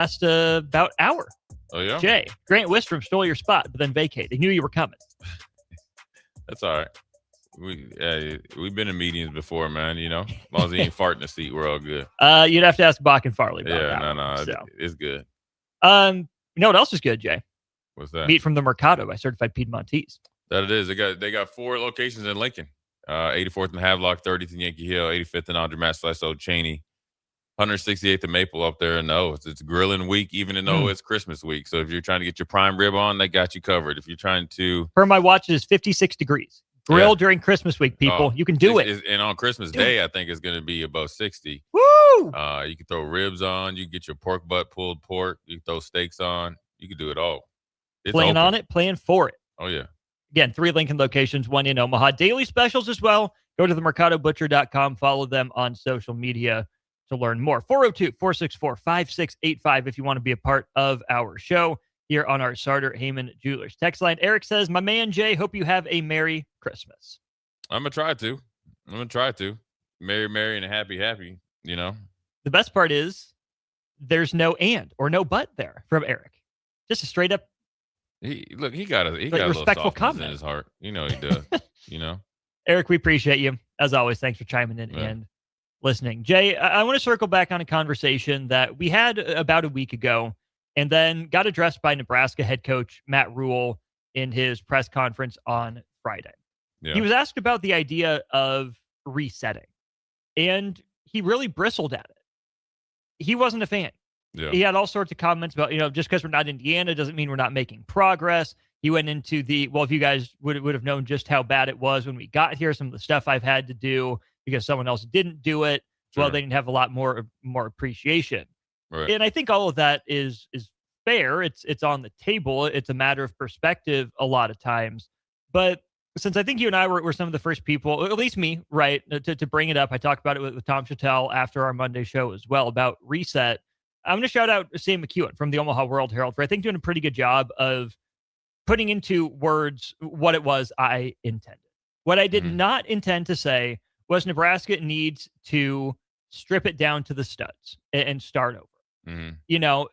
last about hour. Oh, yeah? Jay, Grant Wistrom stole your spot, but then vacated. They knew you were coming. That's all right. We've been in meetings before, man. As long as he ain't farting the seat, we're all good. You'd have to ask Bach and Farley about that. No, So. it's good. You know what else is good, Jay? What's that? Meat from the Mercado by Certified Piedmontese. That it is. They got 4 locations in Lincoln. 84th and Havelock, 30th and Yankee Hill, 85th and Andermatt/Old Cheney, 168th and Maple up there in O. It's grilling week, even in O it's Christmas week. So if you're trying to get your prime rib on, they got you covered. If you're trying to... Per my watch, it is 56 degrees. Grill during Christmas week, people. You can do it. And on Christmas Day, I think it's going to be above 60. Woo! You can throw ribs on. You can get your pork butt, pulled pork. You can throw steaks on. You can do it all. It's plan open. On it, plan for it. Oh, yeah. Again, 3 Lincoln locations, 1 in Omaha. Daily specials as well. Go to themercadobutcher.com. Follow them on social media to learn more. 402-464-5685 if you want to be a part of our show here on our Sartor Heyman Jewelers text line. Eric says, my man Jay, hope you have a Merry Christmas. I'm going to try to. Merry, and happy, The best part is there's no and or no but there from Eric. Just a straight up. He got a respectful comment in his heart. He does. Eric, we appreciate you. As always, thanks for chiming in and listening. Jay, I want to circle back on a conversation that we had about a week ago and then got addressed by Nebraska head coach Matt Rule in his press conference on Friday. Yeah. He was asked about the idea of resetting, and he really bristled at it. He wasn't a fan. Yeah. He had all sorts of comments about, just because we're not Indiana doesn't mean we're not making progress. He went into if you guys would have known just how bad it was when we got here, some of the stuff I've had to do because someone else didn't do it. Sure. Well, they didn't have a lot more appreciation. Right. And I think all of that is fair. It's on the table. It's a matter of perspective a lot of times. But since I think you and I were some of the first people, at least me, right, to bring it up, I talked about it with Tom Chattel after our Monday show as well about reset. I'm going to shout out Sam McEwen from the Omaha World Herald for, I think, doing a pretty good job of putting into words what it was I intended. What I did not intend to say was Nebraska needs to strip it down to the studs and start over.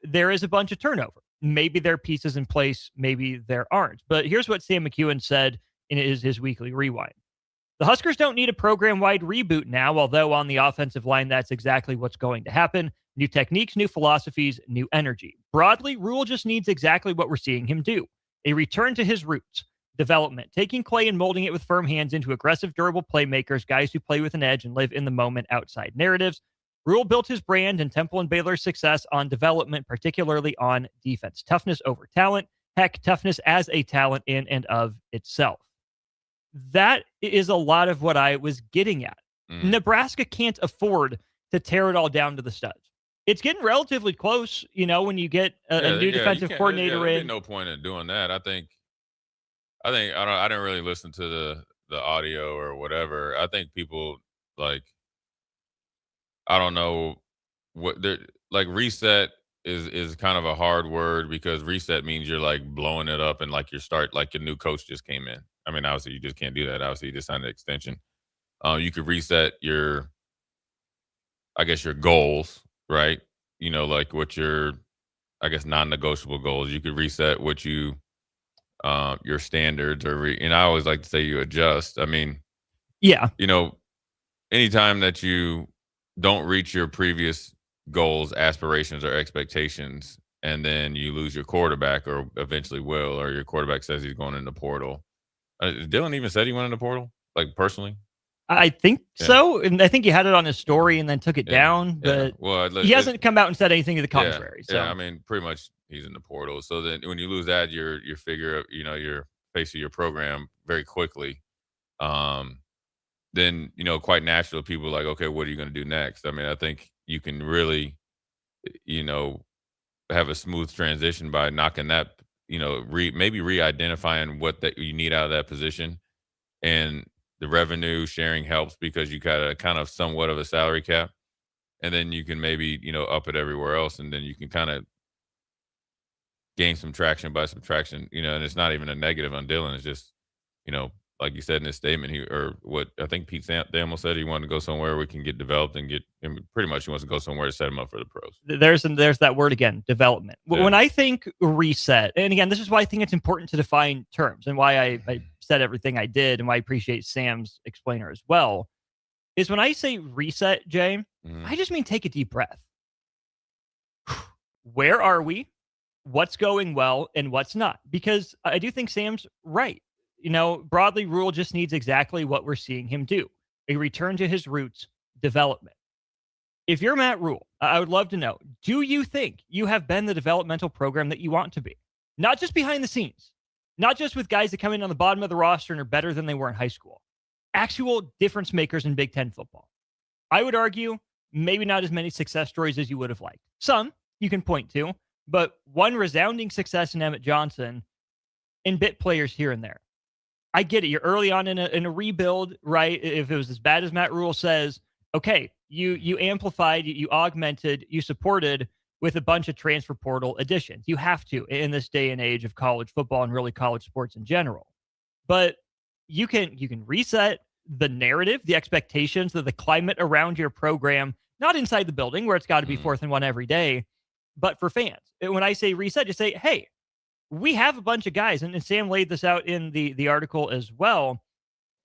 There is a bunch of turnover. Maybe there are pieces in place, maybe there aren't. But here's what Sam McEwen said in his weekly rewind. The Huskers don't need a program-wide reboot now, although on the offensive line, that's exactly what's going to happen. New techniques, new philosophies, new energy. Broadly, Rule just needs exactly what we're seeing him do. A return to his roots. Development. Taking clay and molding it with firm hands into aggressive, durable playmakers, guys who play with an edge and live in the moment outside narratives. Rule built his brand and Temple and Baylor's success on development, particularly on defense. Toughness over talent. Heck, toughness as a talent in and of itself. That is a lot of what I was getting at. Nebraska can't afford to tear it all down to the studs. It's getting relatively close, when you get a new defensive coordinator in. No point in doing that. I didn't really listen to the audio or whatever. I think people I don't know what they're like. Reset is kind of a hard word because reset means you're blowing it up and your new coach just came in. I mean, obviously you just can't do that. Obviously you just signed an extension. You could reset your goals, right? What your, non-negotiable goals. You could reset what your standards and I always like to say you adjust. I mean, yeah, anytime that you don't reach your previous goals, aspirations, or expectations, and then you lose your quarterback or eventually will, or your quarterback says he's going in the portal. Dylan even said he went in the portal, personally. I think so. And I think he had it on his story and then took it down, but he hasn't come out and said anything to the contrary. So I mean, pretty much he's in the portal. So then when you lose that, your figure, your face of your program very quickly. Then, quite natural, people are like, okay, what are you going to do next? I mean, I think you can really, have a smooth transition by knocking that, maybe re-identifying what that you need out of that position. And the revenue sharing helps because you got a kind of somewhat of a salary cap. And then you can maybe, up it everywhere else. And then you can kind of gain some traction by subtraction, and it's not even a negative on Dylan. It's just, like you said in his statement, what I think Pete Thamel said, he wanted to go somewhere we can get developed and pretty much he wants to go somewhere to set him up for the pros. There's that word again, development. Yeah. When I think reset, and again, this is why I think it's important to define terms and why I said everything I did and why I appreciate Sam's explainer as well, is when I say reset, Jay, I just mean take a deep breath. Where are we? What's going well and what's not? Because I do think Sam's right. Broadly, Rule just needs exactly what we're seeing him do: a return to his roots, development. If you're Matt Rule, I would love to know, do you think you have been the developmental program that you want to be? Not just behind the scenes, not just with guys that come in on the bottom of the roster and are better than they were in high school. Actual difference makers in Big Ten football. I would argue maybe not as many success stories as you would have liked. Some you can point to, but one resounding success in Emmett Johnson and bit players here and there. I get it. You're early on in a rebuild, right? If it was as bad as Matt Rule says, okay, you amplified, you augmented, you supported with a bunch of transfer portal additions. You have to in this day and age of college football and really college sports in general. But you can reset the narrative, the expectations, the climate around your program, not inside the building where it's got to be 4th and 1 every day, but for fans. When I say reset, just say, hey, we have a bunch of guys, and Sam laid this out in the article as well.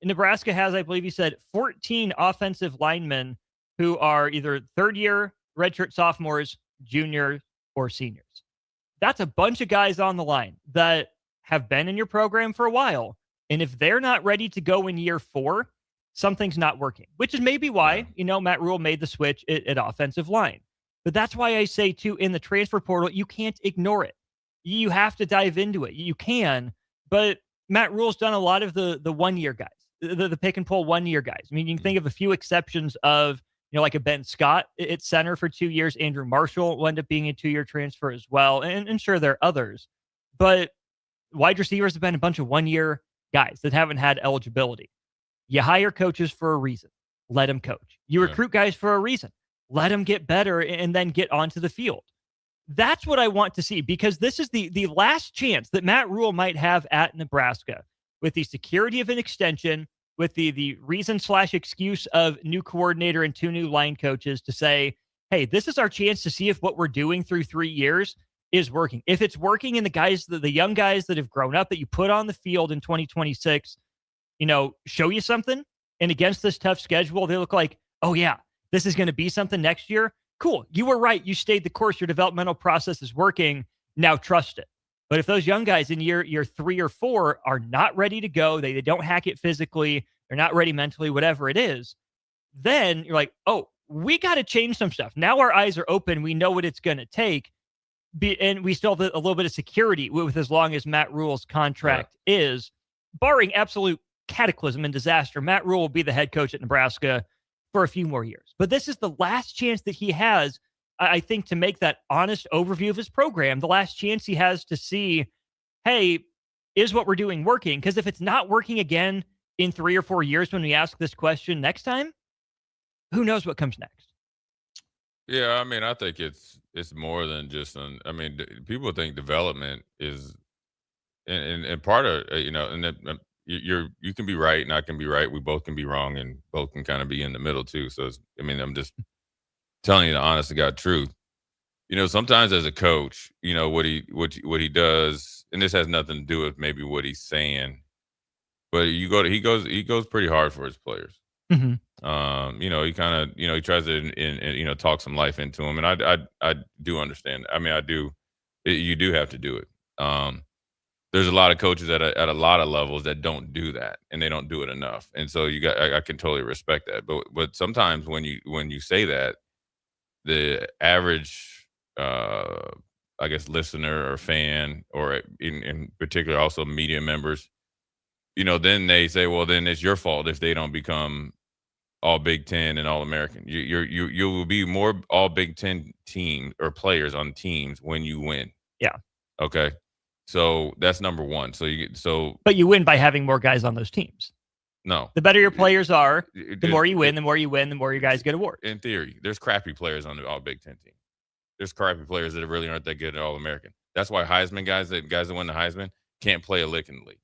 Nebraska has, I believe he said, 14 offensive linemen who are either third-year redshirt sophomores, juniors, or seniors. That's a bunch of guys on the line that have been in your program for a while, and if they're not ready to go in year 4, something's not working, which is maybe why, Matt Rule made the switch at offensive line. But that's why I say, too, in the transfer portal, you can't ignore it. You have to dive into it. You can, but Matt Rule's done a lot of the one-year guys, the pick and pull one-year guys. I mean, you can think of a few exceptions of, like a Ben Scott at center for 2 years. Andrew Marshall will end up being a 2-year transfer as well. And sure, there are others. But wide receivers have been a bunch of one-year guys that haven't had eligibility. You hire coaches for a reason. Let them coach. You recruit guys for a reason. Let them get better and then get onto the field. That's what I want to see, because this is the last chance that Matt Rule might have at Nebraska, with the security of an extension, with the reason/excuse of new coordinator and 2 new line coaches to say, hey, this is our chance to see if what we're doing through 3 years is working. If it's working and the young guys that have grown up that you put on the field in 2026, show you something, and against this tough schedule, they look like, oh yeah, this is going to be something next year. Cool. You were right. You stayed the course. Your developmental process is working. Now trust it. But if those young guys in year 3 or 4 are not ready to go, they don't hack it physically, they're not ready mentally, whatever it is, then you're like, oh, we got to change some stuff. Now our eyes are open. We know what it's going to take. And we still have a little bit of security with as long as Matt Rule's contract is, barring absolute cataclysm and disaster. Matt Rule will be the head coach at Nebraska for a few more years. But this is the last chance that he has, I think, to make that honest overview of his program. The last chance he has to see, hey, is what we're doing working? Because if it's not working again in 3 or 4 years when we ask this question next time, who knows what comes next? Yeah, I mean, I think it's more than just people think development is, and part of you can be right and I can be right. We both can be wrong, and both can kind of be in the middle too. So I'm just telling you the honest to God truth. Sometimes as a coach, what he does, and this has nothing to do with maybe what he's saying, but he goes pretty hard for his players. Mm-hmm. He kind of, he tries to, talk some life into him. And I do understand. I mean, I do, you do have to do it. There's a lot of coaches at a lot of levels that don't do that, and they don't do it enough. And so I can totally respect that. But sometimes when you say that, the average, I guess, listener or fan, or in particular also media members, then they say, well, then it's your fault if they don't become all Big Ten and all American. You will be more all Big Ten team or players on teams when you win. Yeah. Okay. So that's number one. But you win by having more guys on those teams. No. The better your players are, the more you win, the more your guys get awards. In theory, there's crappy players on the all Big Ten team. There's crappy players that really aren't that good at all American. That's why Heisman guys that win the Heisman can't play a lick in the league.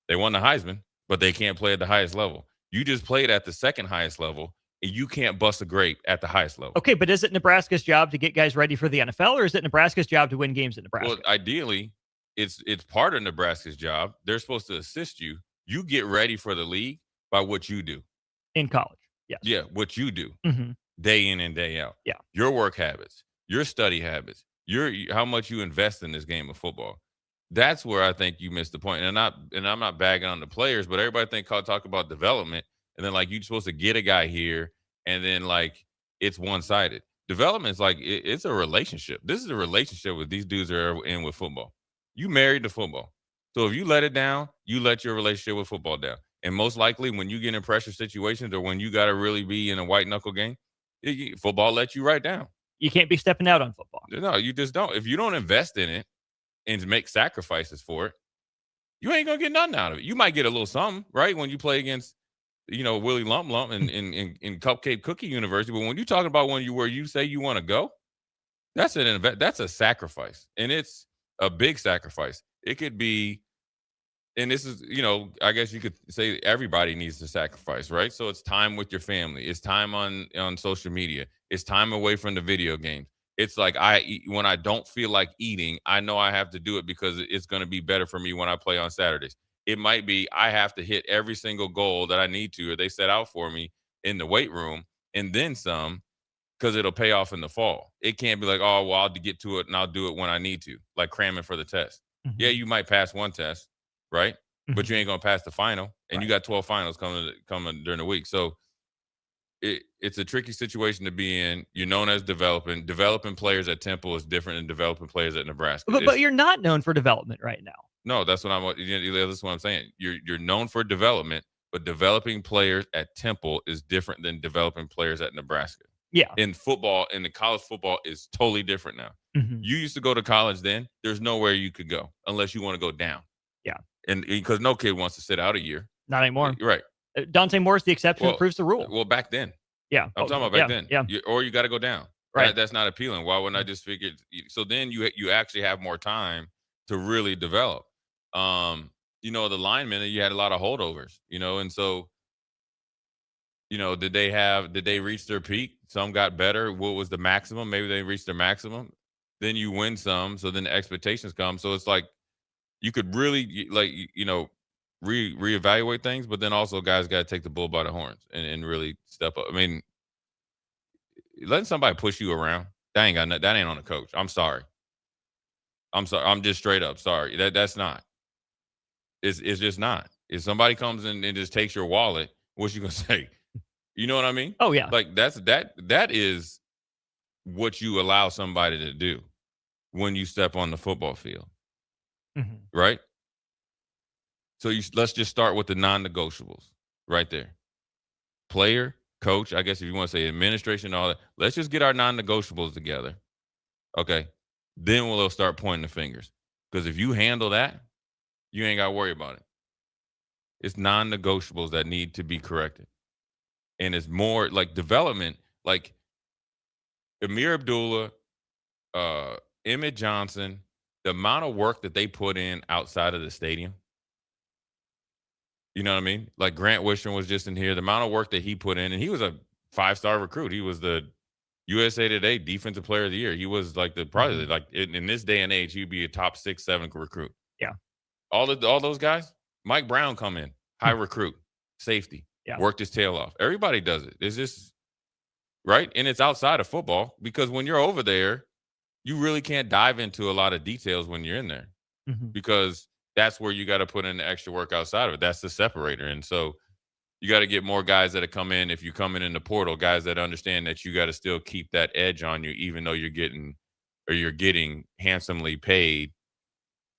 They won the Heisman, but they can't play at the highest level. You just played at the second highest level, and you can't bust a grape at the highest level. Okay, but is it Nebraska's job to get guys ready for the NFL, or is it Nebraska's job to win games at Nebraska? Well, ideally, it's part of Nebraska's job. They're supposed to assist you. You get ready for the league by what you do. In college, yes. Yeah, what you do Mm-hmm. day in and day out. Yeah. Your work habits, your study habits, how much you invest in this game of football. That's where I think you missed the point. And I'm not bagging on the players, but everybody talk about development, and then like you're supposed to get a guy here, and then like it's one-sided. Development is like it's a relationship. This is a relationship with these dudes that are in with football. You married to football. So if you let it down, you let your relationship with football down. And most likely when you get in pressure situations or when you got to really be in a white knuckle game, football lets you right down. You can't be stepping out on football. No, you just don't. If you don't invest in it and make sacrifices for it, you ain't going to get nothing out of it. You might get a little something, right? When you play against, Willie Lump in Cupcake Cookie University. But when you're talking about where you say you want to go, that's a sacrifice. And it's a big sacrifice. It could be, and this is, I guess you could say everybody needs to sacrifice, right? So it's time with your family. It's time on social media. It's time away from the video games. It's like when I don't feel like eating, I know I have to do it because it's going to be better for me when I play on Saturdays. It might be I have to hit every single goal that I need to or they set out for me in the weight room and then some, because it'll pay off in the fall. It can't be like, oh, well, I'll get to it and I'll do it when I need to, like cramming for the test. Mm-hmm. Yeah, you might pass one test, right? Mm-hmm. But you ain't going to pass the final. And You got 12 finals coming during the week. So it's a tricky situation to be in. You're known as developing. Developing players at Temple is different than developing players at Nebraska. But you're not known for development right now. No, that's what I'm saying. You're known for development, but developing players at Temple is different than developing players at Nebraska. Yeah. In football, in the college football is totally different now. Mm-hmm. You used to go to college then. There's nowhere you could go unless you want to go down. Yeah. And because no kid wants to sit out a year. Not anymore. Right. Dante Moore's the exception that proves the rule. Well, back then. Yeah. I'm talking about back then. Yeah. Or you got to go down. Right. That's not appealing. Why wouldn't I just figure? So then you actually have more time to really develop. The linemen, you had a lot of holdovers, and so, did they reach their peak? Some got better. What was the maximum? Maybe they reached their maximum. Then you win some. So then the expectations come. So it's like, you could really reevaluate things, but then also guys got to take the bull by the horns and really step up. I mean, letting somebody push you around, that ain't on the coach. I'm sorry. I'm just straight up sorry. That's not. It's just not. If somebody comes in and just takes your wallet, what's you gonna say? You know what I mean? Oh yeah. Like that is what you allow somebody to do when you step on the football field, mm-hmm. Right? So let's just start with the non-negotiables right there. Player, coach, I guess if you want to say administration, all that. Let's just get our non-negotiables together. Okay. Then we'll start pointing the fingers. Because if you handle that, you ain't got to worry about it. It's non-negotiables that need to be corrected. And it's more like development, like Amir Abdullah, Emmett Johnson, the amount of work that they put in outside of the stadium. You know what I mean? Like Grant Wishron was just in here. The amount of work that he put in, and he was a 5-star recruit. He was the USA Today Defensive Player of the Year. He was like probably like in this day and age, he'd be a top 6, 7 recruit. Yeah. All those guys, Mike Brown come in, high recruit, safety, worked his tail off. Everybody does it. It's just right. And it's outside of football because when you're over there, you really can't dive into a lot of details when you're in there because that's where you got to put in the extra work outside of it. That's the separator. And so you got to get more guys that come in. If you're coming in the portal, guys that understand that you got to still keep that edge on you, even though you're getting handsomely paid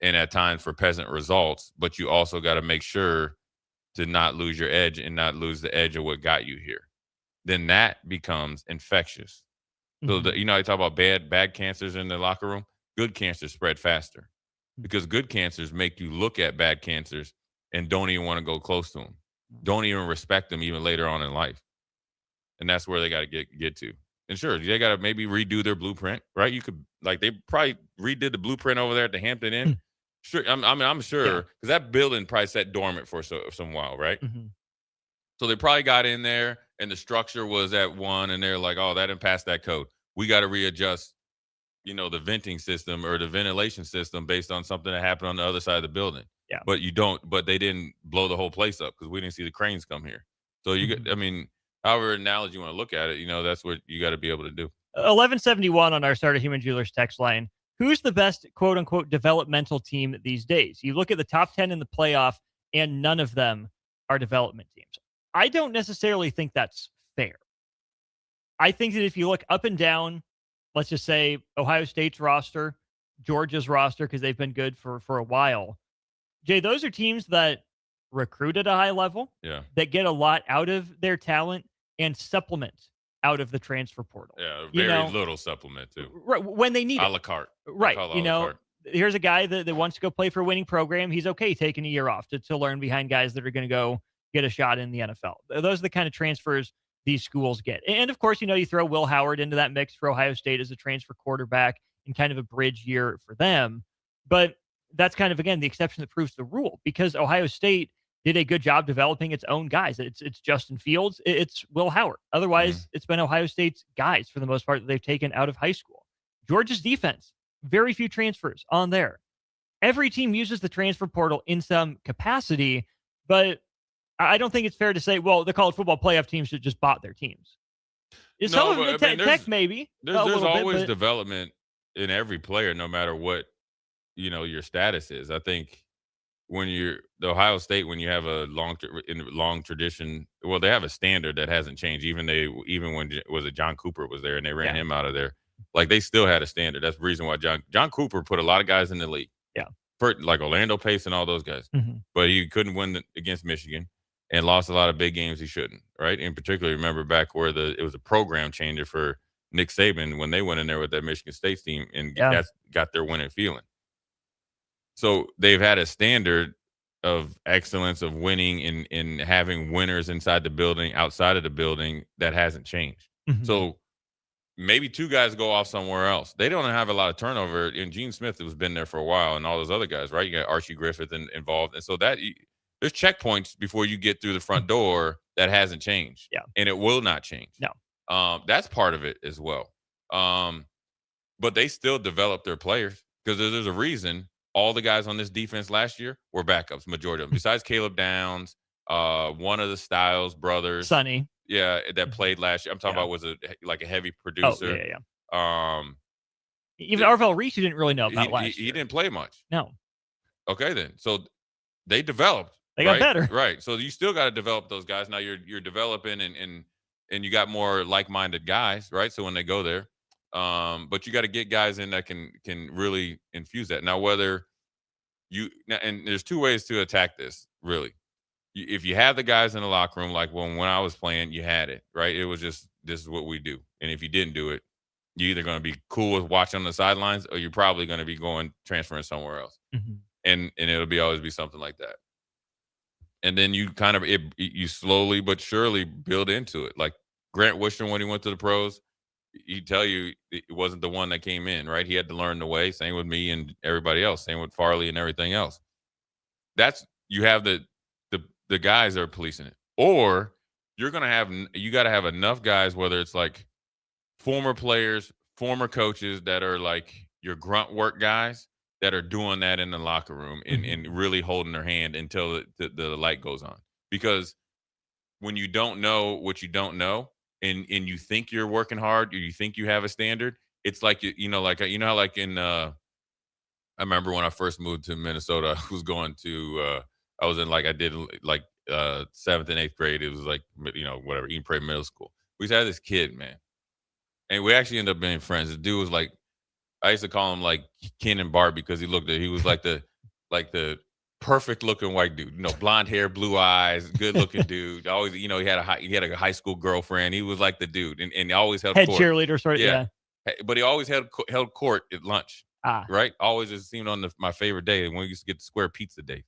and at times for peasant results, but you also got to make sure to not lose your edge and not lose the edge of what got you here. Then that becomes infectious. So I talk about bad cancers in the locker room. Good cancers spread faster because good cancers make you look at bad cancers and don't even want to go close to them. Don't even respect them even later on in life. And that's where they got to get to. And sure, they got to maybe redo their blueprint, right? You could they probably redid the blueprint over there at the Hampton Inn. Sure. I'm Yeah. sure because that building probably sat dormant for some while, right? Hmm. So they probably got in there and the structure was at one, and they're like, "Oh, that didn't pass that code. We got to readjust, the venting system or the ventilation system based on something that happened on the other side of the building." Yeah. But they didn't blow the whole place up because we didn't see the cranes come here. So Hmm. I mean, however analogy you want to look at it, that's what you got to be able to do. 1171 on our Start a Human Jewelers text line. Who's the best quote unquote developmental team these days? You look at the top 10 in the playoff, and none of them are development teams. I don't necessarily think that's fair. I think that if you look up and down, let's just say Ohio State's roster, Georgia's roster, because they've been good for a while. Jay, those are teams that recruit at a high level, Yeah. that get a lot out of their talent and supplement out of the transfer portal. Yeah, You very know, little supplement too. when they need A it. la carte. I Right. call it a la carte. Here's a guy that wants to go play for a winning program. He's okay taking a year off to learn behind guys that are going to go get a shot in the NFL. Those are the kind of transfers these schools get. And of course, you throw Will Howard into that mix for Ohio State as a transfer quarterback and kind of a bridge year for them. But that's kind of, again, the exception that proves the rule, because Ohio State did a good job developing its own guys. It's Justin Fields. It's Will Howard. Otherwise, it's been Ohio State's guys for the most part that they've taken out of high school. Georgia's defense, very few transfers on there. Every team uses the transfer portal in some capacity, but I don't think it's fair to say, well, the college football playoff teams should just bought their teams. Some of them, Tech maybe. There's always bit, development in every player, no matter what your status is. I think when you're the Ohio State, when you have a long tradition, well, they have a standard that hasn't changed. Even when was it John Cooper was there and they ran him out of there, like they still had a standard. That's the reason why John Cooper put a lot of guys in the league. Yeah, for like Orlando Pace and all those guys, but he couldn't win against Michigan and lost a lot of big games he shouldn't. Right, in particular, remember back where it was a program changer for Nick Saban when they went in there with that Michigan State team and got their winning feeling. So they've had a standard of excellence of winning and having winners inside the building, outside of the building, that hasn't changed. So maybe two guys go off somewhere else. They don't have a lot of turnover. And Gene Smith has been there for a while, and all those other guys, right? You got Archie Griffith involved, and so there's checkpoints before you get through the front door that hasn't changed. Yeah, and it will not change. No, that's part of it as well. But they still develop their players because there's a reason. All the guys on this defense last year were backups, majority of them. Besides Caleb Downs, one of the Styles brothers, Sonny, that played last year. I'm talking about was a heavy producer. Even Arvell Reese, you didn't really know about last year. He didn't play much. No. Okay, then. So they developed. They got better. Right. So you still got to develop those guys. Now you're developing and you got more like-minded guys, right? So when they go there. But you got to get guys in that can really infuse that. Now, and there's two ways to attack this, really. If you have the guys in the locker room, like when I was playing, you had it, right? It was just, this is what we do. And if you didn't do it, you're either going to be cool with watching on the sidelines, or you're probably going to be transferring somewhere else. And it'll always be something like that. And then you kind of, you slowly but surely build into it. Like Grant Wishner, when he went to the pros, he'd tell you it wasn't the one that came in, right? He had to learn the way. Same with me and everybody else. Same with Farley and everything else. You have the guys that are policing it, or you got to have enough guys, whether it's like former players, former coaches that are like your grunt work guys that are doing that in the locker room and really holding their hand until the light goes on. Because when you don't know what you don't know, and you think you're working hard, or you think you have a standard, it's like how like in I remember when I first moved to Minnesota, I was going to I was in I did 7th and 8th grade. It was whatever, Eden Prairie Middle School. We had this kid, man, and we actually ended up being friends. The dude was like, I used to call him like Ken and Bart because he was like the perfect looking white dude, blonde hair, blue eyes, good looking dude. Always, he had a high school girlfriend. He was like the dude, and he always held head court. Cheerleader sort of. Yeah. But he always held court at lunch. Right. Always, it seemed on my favorite day when we used to get the square pizza day.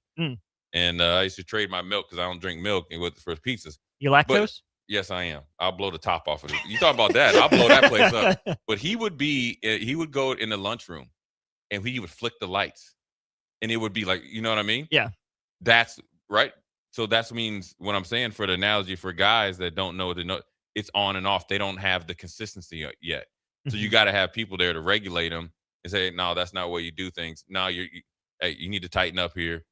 And I used to trade my milk because I don't drink milk for pizzas. You lactose? But, yes, I am. I'll blow the top off of it. You talk about that? I'll blow that place up. But he would go in the lunchroom, and he would flick the lights. and it would be like, you know what I mean? Yeah. That's right. So that means what I'm saying for the analogy for guys that don't know, it's on and off. They don't have the consistency yet. So you got to have people there to regulate them and say, no, that's not the way you do things. No, hey, you need to tighten up here.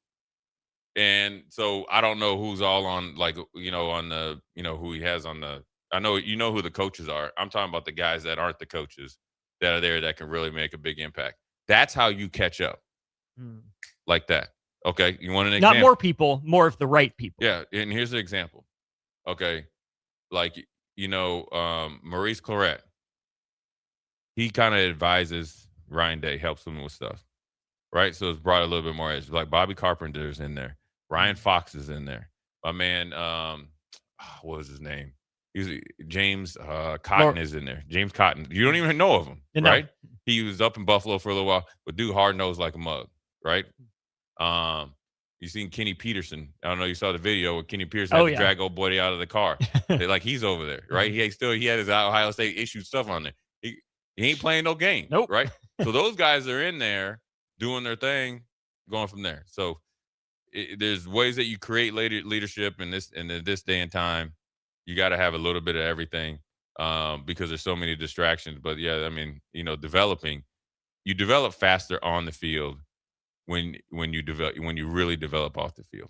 And so I don't know who's all on, like, on the, who he has on the, I know, who the coaches are. I'm talking about the guys that aren't the coaches that are there that can really make a big impact. That's how you catch up like that. Okay. You want an example? Not more people, more of the right people. Yeah. And here's an example. Okay. Like, Maurice Claret, he kind of advises Ryan Day, helps him with stuff. Right. So it's brought a little bit more edge. Like Bobby Carpenter's in there. Ryan Fox is in there. My man, what was his name? He's James Cotton is in there. James Cotton. You don't even know of him, right? He was up in Buffalo for a little while, but dude hard nosed like a mug, right? You seen Kenny Peterson? I don't know. You saw the video where Kenny Peterson had to drag old boy out of the car. Like he's over there, right? He had his Ohio State issued stuff on there. He ain't playing no game, right? So those guys are in there doing their thing, going from there. So there's ways that you create leadership in this day and time. You got to have a little bit of everything because there's so many distractions. But yeah, I mean, you develop faster on the field when you really develop off the field,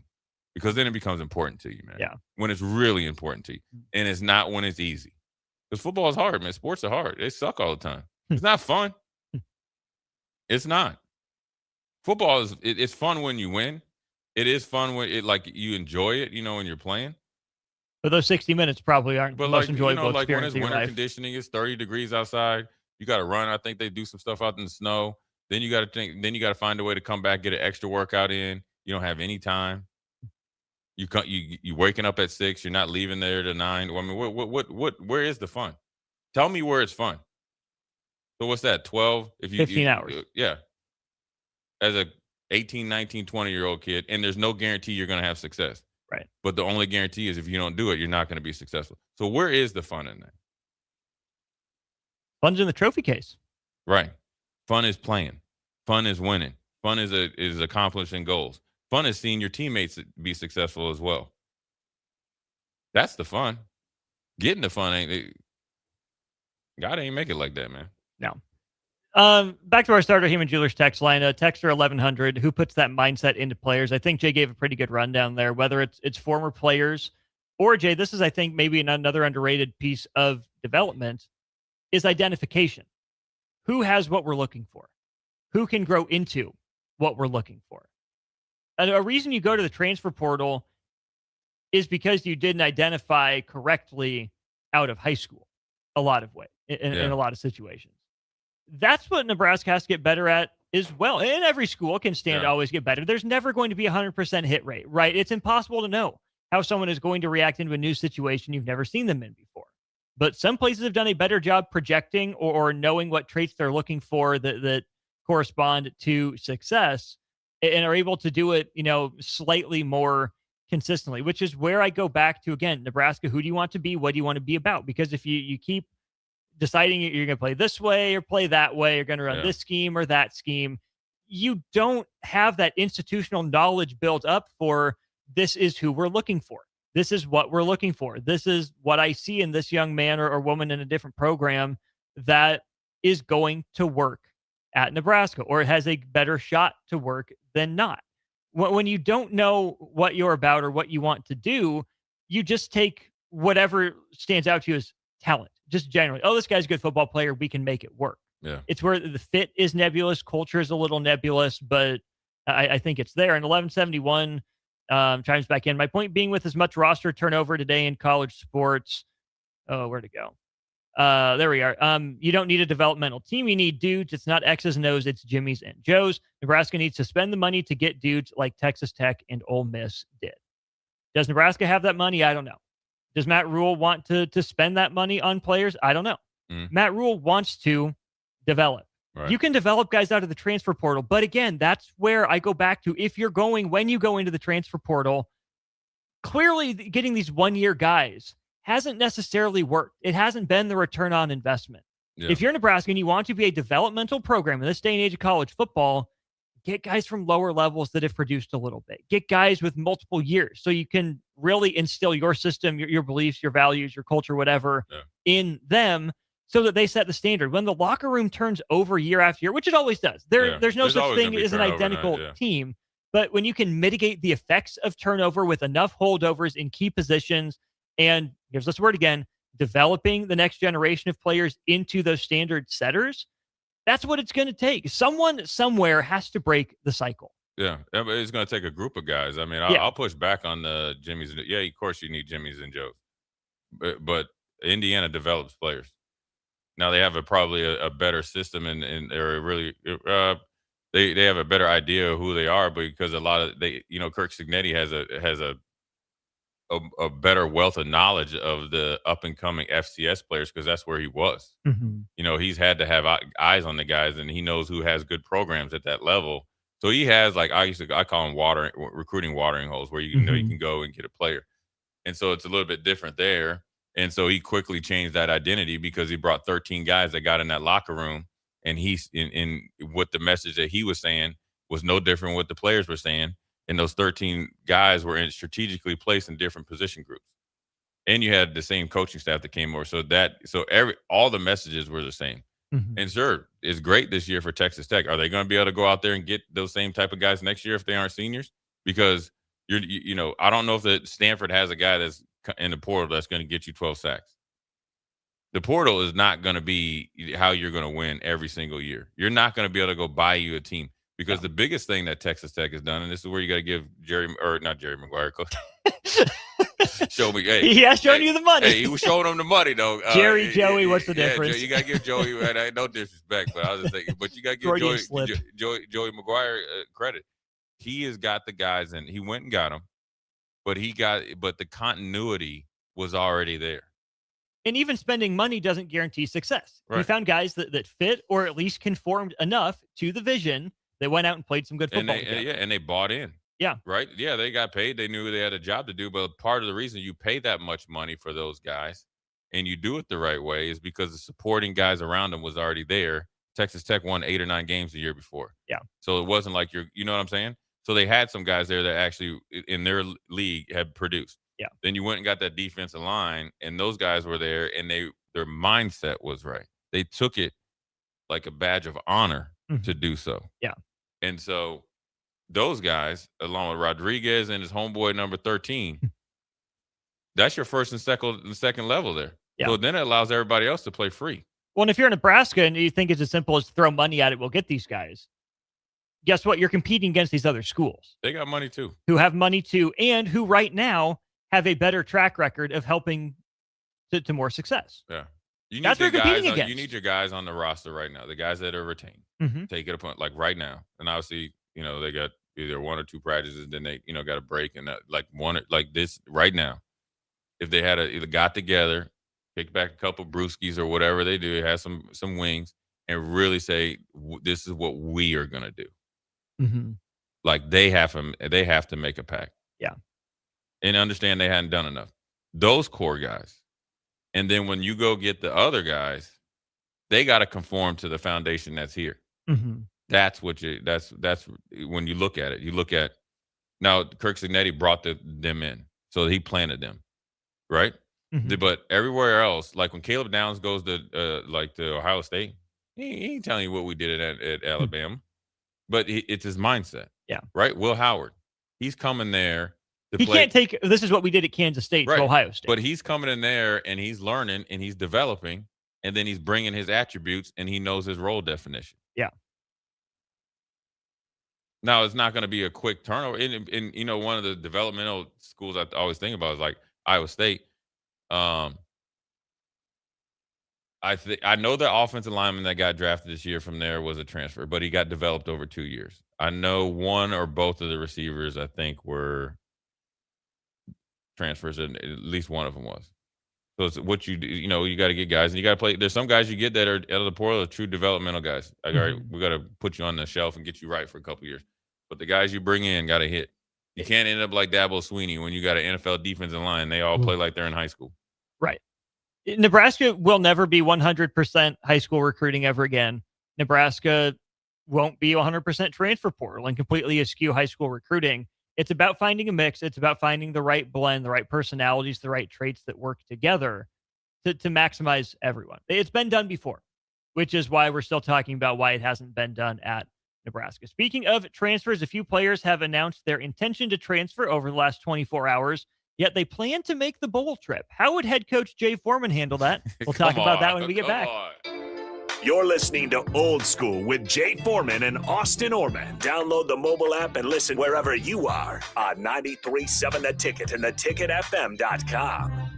because then it becomes important to you, man. Yeah. When it's really important to you, and it's not when it's easy. Because football is hard, man. Sports are hard. They suck all the time. It's not fun. It's not. Football it's fun when you win. It is fun when you enjoy it, when you're playing. But those 60 minutes probably aren't the most enjoyable experience when it's winter life. conditioning, it's 30 degrees outside. You got to run. I think they do some stuff out in the snow. Then you got to find a way to come back, get an extra workout in. You don't have any time. You waking up at 6. You're not leaving there to 9. I mean, where is the fun? Tell me where it's fun. So what's that? 12? 15 hours. Yeah. As a 18, 19, 20-year-old kid, and there's no guarantee you're going to have success. Right. But the only guarantee is if you don't do it, you're not going to be successful. So where is the fun in that? Fun's in the trophy case. Right. Fun is playing. Fun is winning. Fun is accomplishing goals. Fun is seeing your teammates be successful as well. That's the fun. Getting the fun God ain't make it like that, man. No. Back to our starter Heyman Jewelers text line, texter 1100, who puts that mindset into players. I think Jay gave a pretty good rundown there, whether it's former players or Jay, this is, I think, maybe another underrated piece of development is identification. Who has what we're looking for? Who can grow into what we're looking for? And a reason you go to the transfer portal is because you didn't identify correctly out of high school a lot of ways, in a lot of situations. That's what Nebraska has to get better at as well. And every school can stand to always get better. There's never going to be 100% hit rate, right? It's impossible to know how someone is going to react into a new situation you've never seen them in before. But some places have done a better job projecting or knowing what traits they're looking for that correspond to success and are able to do it, slightly more consistently, which is where I go back to, again, Nebraska, who do you want to be? What do you want to be about? Because if you keep deciding you're going to play this way or play that way, you're going to run this scheme or that scheme, you don't have that institutional knowledge built up for this is who we're looking for. This is what we're looking for. This is what I see in this young man or woman in a different program that is going to work at Nebraska, or it has a better shot to work than not. When you don't know what you're about or what you want to do, you just take whatever stands out to you as talent, just generally. Oh, this guy's a good football player. We can make it work. Yeah. It's where the fit is nebulous. Culture is a little nebulous, but I think it's there. And 1171 chimes back in. My point being, with as much roster turnover today in college sports, where'd it go? There we are. You don't need a developmental team. You need dudes. It's not X's and O's. It's Jimmy's and Joe's. Nebraska needs to spend the money to get dudes like Texas Tech and Ole Miss did. Does Nebraska have that money? I don't know. Does Matt Rule want to spend that money on players? I don't know. Matt Rule wants to develop. Right. You can develop guys out of the transfer portal. But again, that's where I go back to, when you go into the transfer portal, clearly getting these one-year guys hasn't necessarily worked. It hasn't been the return on investment. Yeah. If you're Nebraska and you want to be a developmental program in this day and age of college football, get guys from lower levels that have produced a little bit. Get guys with multiple years so you can really instill your system, your beliefs, your values, your culture, whatever, in them so that they set the standard. When the locker room turns over year after year, which it always does, there's no such thing as an identical team. But when you can mitigate the effects of turnover with enough holdovers in key positions, and here's this word again, developing the next generation of players into those standard setters, that's what it's going to take. Someone somewhere has to break the cycle. Yeah, it's going to take a group of guys. I mean, I'll push back on the Jimmys. Yeah, of course you need Jimmys and Joes, but Indiana develops players. Now they have probably a better system, and they're really they have a better idea of who they are, because a lot of Kirk Cignetti has a better wealth of knowledge of the up and coming FCS players, because that's where he was. Mm-hmm. He's had to have eyes on the guys, and he knows who has good programs at that level. So he has, like, I call them recruiting watering holes, where you can go and get a player. And so it's a little bit different there. And so he quickly changed that identity, because he brought 13 guys that got in that locker room, and he's in what the message that he was saying was no different what the players were saying. And those 13 guys were strategically placed in different position groups. And you had the same coaching staff that came over. So all the messages were the same. Mm-hmm. And sure, it's great this year for Texas Tech. Are they going to be able to go out there and get those same type of guys next year if they aren't seniors? Because I don't know if Stanford has a guy that's in the portal that's going to get you 12 sacks. The portal is not going to be how you're going to win every single year. You're not going to be able to go buy you a team, because the biggest thing that Texas Tech has done, and this is where you got to give not Jerry Maguire, show me. Hey, he has shown you the money. Hey, he was showing them the money, though. Joey, what's the difference? You got to give Joey, no disrespect, but I was just thinking, but you got to give Joey Maguire credit. He has got the guys, and he went and got them, but the continuity was already there. And even spending money doesn't guarantee success. Right. We found guys that fit, or at least conformed enough to the vision. They went out and played some good football. And they bought in. Yeah. Right? Yeah, they got paid. They knew they had a job to do. But part of the reason you pay that much money for those guys, and you do it the right way, is because the supporting guys around them was already there. Texas Tech won 8 or 9 games the year before. Yeah. So it wasn't like you know what I'm saying? So they had some guys there that actually in their league had produced. Yeah. Then you went and got that defensive line, and those guys were there, and their mindset was right. They took it like a badge of honor to do so. Yeah. And so those guys, along with Rodriguez and his homeboy number 13, that's your first and second level there. Yeah. So then it allows everybody else to play free. Well, and if you're in Nebraska and you think it's as simple as throw money at it, we'll get these guys. Guess what? You're competing against these other schools. They got money too. Who have money too, and who right now have a better track record of helping to more success. Yeah. That's what you're competing against. You need your guys on the roster right now, the guys that are retained. Take it upon, like right now. And obviously, they got either 1 or 2 practices, then they, got a break, and like this right now. If they had either got together, kick back a couple brewskis or whatever they do, have some wings, and really say, this is what we are going to do. Like they have to make a pact. Yeah. And understand they hadn't done enough. Those core guys. And then when you go get the other guys, they got to conform to the foundation that's here. That's that's when you look at it. You look at now Kirk Cignetti brought them in, so he planted them, right? But everywhere else, like when Caleb Downs goes to to Ohio State, he ain't telling you what we did at Alabama, but it's his mindset. Yeah, right. Will Howard, he's coming there. He can't take this is what we did at Kansas State to Ohio State. But he's coming in there and he's learning and he's developing, and then he's bringing his attributes and he knows his role definition. Yeah. Now, it's not going to be a quick turnover. And one of the developmental schools I always think about is like Iowa State. I know the offensive lineman that got drafted this year from there was a transfer, but he got developed over 2 years. I know one or both of the receivers, I think, were transfers, and at least one of them was. So it's what you do, you got to get guys, and you got to play. There's some guys you get that are out of the portal, are true developmental guys. Like, all right, we got to put you on the shelf and get you right for a couple of years. But the guys you bring in got to hit. You can't end up like Dabo Swinney when you got an NFL defensive line. They all play like they're in high school. Right. Nebraska will never be 100% high school recruiting ever again. Nebraska won't be 100% transfer portal and completely eschew high school recruiting. It's about finding a mix. It's about finding the right blend, the right personalities, the right traits that work together to maximize everyone. It's been done before, which is why we're still talking about why it hasn't been done at Nebraska. Speaking of transfers, a few players have announced their intention to transfer over the last 24 hours, yet they plan to make the bowl trip. How would head coach Jay Foreman handle that? We'll talk about that when we get back. You're listening to Old School with Jay Foreman and Austin Orman. Download the mobile app and listen wherever you are on 93.7 The Ticket and theticketfm.com.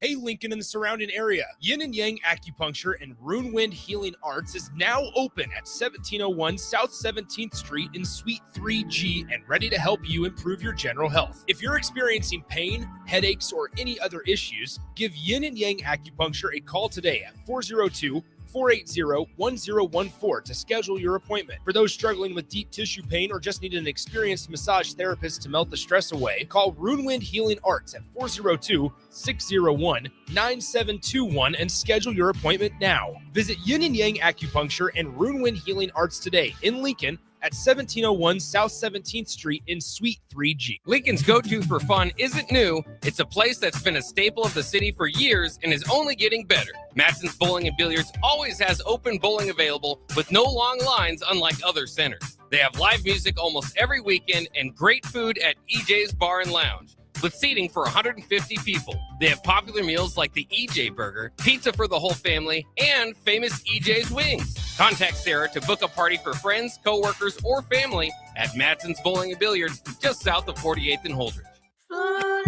Hey, Lincoln and the surrounding area. Yin and Yang Acupuncture and Rune Wind Healing Arts is now open at 1701 South 17th Street in Suite 3G and ready to help you improve your general health. If you're experiencing pain, headaches, or any other issues, give Yin and Yang Acupuncture a call today at 402-480-1014 to schedule your appointment. For those struggling with deep tissue pain or just need an experienced massage therapist to melt the stress away, call Rune Wind Healing Arts at 402-601-9721 and schedule your appointment now. Visit Yin and Yang Acupuncture and Rune Wind Healing Arts today in Lincoln at 1701 South 17th Street in Suite 3G. Lincoln's go-to for fun isn't new. It's a place that's been a staple of the city for years and is only getting better. Matson's Bowling and Billiards always has open bowling available with no long lines unlike other centers. They have live music almost every weekend and great food at EJ's Bar and Lounge, with seating for 150 people. They have popular meals like the EJ Burger, pizza for the whole family, and famous EJ's Wings. Contact Sarah to book a party for friends, coworkers, or family at Matson's Bowling and Billiards, just south of 48th and Holdridge.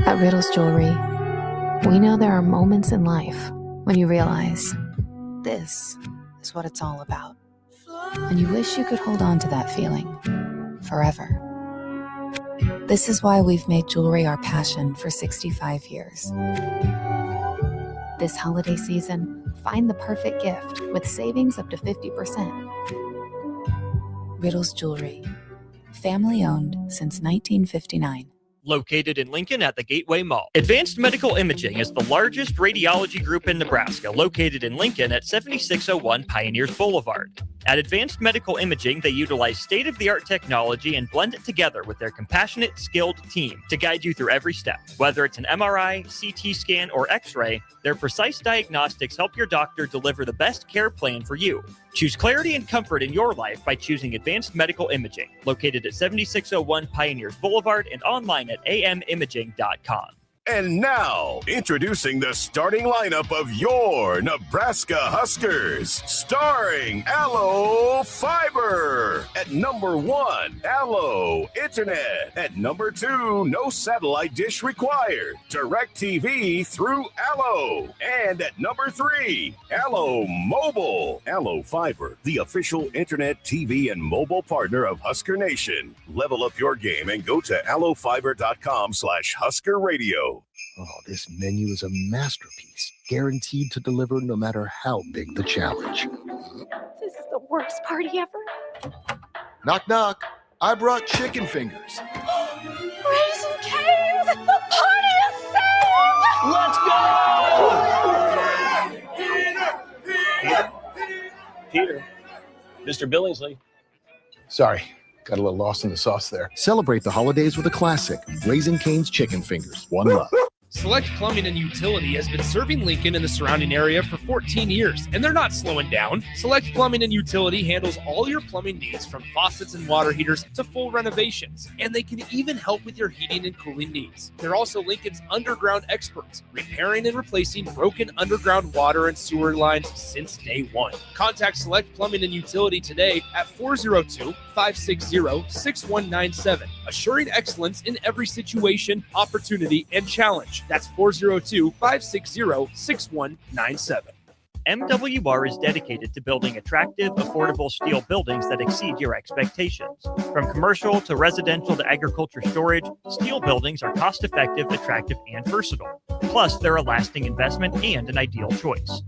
At Riddle's Jewelry, we know there are moments in life when you realize this is what it's all about. And you wish you could hold on to that feeling forever. This is why we've made jewelry our passion for 65 years. This holiday season, find the perfect gift with savings up to 50%. Riddle's Jewelry, family owned since 1959. Located in Lincoln at the Gateway Mall. Advanced Medical Imaging is the largest radiology group in Nebraska, located in Lincoln at 7601 Pioneers Boulevard. At Advanced Medical Imaging, they utilize state-of-the-art technology and blend it together with their compassionate, skilled team to guide you through every step. Whether it's an MRI, CT scan, or X-ray, their precise diagnostics help your doctor deliver the best care plan for you. Choose clarity and comfort in your life by choosing Advanced Medical Imaging, located at 7601 Pioneers Boulevard and online at amimaging.com. And now, introducing the starting lineup of your Nebraska Huskers. Starring Allo Fiber. At number 1, Allo Internet. At number 2, no satellite dish required. DirecTV through Allo. And at number 3, Allo Mobile. Allo Fiber, the official internet, TV, and mobile partner of Husker Nation. Level up your game and go to allofiber.com/Husker Radio. Oh, this menu is a masterpiece, guaranteed to deliver no matter how big the challenge. This is the worst party ever. Knock, knock. I brought chicken fingers. Raising Cane's! The party is set! Let's go! Peter. Mr. Billingsley. Sorry, got a little lost in the sauce there. Celebrate the holidays with a classic, Raising Cane's chicken fingers. One love. Select Plumbing and Utility has been serving Lincoln and the surrounding area for 14 years, and they're not slowing down. Select Plumbing and Utility handles all your plumbing needs, from faucets and water heaters to full renovations, and they can even help with your heating and cooling needs. They're also Lincoln's underground experts, repairing and replacing broken underground water and sewer lines since day one. Contact Select Plumbing and Utility today at 402-560-6197, assuring excellence in every situation, opportunity, and challenge. That's 402-560-6197. MWR is dedicated to building attractive, affordable steel buildings that exceed your expectations. From commercial to residential to agriculture storage, steel buildings are cost-effective, attractive, and versatile. Plus, they're a lasting investment and an ideal choice.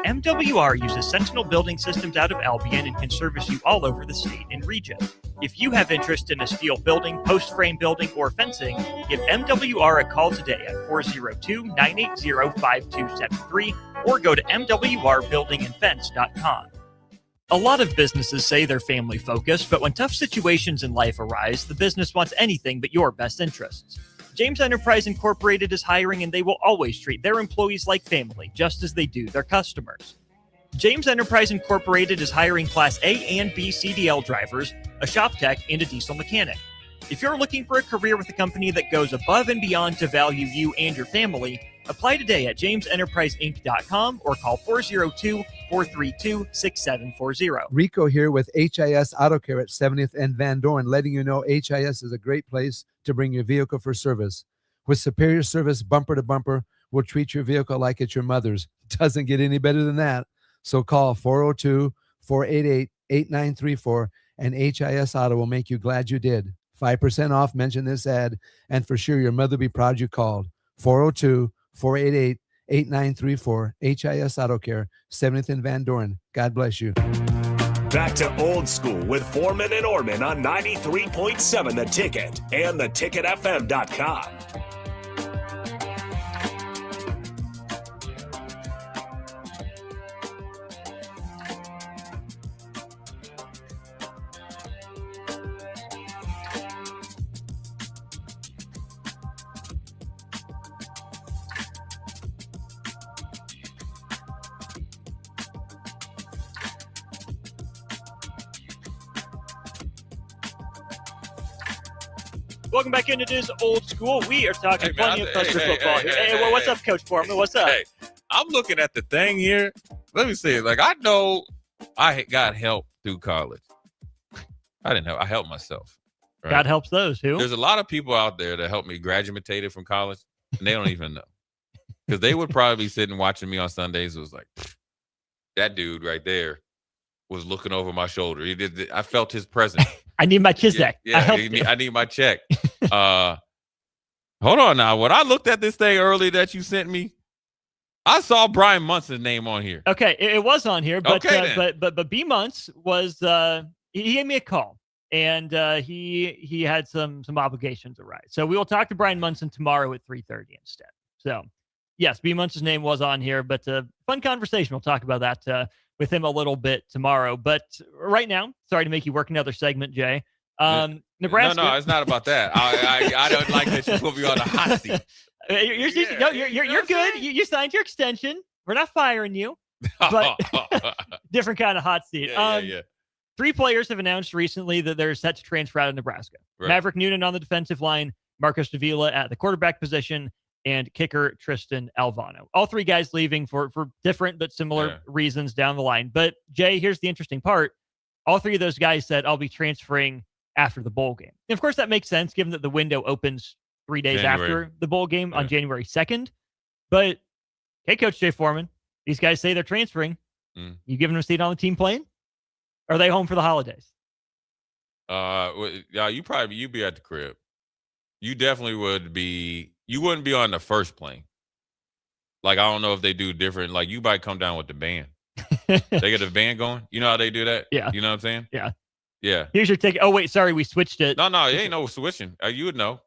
MWR uses Sentinel Building Systems out of Albion and can service you all over the state and region. If you have interest in a steel building, post-frame building, or fencing, give MWR a call today at 402-980-5273 or go to mwrbuildingandfence.com. A lot of businesses say they're family focused, but when tough situations in life arise, the business wants anything but your best interests. James Enterprise Incorporated is hiring, and they will always treat their employees like family, just as they do their customers. James Enterprise Incorporated is hiring Class A and B CDL drivers, a shop tech, and a diesel mechanic. If you're looking for a career with a company that goes above and beyond to value you and your family, apply today at jamesenterpriseinc.com or call 402-432-6740. Rico here with HIS Auto Care at 70th and Van Dorn, letting you know HIS is a great place to bring your vehicle for service. With superior service bumper to bumper, we'll treat your vehicle like it's your mother's. Doesn't get any better than that. So call 402-488-8934 and HIS Auto will make you glad you did. 5% off, mention this ad, and for sure your mother will be proud you called. 402-488-8934, HIS Auto Care, 70th and Van Dorn. God bless you. Back to old school with Foreman and Orman on 93.7 The Ticket and theticketfm.com. Welcome back into this old school. We are talking plenty of Husker football here. Hey, what's up, Coach Foreman? What's up? Hey, I'm looking at the thing here. Let me see. Like, I know I got help through college. I didn't help. I helped myself. Right? God helps those who. There's a lot of people out there that helped me graduated from college, and they don't even know. Because they would probably be sitting watching me on Sundays. It was like, that dude right there was looking over my shoulder. He did. I felt his presence. I need my Chizak. I need my check. Hold on now. When I looked at this thing earlier that you sent me, I saw Brian Munson's name on here. Okay, it was on here, but okay, but B Muntz was he gave me a call, and he had some obligations arise. So we will talk to Brian Munson tomorrow at 3:30 instead. So yes, B Muntz's name was on here, but fun conversation. We'll talk about that with him a little bit tomorrow. But right now, sorry to make you work another segment, Jay. Nebraska. No, it's not about that. I don't like that you put me on the hot seat. You're good. You signed your extension. We're not firing you, but different kind of hot seat. Yeah. 3 players have announced recently that they're set to transfer out of Nebraska. Right. Maverick Noonan on the defensive line, Marcus Davila at the quarterback position, and kicker Tristan Alvano. All 3 guys leaving for different but similar reasons down the line. But Jay, here's the interesting part. All 3 of those guys said, I'll be transferring after the bowl game. And of course, that makes sense given that the window opens 3 days after the bowl game on January 2nd. But, hey, Coach Jay Foreman, these guys say they're transferring. You giving them a seat on the team plane? Or are they home for the holidays? You'd be at the crib. You definitely would be. You wouldn't be on the first plane. Like, I don't know if they do different. Like, you might come down with the band. They get the band going. You know how they do that? Yeah. You know what I'm saying? Yeah. Yeah. Here's your ticket. Oh, wait, sorry, we switched it. No, it ain't no switching. You would know.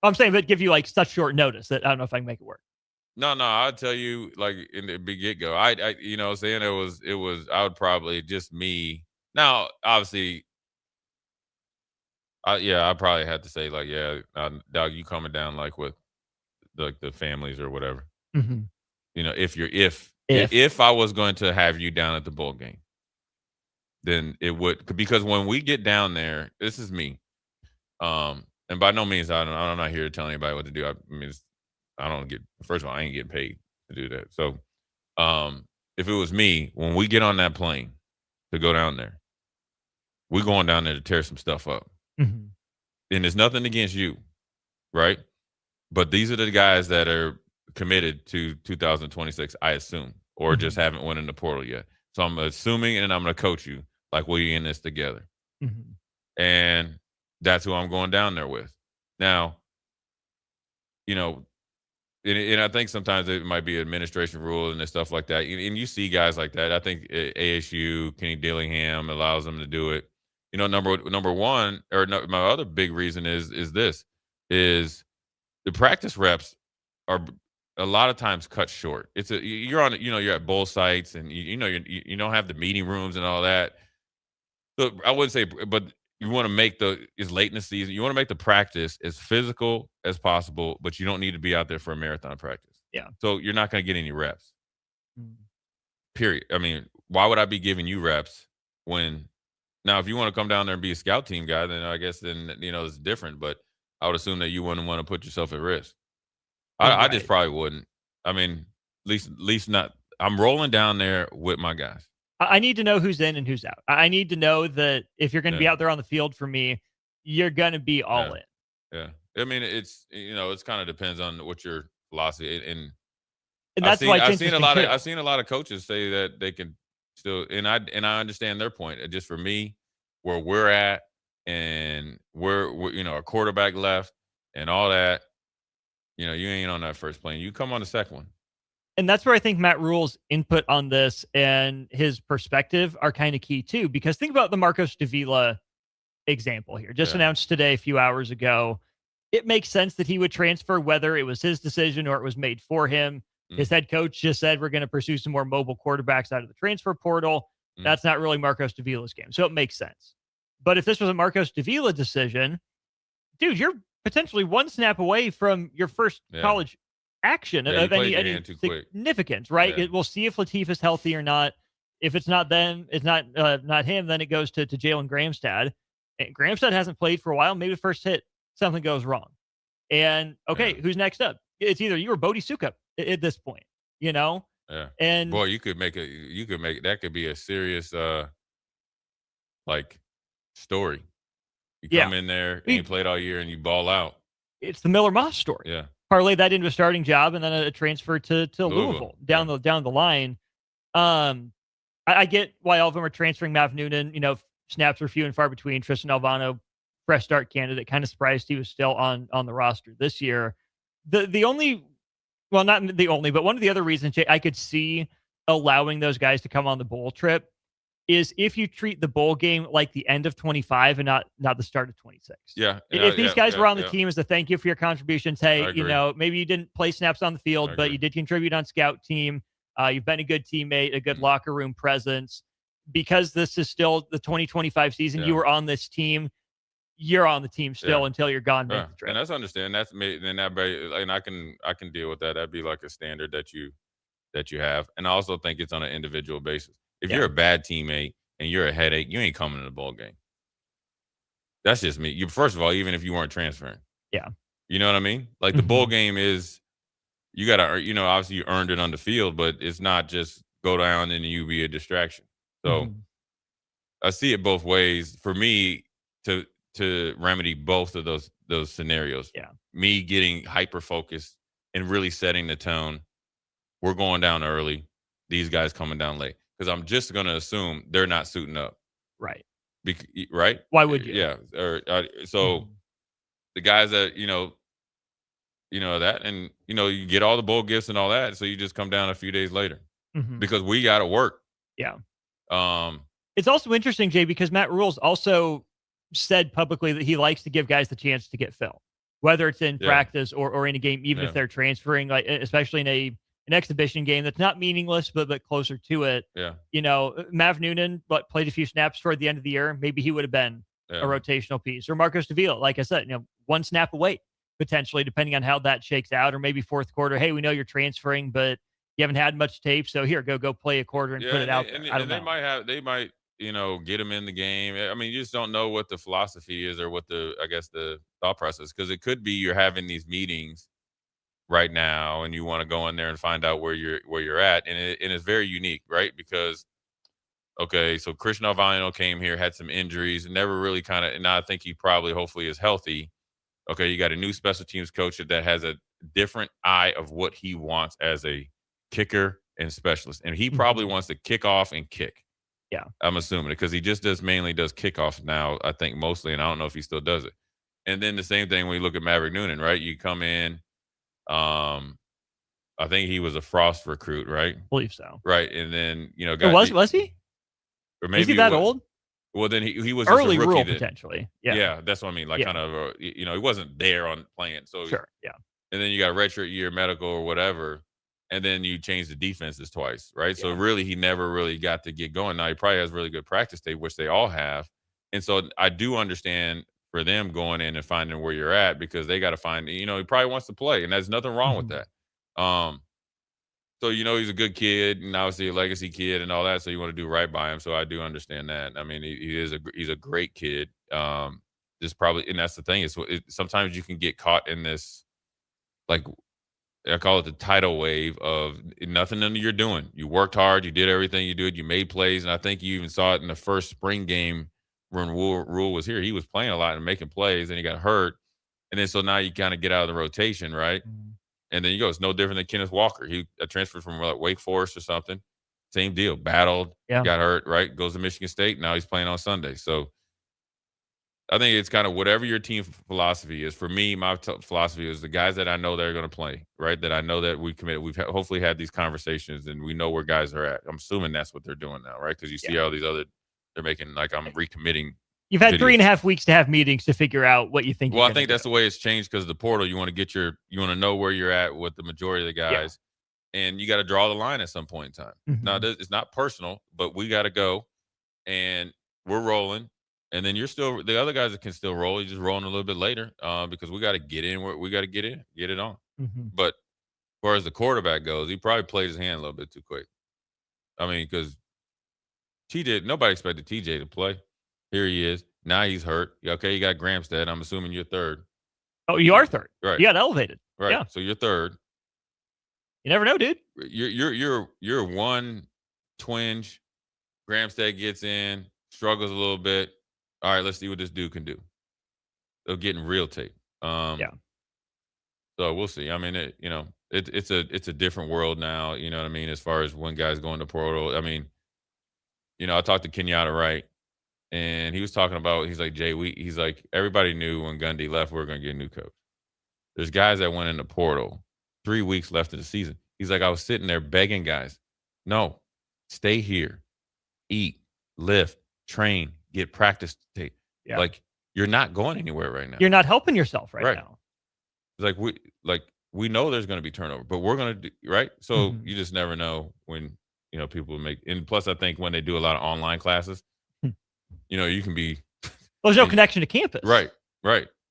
I'm saying, but give you like such short notice that I don't know if I can make it work. No, I'd tell you like in the big get-go. I you know what I'm saying? It was I would probably just me. Now, obviously, I probably had to say like, dog, you coming down like with the families or whatever. Mm-hmm. You know, if I was going to have you down at the bowl game, then it would, because when we get down there, this is me. And by no means, I'm not here to tell anybody what to do. I mean, first of all, I ain't getting paid to do that. So, if it was me, when we get on that plane to go down there, we're going down there to tear some stuff up. Mm-hmm. And there's nothing against you, right? But these are the guys that are committed to 2026, I assume, or just haven't went in the portal yet. So I'm assuming, and I'm going to coach you like we're in this together. Mm-hmm. And that's who I'm going down there with. Now, you know, and I think sometimes it might be administration rule and stuff like that. And you see guys like that. I think ASU, Kenny Dillingham allows them to do it. You know, number one, or no, my other big reason is the practice reps are a lot of times cut short. You're on, you're at bowl sites, and you don't have the meeting rooms and all that. So I wouldn't say, but you want to make it's late in the season. You want to make the practice as physical as possible, but you don't need to be out there for a marathon practice. Yeah. So you're not going to get any reps. Mm. Period. I mean, why would I be giving you reps when? Now, if you want to come down there and be a scout team guy, then I guess it's different. But I would assume that you wouldn't want to put yourself at risk. I just probably wouldn't. I mean, at least not. I'm rolling down there with my guys. I need to know who's in and who's out. I need to know that if you're going to be out there on the field for me, you're going to be all in. Yeah. I mean, it's kind of depends on what your philosophy and that's why I've seen a lot of coaches say that they can still, and I understand their point. Just for me, where we're at, and we're a quarterback left and all that, you ain't on that first plane. You come on the second one. And that's where I think Matt Rule's input on this and his perspective are kind of key too, because think about the Marcos Davila example here, just announced today, a few hours ago. It makes sense that he would transfer, whether it was his decision or it was made for him. His head coach just said, we're going to pursue some more mobile quarterbacks out of the transfer portal. That's not really Marcos Davila's game. So it makes sense. But if this was a Marcos Davila decision, dude, you're potentially one snap away from your first college action of any significance, right? We'll see if Latif is healthy or not. If it's not them, it's not him, then it goes to Jalen Gramstad. And Gramstad hasn't played for a while. Maybe the first hit, something goes wrong. And who's next up? It's either you or Bodie Sukup at this point, Yeah. And boy, you could make that could be a serious story. You come in there, ain't played all year, and you ball out. It's the Miller Moss story. Yeah. Parlay that into a starting job and then a transfer to Louisville down the line. I get why all of them are transferring. Mav Noonan, snaps are few and far between. Tristan Alvano, fresh start candidate, kind of surprised he was still on the roster this year. The only, well, not the only, but one of the other reasons I could see allowing those guys to come on the bowl trip is if you treat the bowl game like the end of 25 and not the start of 26. Yeah. If these guys were on the team as a thank you for your contributions, hey, maybe you didn't play snaps on the field, but you did contribute on scout team. You've been a good teammate, a good locker room presence. Because this is still the 2025 season, you were on this team. You're on the team still until you're gone. Make the trip. And that's understand. And I can deal with that. That'd be like a standard that you have. And I also think it's on an individual basis. If you're a bad teammate and you're a headache, you ain't coming to the bowl game. That's just me. First of all, even if you weren't transferring. Yeah. You know what I mean? Like the bowl game is, you got to, obviously you earned it on the field, but it's not just go down and you be a distraction. So I see it both ways. For me to remedy both of those scenarios. Yeah. Me getting hyper focused and really setting the tone. We're going down early. These guys coming down late. Because I'm just going to assume they're not suiting up. Right. Right? Why would you? Yeah. So the guys that, that, and, you get all the bowl gifts and all that. So you just come down a few days later because we got to work. Yeah. It's also interesting, Jay, because Matt Rule's also said publicly that he likes to give guys the chance to get film, whether it's in practice or in a game, even if they're transferring, like especially in an exhibition game that's not meaningless, but closer to it. Yeah. Mav Noonan played a few snaps toward the end of the year. Maybe he would have been a rotational piece. Or Marcos Davila, like I said, one snap away potentially, depending on how that shakes out. Or maybe fourth quarter, hey, we know you're transferring, but you haven't had much tape, so here, go play a quarter and put it out there. And they might get them in the game. I mean, you just don't know what the philosophy is or what the thought process, because it could be you're having these meetings right now and you want to go in there and find out where you're at, and it's very unique, right? Because so Christian Alvano came here, had some injuries, never really and now I think he hopefully is healthy. Okay, you got a new special teams coach that has a different eye of what he wants as a kicker and specialist, and he probably wants to kick off and kick. Yeah, I'm assuming it, because he just mainly does kickoff now, I think, mostly, and I don't know if he still does it. And then the same thing when you look at Maverick Noonan, right? You come in, I think he was a Frost recruit, right? I believe so. Right, and then was he? Or maybe is he that old? Well, then he was early just a rookie Rule potentially. Yeah, that's what I mean. Like kind of, he wasn't there on playing. So sure, yeah. and then you got a redshirt year, medical or whatever, and then you change the defenses twice, right? So really, he never really got to get going. Now he probably has really good practice tape, which they all have, and so I do understand for them going in and finding where you're at because they got to find. He probably wants to play, and there's nothing wrong with that. So he's a good kid and obviously a legacy kid and all that. So you want to do right by him. So I do understand that. I mean, he's a great kid. Just probably, and that's the thing is sometimes you can get caught in this, like I call it the tidal wave of nothing you're doing. You worked hard, you did everything you did, you made plays, and I think you even saw it in the first spring game when Rule was here. He was playing a lot and making plays, and he got hurt, and then so now you kind of get out of the rotation, right? Mm-hmm. And then you go, it's no different than Kenneth Walker. He transferred from Wake Forest or something. Same deal. Battled, got hurt, right? Goes to Michigan State. Now he's playing on Sunday. So I think it's kind of whatever your team philosophy is. For me, my philosophy is the guys that I know that are going to play, right? That I know that we committed. We've hopefully had these conversations and we know where guys are at. I'm assuming that's what they're doing now, right? Because you see all these other, they're making like I'm recommitting. You've had 3.5 weeks to have meetings to figure out what you think. Well, I think that's the way it's changed because the portal, you want to know where you're at with the majority of the guys, and you got to draw the line at some point in time. Mm-hmm. Now, it's not personal, but we got to go, and we're rolling, and then the other guys that can still roll. You're just rolling a little bit later because we got to get in. We got to get it on. Mm-hmm. But as far as the quarterback goes, he probably played his hand a little bit too quick. I mean, because nobody expected TJ to play. Here he is. Now he's hurt. Okay, you got Gramstead. I'm assuming you're third. Oh, you are third. Right. You got elevated. Right. Yeah. So you're third. You never know, dude. You're one twinge. Gramstead gets in, struggles a little bit. All right, let's see what this dude can do. They're getting real tape. So we'll see. I mean, it's a different world now. You know what I mean? As far as when guys go into portal. I mean, I talked to Kenyatta Wright. And he was talking about, he's like, Jay, he's like, everybody knew when Gundy left, we were going to get a new coach. There's guys that went in the portal 3 weeks left of the season. He's like, I was sitting there begging guys, no, stay here, eat, lift, train, get practice tape. Yeah. Like, you're not going anywhere right now. You're not helping yourself right now. Like, we know there's going to be turnover, but we're going to do, right? So you just never know when, people make, and plus I think when they do a lot of online classes, you can be. There's no connection to campus. Right.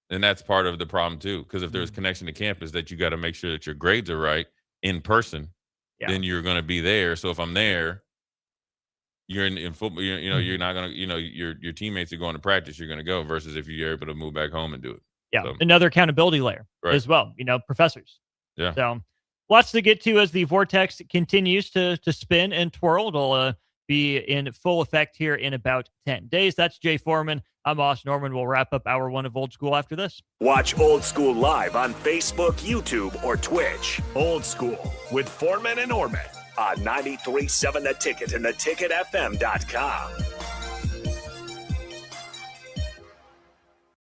And that's part of the problem, too. Because if there's connection to campus, that you got to make sure that your grades are right in person, then you're going to be there. So if I'm there, you're in football, you're not going to, your teammates are going to practice, you're going to go versus if you're able to move back home and do it. Yeah. So, another accountability layer as well, professors. Yeah. So lots to get to as the vortex continues to spin and twirl. It'll be in full effect here in about 10 days. That's Jay Foreman. I'm Austin Norman. We'll wrap up hour one of Old School after this. Watch Old School live on Facebook, YouTube, or Twitch. Old School with Foreman and Norman on 93.7 The Ticket and theticketfm.com.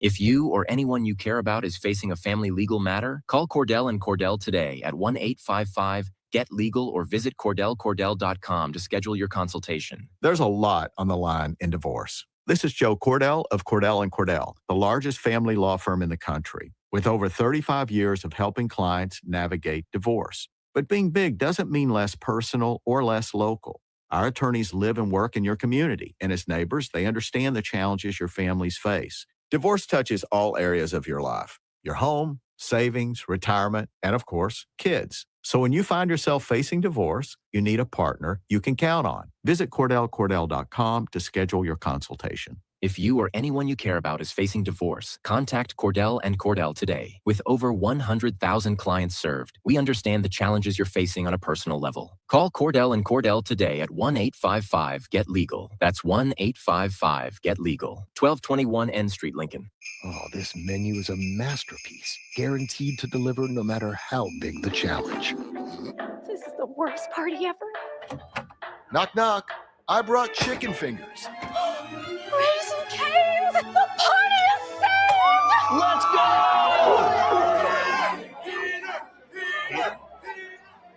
If you or anyone you care about is facing a family legal matter, call Cordell and Cordell today at 1-855-GET-LEGAL or visit CordellCordell.com to schedule your consultation. There's a lot on the line in divorce. This is Joe Cordell of Cordell & Cordell, the largest family law firm in the country, with over 35 years of helping clients navigate divorce. But being big doesn't mean less personal or less local. Our attorneys live and work in your community, and as neighbors, they understand the challenges your families face. Divorce touches all areas of your life, your home, savings, retirement, and of course, kids. So when you find yourself facing divorce, you need a partner you can count on. Visit CordellCordell.com to schedule your consultation. If you or anyone you care about is facing divorce, contact Cordell and Cordell today. With over 100,000 clients served, we understand the challenges you're facing on a personal level. Call Cordell and Cordell today at 1-855-GET-LEGAL. That's 1-855-GET-LEGAL. 1221 N Street, Lincoln. Oh, this menu is a masterpiece, guaranteed to deliver no matter how big the challenge. This is the worst party ever. Knock, knock. I brought chicken fingers. Raising Cane's! The party is saved! Let's go!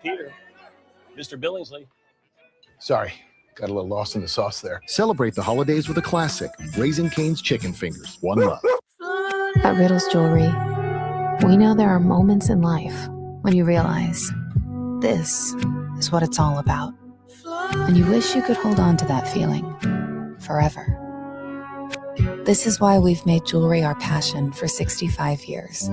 Peter. Mr. Billingsley. Sorry, got a little lost in the sauce there. Celebrate the holidays with a classic, Raising Cane's chicken fingers. One love. At Riddle's Jewelry, We know there are moments in life when you realize this is what it's all about. And you wish you could hold on to that feeling forever. This is why we've made jewelry our passion for 65 years.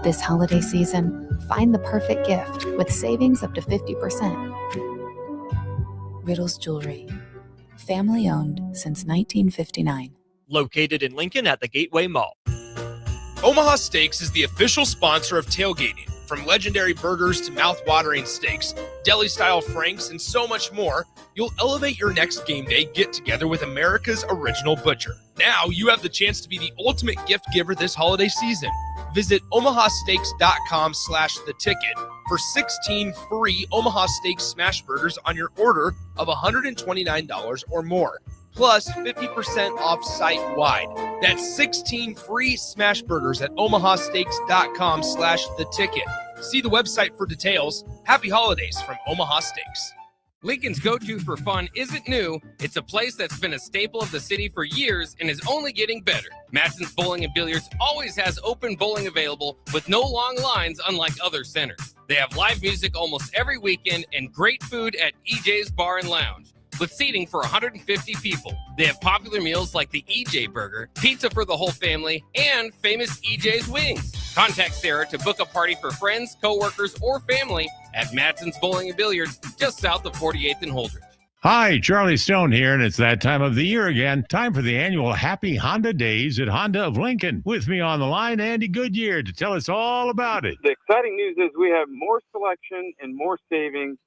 This holiday season, find the perfect gift with savings up to 50%. Riddles Jewelry, family owned since 1959. Located in Lincoln at the Gateway Mall. Omaha Steaks is the official sponsor of tailgating. From legendary burgers to mouth-watering steaks, deli-style franks, and so much more, you'll elevate your next game day get-together with America's original butcher. Now you have the chance to be the ultimate gift giver this holiday season. Visit omahasteaks.com/theticket for 16 free Omaha Steaks smash burgers on your order of $129 or more, plus 50% off site-wide. That's 16 free smash burgers at omahasteaks.com/theticket. See the website for details. Happy holidays from Omaha Steaks. Lincoln's go-to for fun isn't new. It's a place that's been a staple of the city for years and is only getting better. Matson's Bowling and Billiards always has open bowling available with no long lines unlike other centers. They have live music almost every weekend and great food at EJ's Bar and Lounge, with seating for 150 people. They have popular meals like the EJ Burger, pizza for the whole family, and famous EJ's Wings. Contact Sarah to book a party for friends, coworkers, or family at Matson's Bowling and Billiards, just south of 48th and Holdridge. Hi, Charlie Stone here, and it's that time of the year again. Time for the annual Happy Honda Days at Honda of Lincoln. With me on the line, Andy Goodyear, to tell us all about it. The exciting news is we have more selection and more savings.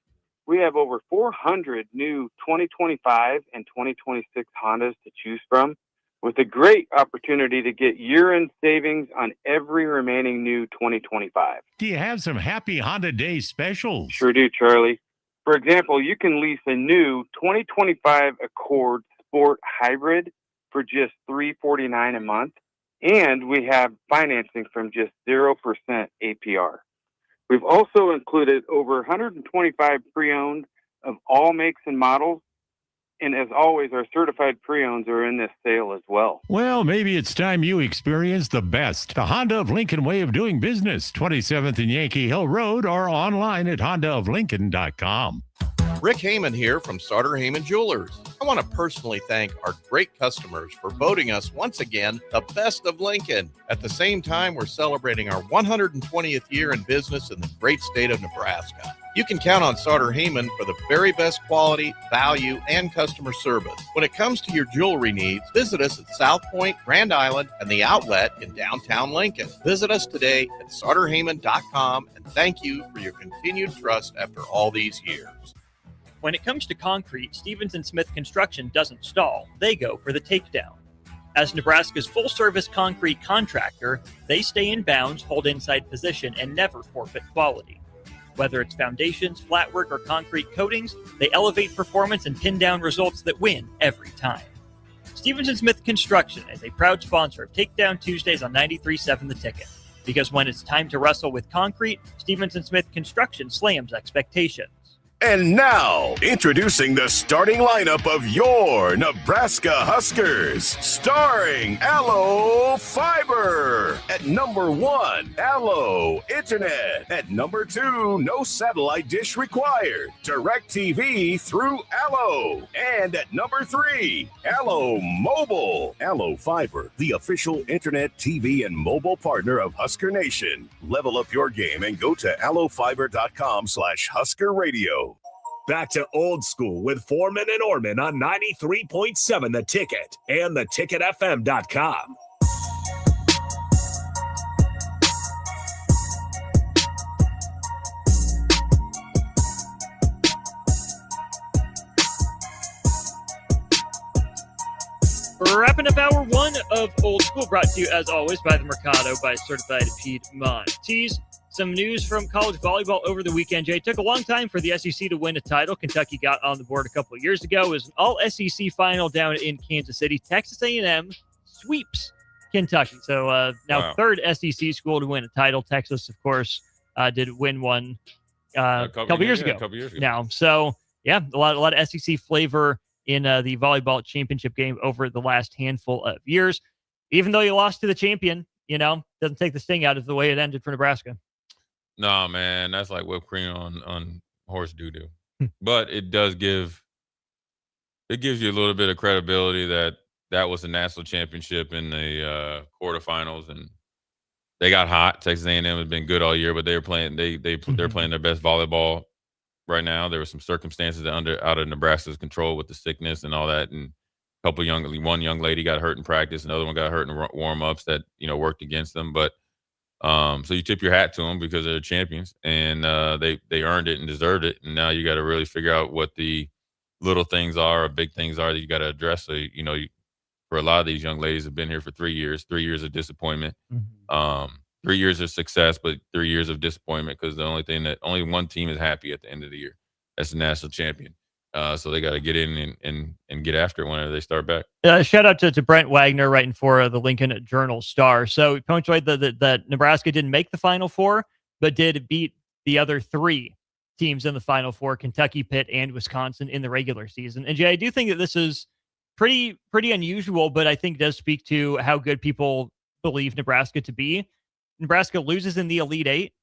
We have over 400 new 2025 and 2026 Hondas to choose from, with a great opportunity to get year-end savings on every remaining new 2025. Do you have some Happy Honda Day specials? Sure do, Charlie. For example, you can lease a new 2025 Accord Sport Hybrid for just $349 a month, and we have financing from just 0% APR. We've also included over 125 pre-owned of all makes and models. And as always, our certified pre-owns are in this sale as well. Well, maybe it's time you experience the best. The Honda of Lincoln way of doing business. 27th and Yankee Hill Road, or online at hondaoflincoln.com. Rick Heyman here from Sartor Heyman Jewelers. I want to personally thank our great customers for voting us once again the best of Lincoln. At the same time, we're celebrating our 120th year in business in the great state of Nebraska. You can count on Sartor Heyman for the very best quality, value, and customer service. When it comes to your jewelry needs, visit us at South Point, Grand Island, and the Outlet in downtown Lincoln. Visit us today at sartorheyman.com, and thank you for your continued trust after all these years. When it comes to concrete, Stevens & Smith Construction doesn't stall. They go for the takedown. As Nebraska's full-service concrete contractor, they stay in bounds, hold inside position, and never forfeit quality. Whether it's foundations, flatwork, or concrete coatings, they elevate performance and pin down results that win every time. Stevens & Smith Construction is a proud sponsor of Takedown Tuesdays on 93.7 The Ticket. Because when it's time to wrestle with concrete, Stevens & Smith Construction slams expectations. And now, introducing the starting lineup of your Nebraska Huskers. Starring Allo Fiber. At number 1, Allo Internet. At number 2, no satellite dish required. DirecTV through Allo. And at number 3, Allo Mobile. Allo Fiber, the official internet, TV, and mobile partner of Husker Nation. Level up your game and go to allofiber.com/Husker Radio. Back to old school with Foreman and Orman on 93.7 The Ticket and theticketfm.com. Wrapping up hour 1 of Old School, brought to you as always by the Mercado by Certified Piedmontese. Some news from college volleyball over the weekend, Jay. It took a long time for the SEC to win a title. Kentucky got on the board a couple of years ago. It was an all-SEC final down in Kansas City. Texas A&M sweeps Kentucky. So now third SEC school to win a title. Texas, of course, did win one a couple years ago. Now, so yeah, a lot of SEC flavor in the volleyball championship game over the last handful of years. Even though you lost to the champion, you know, doesn't take the sting out of the way it ended for Nebraska. No, man, that's like whipped cream on horse doo-doo. But it gives you a little bit of credibility that was a national championship in the quarterfinals, and they got hot. Texas A&M has been good all year, but they're playing they're playing their best volleyball right now. There were some circumstances out of Nebraska's control with the sickness and all that, and one young lady got hurt in practice, another one got hurt in warm-ups that worked against them. But so you tip your hat to them because they're champions, and they earned it and deserved it. And now you got to really figure out what the little things are or big things are that you got to address. So for a lot of these young ladies have been here for 3 years, 3 years of disappointment, 3 years of success, but 3 years of disappointment because only one team is happy at the end of the year. That's the national champion. So they got to get in and get after it whenever they start back. Shout out to Brent Wagner writing for the Lincoln Journal-Star. So he punctuated that Nebraska didn't make the Final Four, but did beat the other 3 teams in the Final Four, Kentucky, Pitt, and Wisconsin in the regular season. And Jay, I do think that this is pretty unusual, but I think does speak to how good people believe Nebraska to be. Nebraska loses in the Elite Eight.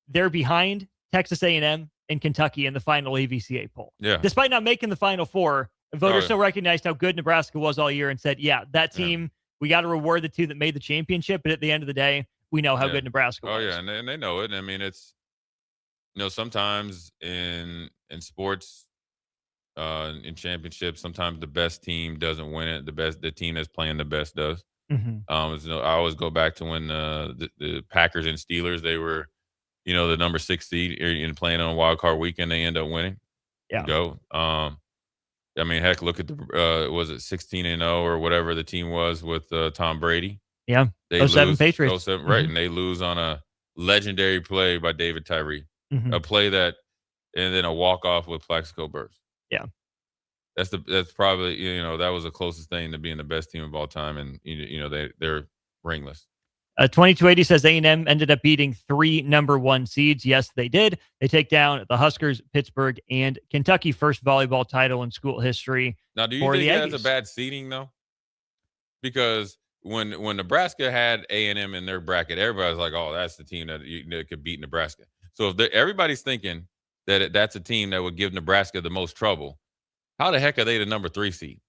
They're behind Texas A&M and Kentucky in the final AVCA poll. Yeah. Despite not making the Final Four, voters still recognized how good Nebraska was all year and said, yeah, that team, we got to reward the 2 that made the championship. But at the end of the day, we know how good Nebraska was. Oh, yeah, and they know it. I mean, it's, sometimes in sports, in championships, sometimes the best team doesn't win it. The team that's playing the best does. I always go back to when the Packers and Steelers, they were, the number 6 seed and playing on a wild card weekend, they end up winning. Yeah. Go. I mean, heck, look at was it 16-0 or whatever the team was with Tom Brady? Yeah. They 07 Patriots. 07, right. And they lose on a legendary play by David Tyree. A play and then a walk-off with Plaxico Burress. Yeah. That's probably, that was the closest thing to being the best team of all time. And, they're ringless. 2280 says A&M ended up beating 3 number 1 seeds. Yes, they did. They take down the Huskers, Pittsburgh, and Kentucky, first volleyball title in school history. Now, do you think that's a bad seeding, though? Because when Nebraska had A&M in their bracket, everybody's like, oh, that's the team that could beat Nebraska. So if everybody's thinking that that's a team that would give Nebraska the most trouble, how the heck are they the number 3 seed?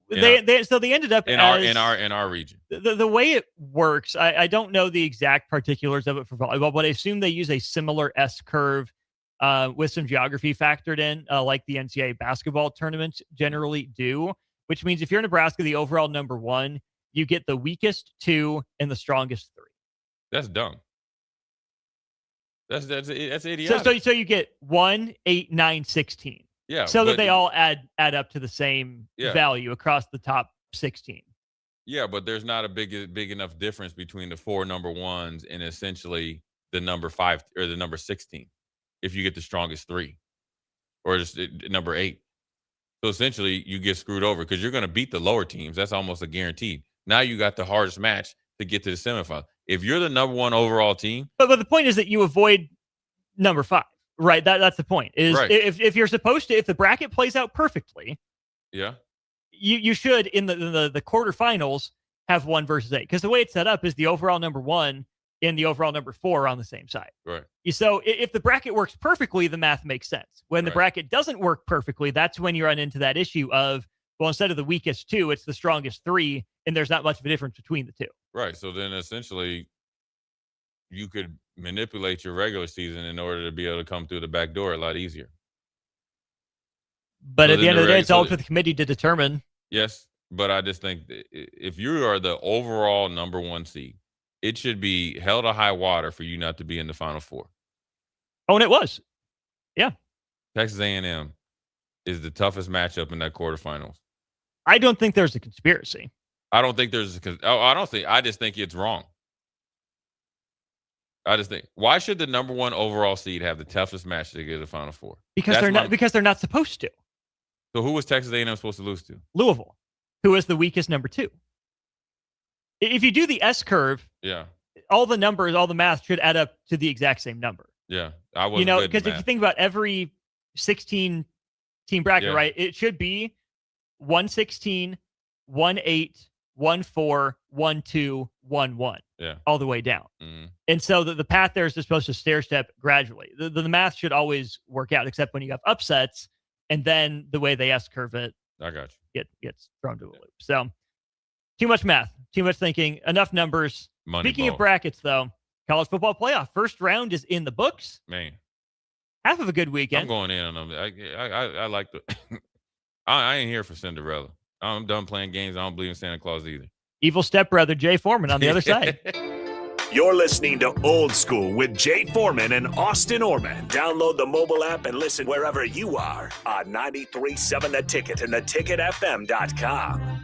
They ended up in our region. The way it works, I don't know the exact particulars of it for volleyball, but I assume they use a similar S curve with some geography factored in, like the NCAA basketball tournaments generally do. Which means if you're Nebraska, the overall number 1, you get the weakest 2 and the strongest 3. That's dumb. That's idiotic. So you get 1, 8, 9, 16. Yeah. So that they all add up to the same value across the top 16. Yeah, but there's not a big enough difference between the 4 number 1s and essentially the number 5 or the number 16 if you get the strongest 3 or just number 8. So essentially you get screwed over because you're going to beat the lower teams. That's almost a guaranteed. Now you got the hardest match to get to the semifinal. If you're the number 1 overall team. But the point is that you avoid number 5. Right, that's the point. Is right. If you're supposed to, if the bracket plays out perfectly, you should in the quarterfinals have 1 versus 8 because the way it's set up is the overall number 1 and the overall number 4 are on the same side. Right. So if the bracket works perfectly, the math makes sense. When the bracket doesn't work perfectly, that's when you run into that issue of instead of the weakest 2, it's the strongest 3, and there's not much of a difference between the 2. Right. So then essentially, you could manipulate your regular season in order to be able to come through the back door a lot easier. But at the end of the day, it's all for the committee to determine. Yes, but I just think if you are the overall number 1 seed, it should be hell to high water for you not to be in the Final Four. Oh, and it was. Yeah. Texas A&M is the toughest matchup in that quarterfinals. I don't think there's a conspiracy. I just think it's wrong. I just think, why should the number 1 overall seed have the toughest match to get to the Final Four? Because they're not supposed to. So who was Texas A&M supposed to lose to? Louisville, who is the weakest number 2. If you do the S curve, all the numbers, all the math should add up to the exact same number. Yeah, I wasn't good at because if you think about every 16 team bracket, right, it should be 116, 1-8, 1-4, 1-2, 1-1 Yeah. all the way down. Mm-hmm. And so the path there is just supposed to stair step gradually. The math should always work out, except when you have upsets, and then the way they S-curve it I got you. gets thrown to a loop. So too much math, too much thinking, enough numbers. Speaking of brackets, though, college football playoff first round is in the books. Man, half of a good weekend. I'm going in on them. I like the. I ain't here for Cinderella. I'm done playing games. I don't believe in Santa Claus either. Evil stepbrother Jay Foreman on the other side. You're listening to Old School with Jay Foreman and Austin Orman. Download the mobile app and listen wherever you are on 93.7 The Ticket and theticketfm.com.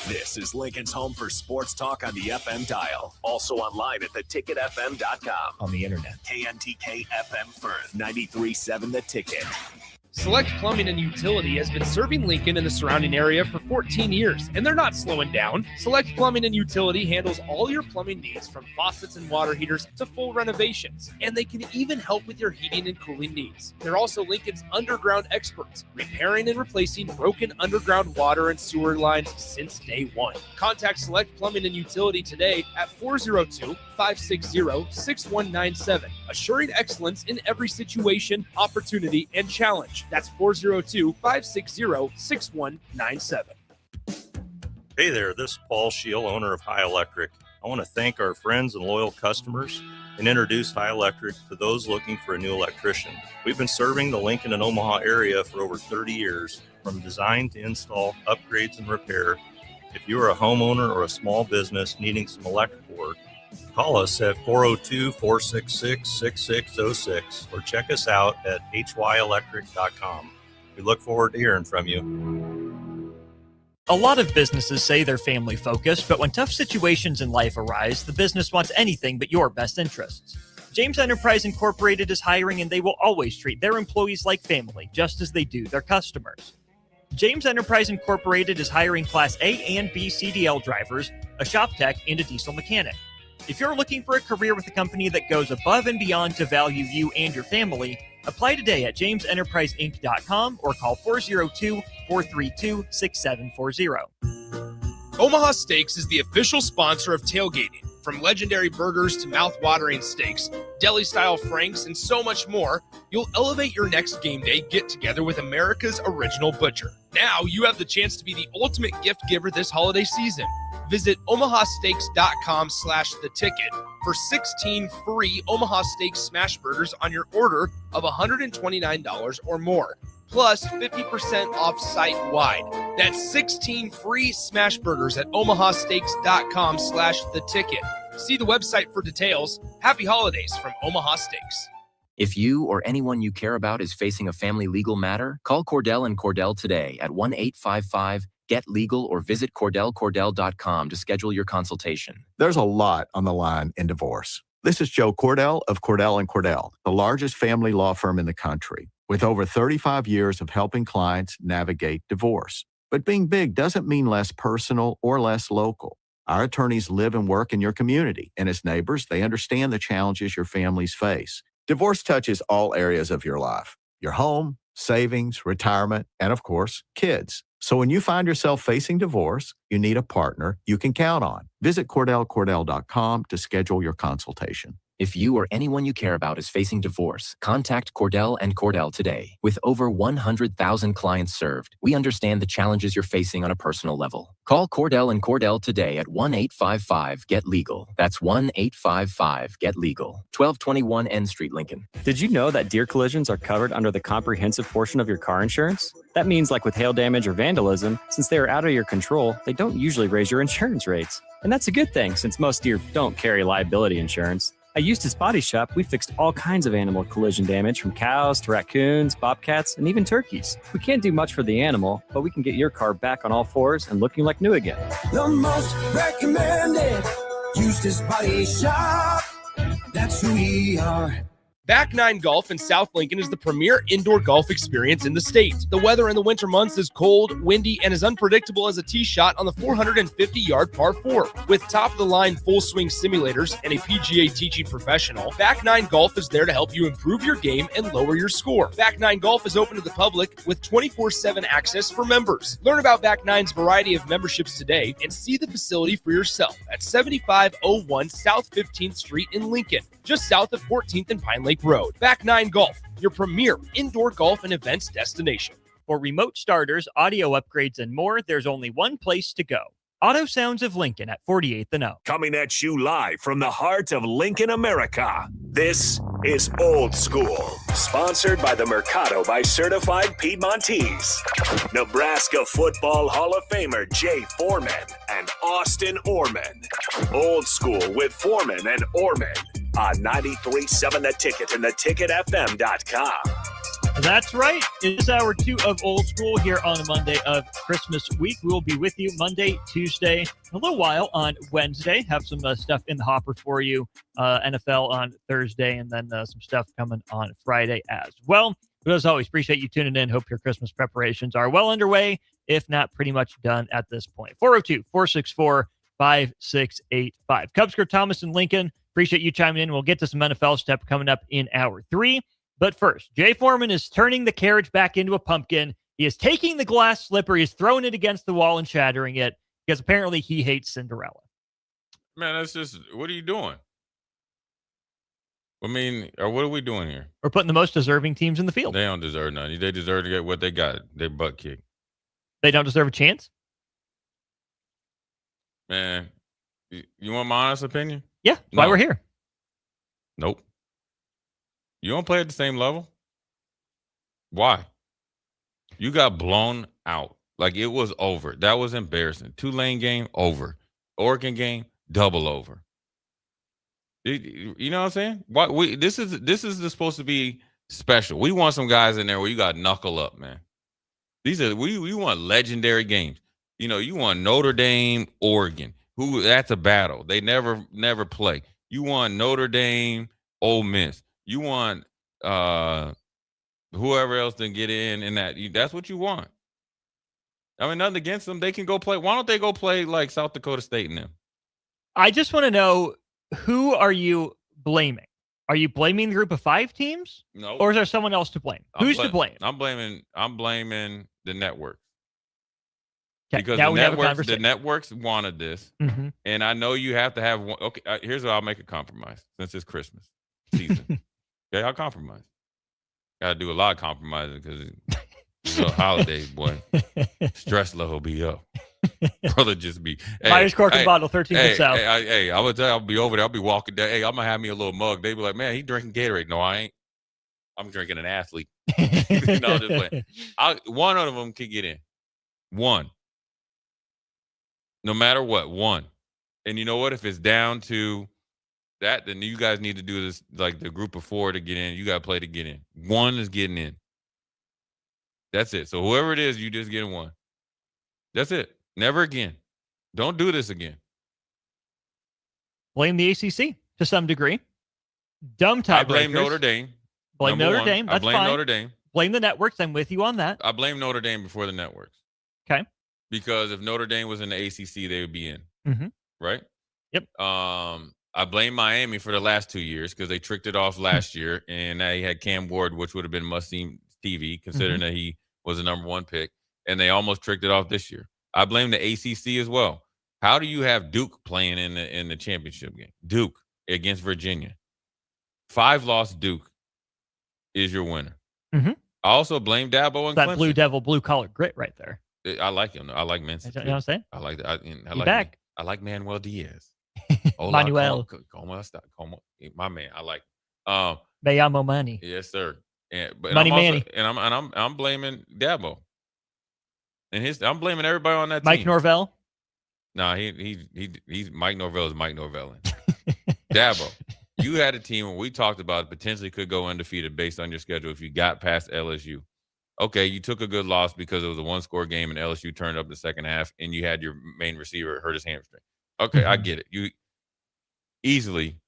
This is Lincoln's home for sports talk on the FM dial. Also online at theticketfm.com. On the internet, KNTK FM Firth, 93.7 The Ticket. Select Plumbing and Utility has been serving Lincoln and the surrounding area for 14 years, and they're not slowing down. Select Plumbing and Utility handles all your plumbing needs, from faucets and water heaters to full renovations, and they can even help with your heating and cooling needs. They're also Lincoln's underground experts, repairing and replacing broken underground water and sewer lines since day one. Contact Select Plumbing and Utility today at 402-560-6197, assuring excellence in every situation, opportunity, and challenge. That's 402-560-6197. Hey there, this is Paul Scheel, owner of High Electric. I want to thank our friends and loyal customers and introduce High Electric to those looking for a new electrician. We've been serving the Lincoln and Omaha area for over 30 years, from design to install, upgrades, and repair. If you are a homeowner or a small business needing some electrical work, call us at 402-466-6606 or check us out at hyelectric.com. We look forward to hearing from you. A lot of businesses say they're family focused, but when tough situations in life arise, the business wants anything but your best interests. James Enterprise Incorporated is hiring, and they will always treat their employees like family, just as they do their customers. James Enterprise Incorporated is hiring Class A and B CDL drivers, a shop tech, and a diesel mechanic. If you're looking for a career with a company that goes above and beyond to value you and your family, apply today at jamesenterpriseinc.com or call 402-432-6740. Omaha Steaks is the official sponsor of tailgating. From legendary burgers to mouth-watering steaks, deli-style franks, and so much more, you'll elevate your next game day get-together with America's original butcher. Now you have the chance to be the ultimate gift giver this holiday season. Visit omahasteaks.com/theticket for 16 free Omaha Steaks smash burgers on your order of $129 or more, plus 50% off site-wide. That's 16 free smash burgers at omahasteaks.com/theticket. See the website for details. Happy holidays from Omaha Steaks. If you or anyone you care about is facing a family legal matter, call Cordell and Cordell today at 1-855-GET-LEGAL or visit CordellCordell.com to schedule your consultation. There's a lot on the line in divorce. This is Joe Cordell of Cordell & Cordell, the largest family law firm in the country, with over 35 years of helping clients navigate divorce. But being big doesn't mean less personal or less local. Our attorneys live and work in your community, and as neighbors, they understand the challenges your families face. Divorce touches all areas of your life: your home, savings, retirement, and of course, kids. So when you find yourself facing divorce, you need a partner you can count on. Visit CordellCordell.com to schedule your consultation. If you or anyone you care about is facing divorce, contact Cordell and Cordell today. With over 100,000 clients served, we understand the challenges you're facing on a personal level. Call Cordell and Cordell today at 1-855-GET-LEGAL. That's 1-855-GET-LEGAL. 1221 N Street, Lincoln. Did you know that deer collisions are covered under the comprehensive portion of your car insurance? That means, like with hail damage or vandalism, since they are out of your control, they don't usually raise your insurance rates. And that's a good thing, since most deer don't carry liability insurance. At Eustace Body Shop, we fixed all kinds of animal collision damage, from cows to raccoons, bobcats, and even turkeys. We can't do much for the animal, but we can get your car back on all fours and looking like new again. The most recommended Eustace Body Shop. That's who we are. Back Nine Golf in South Lincoln is the premier indoor golf experience in the state. The weather in the winter months is cold, windy, and as unpredictable as a tee shot on the 450-yard par 4. With top-of-the-line full-swing simulators and a PGA teaching professional, Back Nine Golf is there to help you improve your game and lower your score. Back Nine Golf is open to the public with 24/7 access for members. Learn about Back Nine's variety of memberships today and see the facility for yourself at 7501 South 15th Street in Lincoln, just south of 14th and Pine Lake Road. Back Nine Golf, your premier indoor golf and events destination. For remote starters, audio upgrades, and more, there's only one place to go. Auto Sounds of Lincoln at 48th and O. Coming at you live from the heart of Lincoln, America. This is Old School, sponsored by the Mercado by Certified Piedmontese. Nebraska Football Hall of Famer Jay Foreman and Austin Orman. Old School with Foreman and Orman on 93.7 The Ticket and theticketfm.com. That's right. It is hour 2 of Old School here on a Monday of Christmas week. We will be with you Monday, Tuesday, a little while on Wednesday. Have some stuff in the hopper for you. NFL on Thursday, and then some stuff coming on Friday as well. But as always, appreciate you tuning in. Hope your Christmas preparations are well underway, if not pretty much done at this point. 402-464-5685. Cubsker, Thomas, and Lincoln, appreciate you chiming in. We'll get to some NFL stuff coming up in hour 3. But first, Jay Foreman is turning the carriage back into a pumpkin. He is taking the glass slipper. He's throwing it against the wall and shattering it because apparently he hates Cinderella. Man, that's just, what are you doing? I mean, or what are we doing here? We're putting the most deserving teams in the field. They don't deserve nothing. They deserve to get what they got. They butt kicked. They don't deserve a chance? Man, you want my honest opinion? Yeah, that's why we're here. Nope. You don't play at the same level? Why? You got blown out. Like, it was over. That was embarrassing. Tulane game, over. Oregon game, double over. You know what I'm saying? Why this is supposed to be special. We want some guys in there where you got to knuckle up, man. We want legendary games. You know, you want Notre Dame, Oregon. That's a battle. They never play. You want Notre Dame, Ole Miss. You want whoever else to get in that. That's what you want. I mean, nothing against them. They can go play. Why don't they go play like South Dakota State and them? I just want to know, who are you blaming? Are you blaming the group of 5 teams? No. Or is there someone else to blame? Who's to blame? I'm blaming the network. Okay, because now the networks wanted this. Mm-hmm. And I know you have to have one. Okay, here's where I'll make a compromise since it's Christmas season. Okay, I'll compromise. Got to do a lot of compromising because it's the holidays, boy. Stress level be up. Brother just be. Myers Cork and Bottle, 13th South. Hey, I would tell you, I'll be over there. I'll be walking down. Hey, I'm going to have me a little mug. They be like, man, he drinking Gatorade. No, I ain't. I'm drinking an athlete. No, just playing. One of them can get in. One. No matter what, one. And you know what? If it's down to that, then you guys need to do this like the group of 4 to get in. You got to play to get in. One is getting in. That's it. So whoever it is, you just get in one. That's it. Never again. Don't do this again. Blame the ACC to some degree. Dumb tiebreakers. I blame Notre Dame. Blame Notre Dame. That's blame fine. Notre Dame. Blame the networks. I'm with you on that. I blame Notre Dame before the networks. Okay. Because if Notre Dame was in the ACC, they would be in. Mm-hmm. Right? Yep. I blame Miami for the last 2 years because they tricked it off last year, and they had Cam Ward, which would have been must-see TV, considering that he was the number 1 pick, and they almost tricked it off this year. I blame the ACC as well. How do you have Duke playing in the championship game? Duke against Virginia. 5-loss Duke is your winner. Mm-hmm. I also blame Dabo and that Clemson. Blue Devil, blue collar grit right there. I like him. I like Mensa. You know what I'm saying? I like that. I like Manuel Diaz. Manuel. My man. I like. Me llamo Manny. Yes, sir. But Money Manny. I'm blaming Dabo. And I'm blaming everybody on that Mike team. Norvell. No, he's Mike Norvell is Mike Norvell. Dabo, you had a team when we talked about potentially could go undefeated based on your schedule if you got past LSU. Okay, you took a good loss because it was a 1-score game and LSU turned up the second half and you had your main receiver hurt his hamstring. Okay, I get it. You easily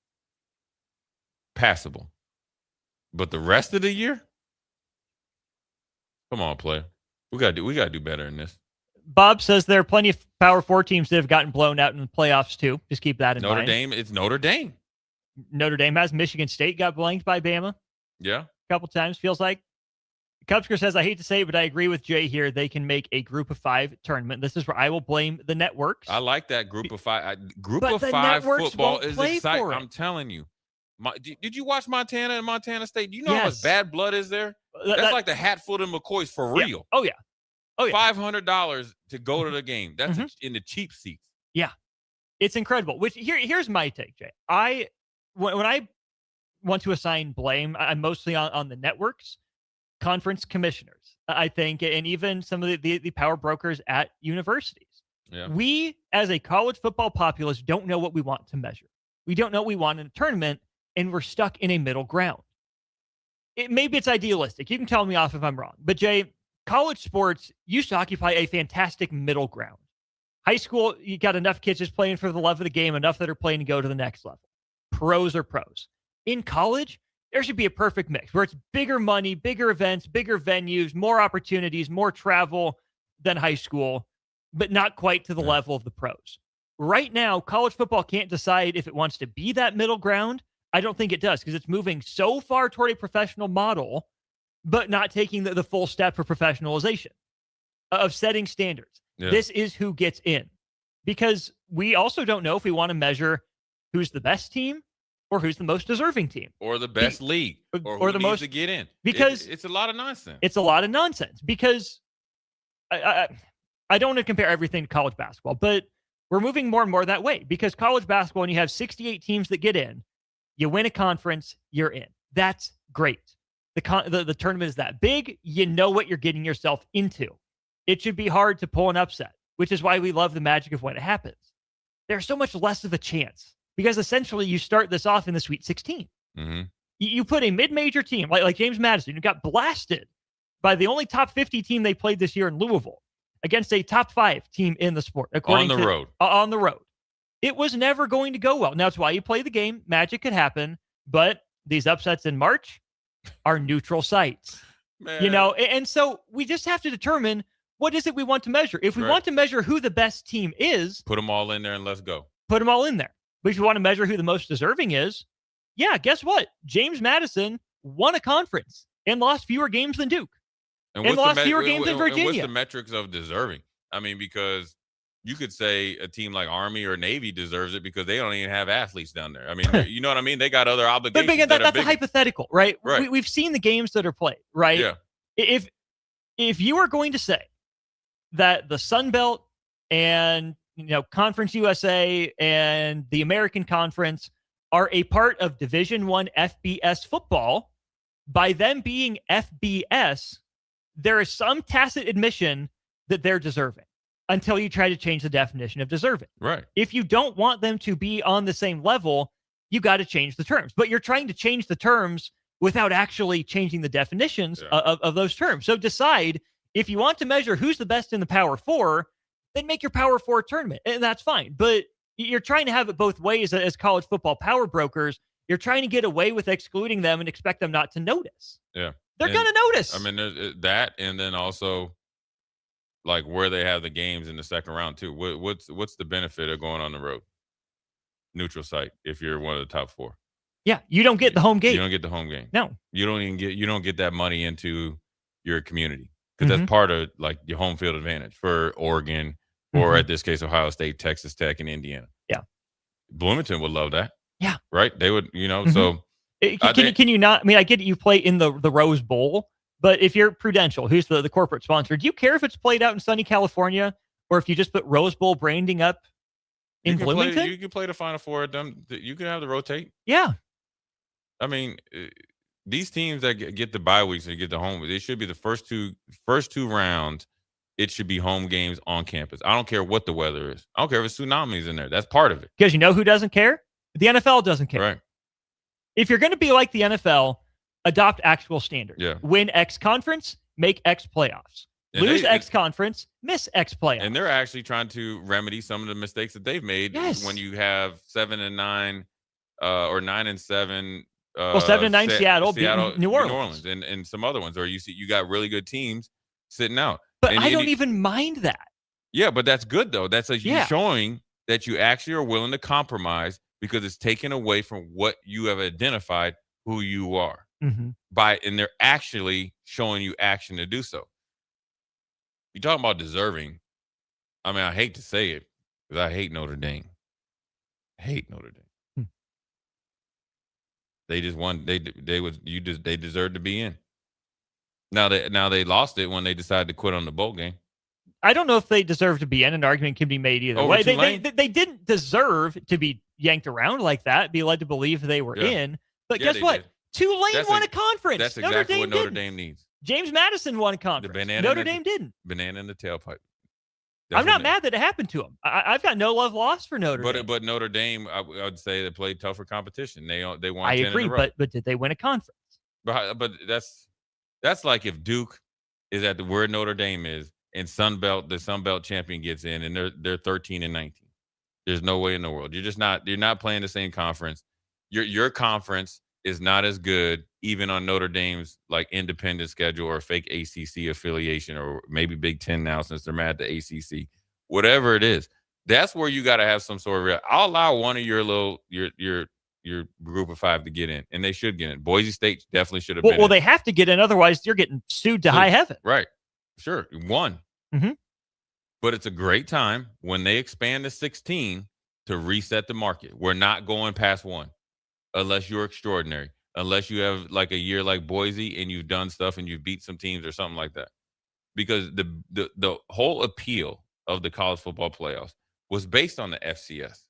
passable. But the rest of the year? Come on, player. We gotta do better in this. Bob says there are plenty of Power 4 teams that have gotten blown out in the playoffs too. Just keep that in mind. Notre Dame, it's Notre Dame. Notre Dame has. Michigan State got blanked by Bama. Yeah. A couple times, feels like. Cubsker says, I hate to say it, but I agree with Jay here. They can make a group of 5 tournament. This is where I will blame the networks. I like that group of 5. Group but of the 5 networks football won't is play exciting. for it. I'm telling you. Did you watch Montana and Montana State? Do you know how Yes. much bad blood is there? That's like the Hatfield and McCoys for real. Yeah. Oh, yeah. Oh, yeah. $500 to go to the game. That's in the cheap seats. Yeah. It's incredible. Which here's my take, Jay. When I want to assign blame, I'm mostly on the networks, conference commissioners, I think, and even some of the power brokers at universities. Yeah. We, as a college football populace, don't know what we want to measure. We don't know what we want in a tournament, and we're stuck in a middle ground. Maybe it's idealistic. You can tell me off if I'm wrong. But, Jay, college sports used to occupy a fantastic middle ground. High school, you got enough kids just playing for the love of the game, enough that are playing to go to the next level. Pros are pros. In college, there should be a perfect mix where it's bigger money, bigger events, bigger venues, more opportunities, more travel than high school, but not quite to the level of the pros. Right now, college football can't decide if it wants to be that middle ground. I don't think it does because it's moving so far toward a professional model, but not taking the full step for professionalization of setting standards. Yeah. This is who gets in, because we also don't know if we want to measure who's the best team or who's the most deserving team. Or the best league. Or who the needs most to get in. Because it's a lot of nonsense. It's a lot of nonsense because I don't want to compare everything to college basketball, but we're moving more and more that way because college basketball, when you have 68 teams that get in, you win a conference, you're in. That's great. The tournament is that big. You know what you're getting yourself into. It should be hard to pull an upset, which is why we love the magic of when it happens. There's so much less of a chance because essentially you start this off in the Sweet 16. Mm-hmm. You put a mid-major team like James Madison, who got blasted by the only top 50 team they played this year in Louisville, against a top 5 team in the sport. On the road. On the road. It was never going to go well. Now, it's why you play the game. Magic could happen, but these upsets in March are neutral sites. Man. You know, and so we just have to determine what is it we want to measure. If we want to measure who the best team is, put them all in there and let's go. Put them all in there. But if you want to measure who the most deserving is, yeah, guess what? James Madison won a conference and lost fewer games than Duke. And lost fewer games than Virginia. And what's the metrics of deserving? I mean, because you could say a team like Army or Navy deserves it because they don't even have athletes down there. I mean, you know what I mean? They got other obligations. But again, that's bigger. a hypothetical, right? Right. We've seen the games that are played, right? Yeah. If you are going to say that the Sun Belt and Conference USA and the American Conference are a part of Division I FBS football, by them being FBS, there is some tacit admission that they're deserving until you try to change the definition of deserving. Right. If you don't want them to be on the same level, you got to change the terms. But you're trying to change the terms without actually changing the definitions of those terms. So decide if you want to measure who's the best in the Power 4, then make your Power 4 tournament, and that's fine. But you're trying to have it both ways as college football power brokers. You're trying to get away with excluding them and expect them not to notice. Yeah. They're going to notice. I mean, there's that, and then also like where they have the games in the second round too. What's the benefit of going on the road? Neutral site if you're one of the top 4. Yeah, you don't get the home game. You don't get the home game. No. You don't get that money into your community because that's part of like your home field advantage for Oregon or at this case Ohio State, Texas Tech, and Indiana. Yeah. Bloomington would love that. Yeah. Right? They would, so can you not? I mean, I get it, you play in the Rose Bowl, but if you're Prudential, who's the corporate sponsor, do you care if it's played out in sunny California or if you just put Rose Bowl branding up in Bloomington? You can play the Final Four at them. You can have the rotate. Yeah. I mean, these teams that get the bye weeks and get the home, they should be the first two rounds. It should be home games on campus. I don't care what the weather is. I don't care if it's tsunamis in there. That's part of it. Because you know who doesn't care? The NFL doesn't care. Right. If you're going to be like the NFL, adopt actual standards. Yeah. Win X conference, make X playoffs. And Lose X conference, miss X playoffs. And they're actually trying to remedy some of the mistakes that they've made when you have 7-9 or 9-7 7-9 Seattle beating New Orleans. and some other ones, or you got really good teams sitting out. But I don't even mind that. Yeah, but that's good though. That's you showing that you actually are willing to compromise because it's taken away from what you have identified who you are and they're actually showing you action to do so. You talking about deserving? I mean, I hate to say it because I hate Notre Dame. They just won. They deserved to be in. Now they lost it when they decided to quit on the bowl game. I don't know if they deserve to be in. An argument can be made either way. They didn't deserve to be yanked around like that, be led to believe they were in. But guess what? Did. Tulane won a conference. That's exactly what Notre Dame needs. James Madison won a conference. Notre Dame didn't. Banana in the tailpipe. I'm not mad that it happened to him. I've got no love lost for Notre Dame. But Notre Dame, I would say they played tougher competition. They won. I 10 agree, in a row. but did they win a conference? But that's like if Duke is at where Notre Dame is, and the Sun Belt champion gets in, and they're 13-19. There's no way in the world. You're not playing the same conference. Your conference is not as good, even on Notre Dame's like independent schedule or fake ACC affiliation, or maybe Big Ten now since they're mad at the ACC. Whatever it is, that's where you got to have some sort of. I'll allow one of your group of 5 to get in, and they should get in. Boise State definitely should have been. Well, they have to get in, otherwise you're getting sued to high heaven. Right? Sure, one. But it's a great time when they expand to 16 to reset the market. We're not going past 1. Unless you're extraordinary, unless you have like a year like Boise and you've done stuff and you've beat some teams or something like that. Because the whole appeal of the college football playoffs was based on the FCS.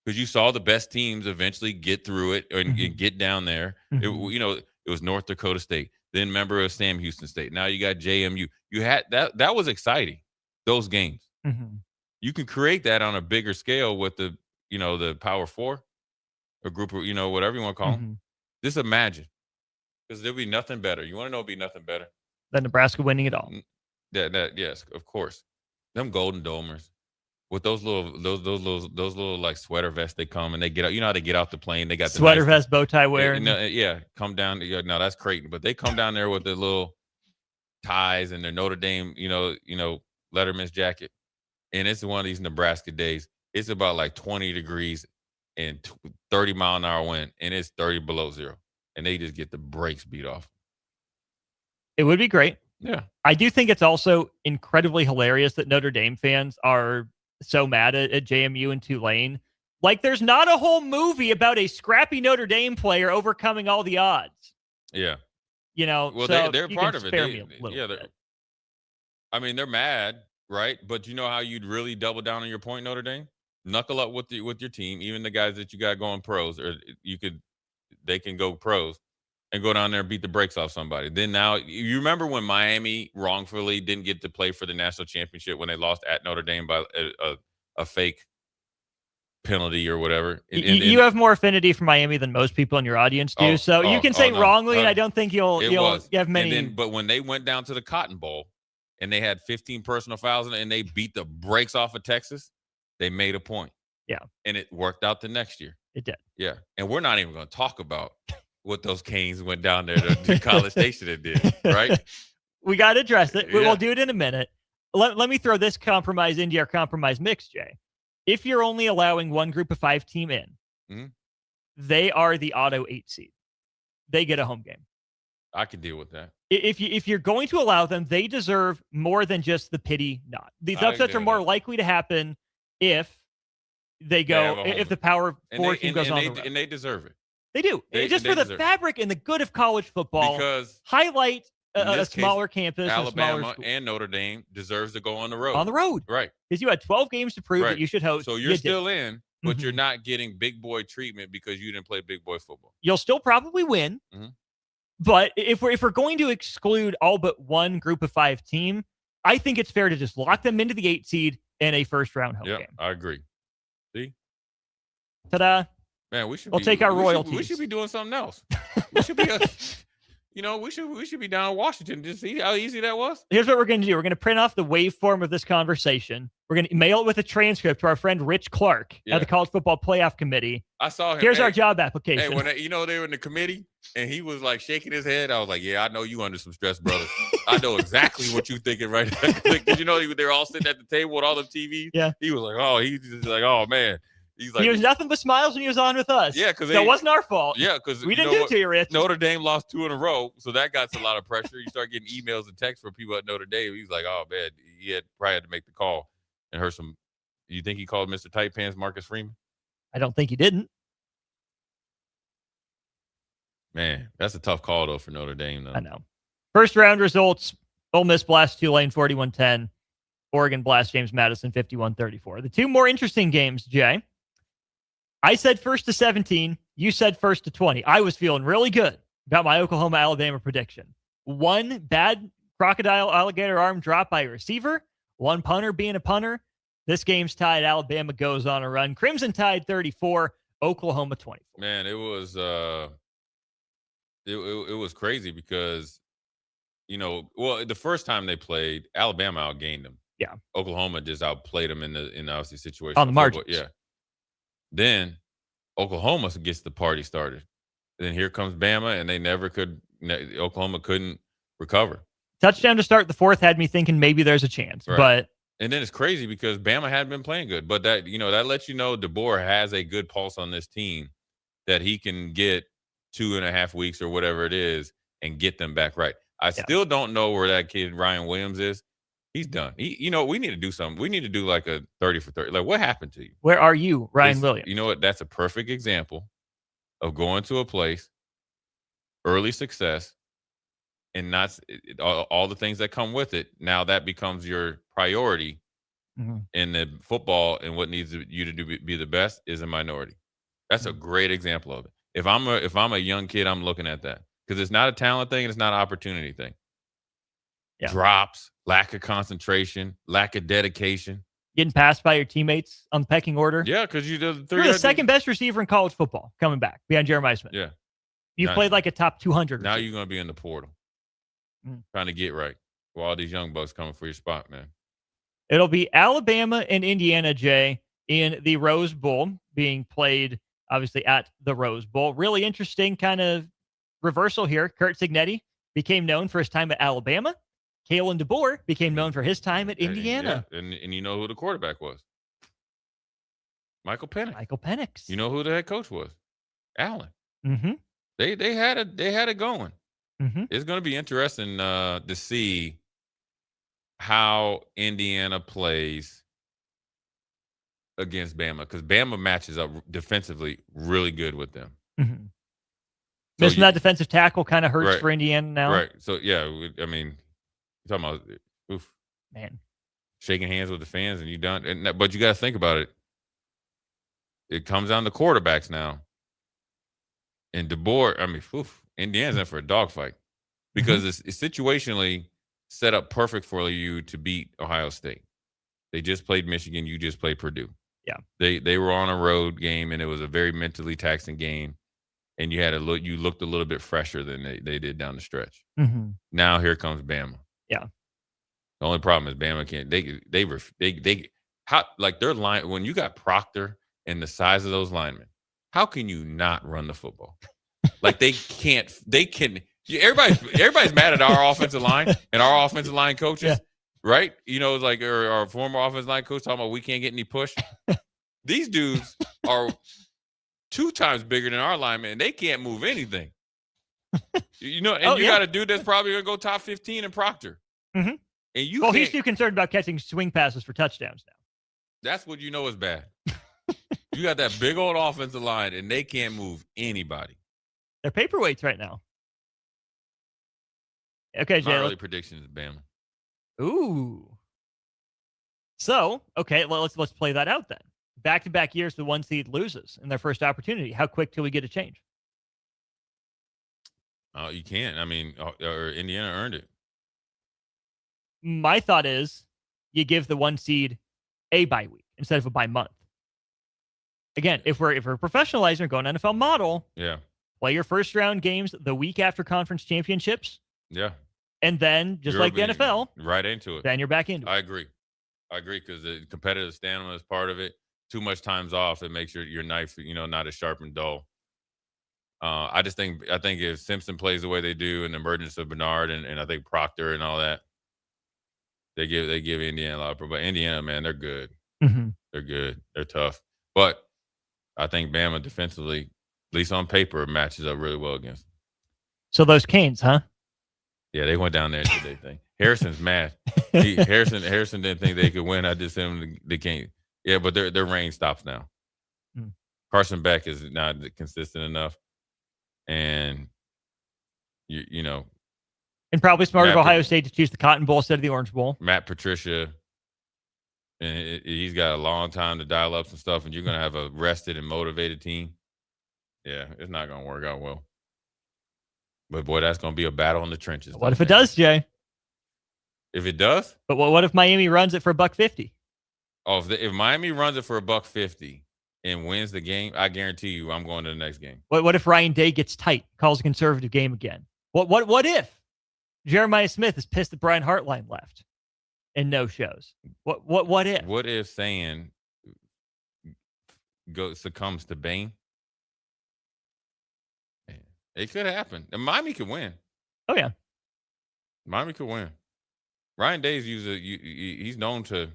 Because you saw the best teams eventually get through it and get down there. It was North Dakota State. Then remember it was Sam Houston State. Now you got JMU. You had that was exciting, those games. You can create that on a bigger scale with the Power 4. A group of, whatever you want to call them. Just imagine. Because there'll be nothing better. You want to know it'll be nothing better? Than Nebraska winning it all. Yes, of course. Them Golden Domers with those little like sweater vests they come and they get out. You know how they get off the plane? They got the sweater vest, bow tie wearing. Come down. No, that's Creighton. But they come down there with their little ties and their Notre Dame, Letterman's jacket. And it's one of these Nebraska days. It's about like 20 degrees. And 30-mile-an-hour wind, and it's 30 below zero, and they just get the brakes beat off. It would be great. Yeah. I do think it's also incredibly hilarious that Notre Dame fans are so mad at JMU and Tulane. Like, there's not a whole movie about a scrappy Notre Dame player overcoming all the odds. Yeah. Well, so they're part of it. Bit. I mean, they're mad, right? But you know how you'd really double down on your point, Notre Dame? Knuckle up with your team, even the guys that you got going pros, or they can go pros and go down there and beat the brakes off somebody. Then now you remember when Miami wrongfully didn't get to play for the national championship when they lost at Notre Dame by a fake penalty or whatever. You have more affinity for Miami than most people in your audience do, so you can say wrongly, and I don't think you'll have many. But when they went down to the Cotton Bowl and they had 15 personal fouls and they beat the brakes off of Texas. They made a point. Yeah. And it worked out the next year. It did. Yeah. And we're not even going to talk about what those Canes went down there to College Station and did, right? We got to address it. We'll do it in a minute. Let me throw this compromise into our compromise mix, Jay. If you're only allowing one group of 5 team in, they are the auto 8 seed. They get a home game. I can deal with that. If you're going to allow them, they deserve more than just the pity nod. These upsets are more likely to happen if they go, if the Power 4 team goes on the road. And they deserve it. They do. Just for the fabric and the good of college football. Because highlight a smaller campus. Alabama and Notre Dame deserves to go on the road. On the road. Right. Because you had 12 games to prove that you should host. So you're still in, but you're not getting big boy treatment because you didn't play big boy football. You'll still probably win. But if we're going to exclude all but one group of 5 team, I think it's fair to just lock them into the 8 seed in a first round home game. I agree. See? Ta-da. Man, we'll take our royalties. We should be doing something else. We should be we should be down in Washington. Just see how easy that was. Here's what we're going to do. We're going to print off the waveform of this conversation. We're going to mail it with a transcript to our friend Rich Clark at the College Football Playoff Committee. I saw him. Here's our job application. Hey, when they were in the committee and he was like shaking his head, I was like, yeah, I know you under some stress, brother. I know exactly what you're thinking right now. Because they're all sitting at the table with all the TVs. Yeah. He was like, oh man. He's like, he was nothing but smiles when he was on with us. Yeah, because it wasn't our fault. Yeah, because we didn't do it to you, Rich. Notre Dame lost 2 in a row, so that got a lot of pressure. You start getting emails and texts from people at Notre Dame. He's like, oh man, he probably had to make the call and heard some. You think he called Mr. Tight Pants Marcus Freeman? I don't think he didn't. Man, that's a tough call though for Notre Dame though. I know. First round results: Ole Miss blast Tulane 41-10. Oregon blast James Madison 51-34. The two more interesting games, Jay. I said first to 17. You said first to 20. I was feeling really good about my Oklahoma-Alabama prediction. One bad crocodile alligator arm drop by a receiver. One punter being a punter. This game's tied. Alabama goes on a run. Crimson Tide 34. Oklahoma 24. Man, it was it was crazy because the first time they played, Alabama outgained them. Yeah. Oklahoma just outplayed them in the obviously situation on the margins. Yeah. Then Oklahoma gets the party started. Then here comes Bama, and they never could. Oklahoma couldn't recover. Touchdown to start the fourth had me thinking maybe there's a chance, right. And then it's crazy because Bama hadn't been playing good, but that that lets you know DeBoer has a good pulse on this team that he can get 2.5 weeks or whatever it is and get them back right. I still don't know where that kid Ryan Williams is. He's done. We need to do something. We need to do like a 30 for 30. Like, what happened to you? Where are you, Ryan Williams? You know what? That's a perfect example of going to a place, early success, and not all the things that come with it. Now that becomes your priority in the football, and what needs you to do be the best is a minority. That's a great example of it. If I'm a young kid, I'm looking at that because it's not a talent thing and it's not an opportunity thing. Yeah. Drops, lack of concentration, lack of dedication. Getting passed by your teammates on the pecking order. Yeah, because you're the second best receiver in college football coming back behind Jeremiah Smith. Yeah. You've played like a top 200. Now you're going to be in the portal. Trying to get right. Well, all these young bucks coming for your spot, man. It'll be Alabama and Indiana, Jay, in the Rose Bowl being played, obviously, at the Rose Bowl. Really interesting kind of reversal here. Kurt Cignetti became known for his time at Alabama. Kalen DeBoer became known for his time at Indiana. Yeah. And you know who the quarterback was? Michael Penix. You know who the head coach was? Allen. Mm-hmm. They had it going. Mm-hmm. It's going to be interesting to see how Indiana plays against Bama because Bama matches up defensively really good with them. Mm-hmm. So missing that defensive tackle kind of hurts for Indiana now. Right. So, yeah, I mean, you're talking about, man, shaking hands with the fans and you done. But you got to think about it. It comes down to quarterbacks now. And DeBoer, I mean, Indiana's in for a dogfight because it's situationally set up perfect for you to beat Ohio State. They just played Michigan. You just played Purdue. Yeah. They were on a road game, and it was a very mentally taxing game. And you looked a little bit fresher than they did down the stretch. Mm-hmm. Now here comes Bama. Yeah. The only problem is Bama can't. Their line when you got Proctor and the size of those linemen, how can you not run the football? Like they can't. They can. Everybody's mad at our offensive line and our offensive line coaches, right? Like our former offensive line coach talking about we can't get any push. These dudes are 2 times bigger than our linemen, and they can't move anything. You got a dude that's probably gonna go top 15 in Proctor. Mm-hmm. And he's too concerned about catching swing passes for touchdowns now. That's what you know is bad. You got that big old offensive line, and they can't move anybody. They're paperweights right now. Okay, Jay. My early prediction is Bama. Ooh. So, okay, let's play that out then. Back-to-back years, the 1 seed loses in their first opportunity. How quick till we get a change? You can't. I mean, or Indiana earned it. My thought is you give the 1 seed a bye week instead of a bye month. Again, if we're professionalizing or going NFL model, yeah, play your first round games the week after conference championships. Yeah. And then, just like the NFL, right into it. Then you're back into it. I agree because the competitive stamina is part of it. Too much time's off. It makes your knife, not as sharp and dull. I think if Simpson plays the way they do, and the emergence of Bernard and I think Proctor and all that, they give Indiana a lot of. But Indiana, man, they're good. Mm-hmm. They're good. They're tough. But I think Bama defensively, at least on paper, matches up really well against them. So those Canes, huh? Yeah, they went down there and did their thing. Harrison's mad. Harrison didn't think they could win. I just said they can't. Yeah, but their reign stops now. Carson Beck is not consistent enough. And, and probably smart of Ohio State to choose the Cotton Bowl instead of the Orange Bowl. Matt Patricia, and he's got a long time to dial up some stuff, and you're going to have a rested and motivated team. Yeah, it's not going to work out well. But, boy, that's going to be a battle in the trenches. What if it does, Jay? If it does? But what if Miami runs it for $150? Oh, if Miami runs it for $150 and wins the game, I guarantee you I'm going to the next game. What if Ryan Day gets tight, calls a conservative game again? What if Jeremiah Smith is pissed that Brian Hartline left and no shows? What if? What if Sand succumbs to Bane? It could happen. And Miami could win. Oh, yeah. Miami could win. Ryan Day's he's known to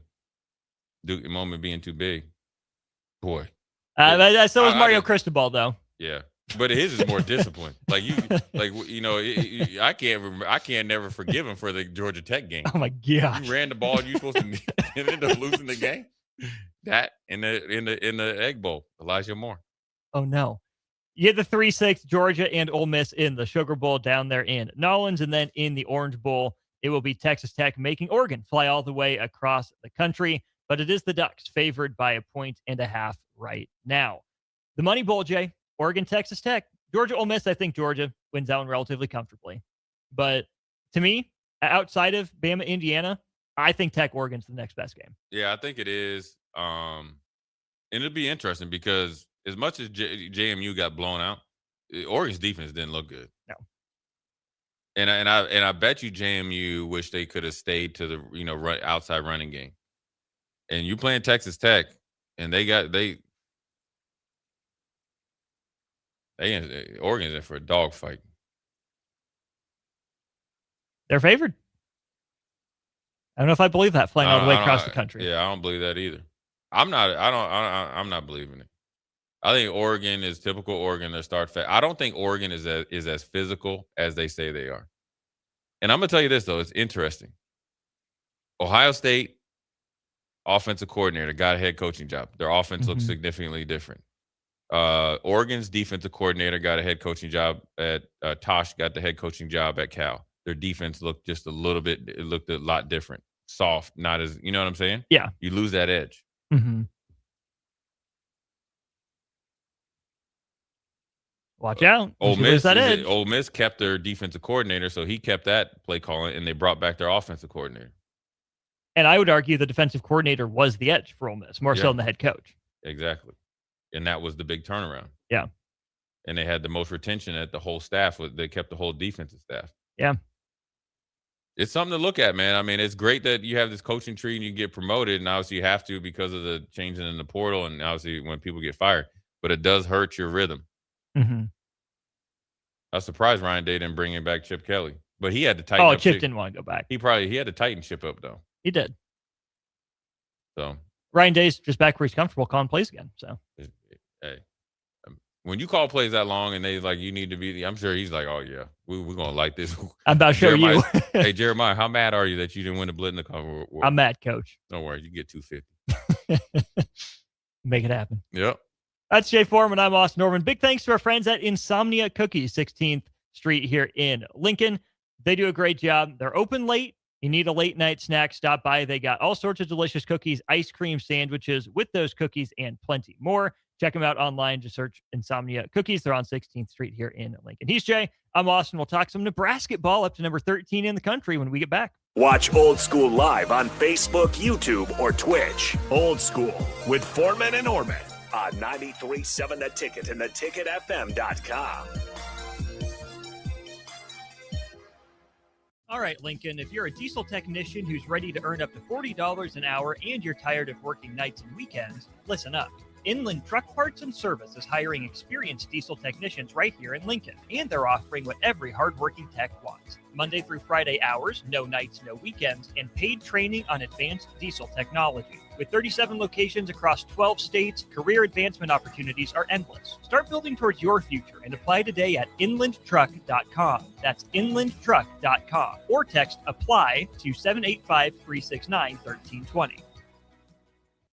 do a moment being too big. Boy. So was Mario Cristobal, though. Yeah. But his is more disciplined. I can't never forgive him for the Georgia Tech game. Oh my God. You ran the ball and you supposed to end up losing the game. That in the Egg Bowl, Elijah Moore. Oh no. You had the 3-6 Georgia and Ole Miss in the Sugar Bowl down there in Nolens, and then in the Orange Bowl, it will be Texas Tech making Oregon fly all the way across the country. But it is the Ducks favored by 1.5 points right now. The Money Bowl, Jay, Oregon, Texas Tech, Georgia, Ole Miss. I think Georgia wins that one relatively comfortably. But to me, outside of Bama, Indiana, I think Tech, Oregon's the next best game. Yeah, I think it is. And it'll be interesting because as much as JMU got blown out, Oregon's defense didn't look good. No. And I bet you JMU wish they could have stayed to the outside running game. And you playing Texas Tech, and Oregon's in for a dogfight. They're favored. I don't know if I believe that flying all the way across the country. Yeah, I don't believe that either. I'm not believing it. I think Oregon is typical Oregon. They start fast. I don't think Oregon is as physical as they say they are. And I'm gonna tell you this though, it's interesting. Ohio State offensive coordinator got a head coaching job. Their offense looks significantly different. Oregon's defensive coordinator got a head coaching job at Tosh got the head coaching job at Cal. Their defense looked just a lot different. Soft, not as, you know what I'm saying? Yeah. You lose that edge. Mm-hmm. Watch out. Ole Miss kept their defensive coordinator, so he kept that play calling, and they brought back their offensive coordinator. And I would argue the defensive coordinator was the edge for Ole Miss, more so than the head coach. Exactly. And that was the big turnaround. Yeah. And they had the most retention at the whole staff. They kept the whole defensive staff. Yeah. It's something to look at, man. I mean, it's great that you have this coaching tree and you get promoted, and obviously you have to because of the changing in the portal and obviously when people get fired. But it does hurt your rhythm. Mm-hmm. I was surprised Ryan Day didn't bring in back Chip Kelly. But he had to tighten up. Oh, Chip didn't want to go back. He had to tighten Chip up, though. He did. So Ryan Day's just back where he's comfortable calling plays again. So hey, when you call plays that long and they like you need to be, I'm sure he's like, oh yeah, we're gonna like this. I'm about to show you. Hey Jeremiah, how mad are you that you didn't win the Blitz-Cover? I'm mad, Coach. Don't worry, you get $250. Make it happen. Yep. That's Jay Foreman. I'm Austin Norman. Big thanks to our friends at Insomnia Cookies, 16th Street here in Lincoln. They do a great job. They're open late. You need a late night snack, stop by. They got all sorts of delicious cookies, ice cream sandwiches with those cookies, and plenty more. Check them out online. Just search Insomnia Cookies. They're on 16th Street here in Lincoln. He's Jay. I'm Austin. We'll talk some Nebraska ball up to number 13 in the country when we get back. Watch Old School live on Facebook, YouTube, or Twitch. Old School with Foreman and Orman on 93.7 The Ticket and theticketfm.com. All right, Lincoln, if you're a diesel technician who's ready to earn up to $40 an hour and you're tired of working nights and weekends, listen up. Inland Truck Parts and Service is hiring experienced diesel technicians right here in Lincoln, and they're offering what every hardworking tech wants. Monday through Friday hours, no nights, no weekends, and paid training on advanced diesel technology. With 37 locations across 12 states, career advancement opportunities are endless. Start building towards your future and apply today at inlandtruck.com. That's inlandtruck.com. Or text APPLY to 785-369-1320.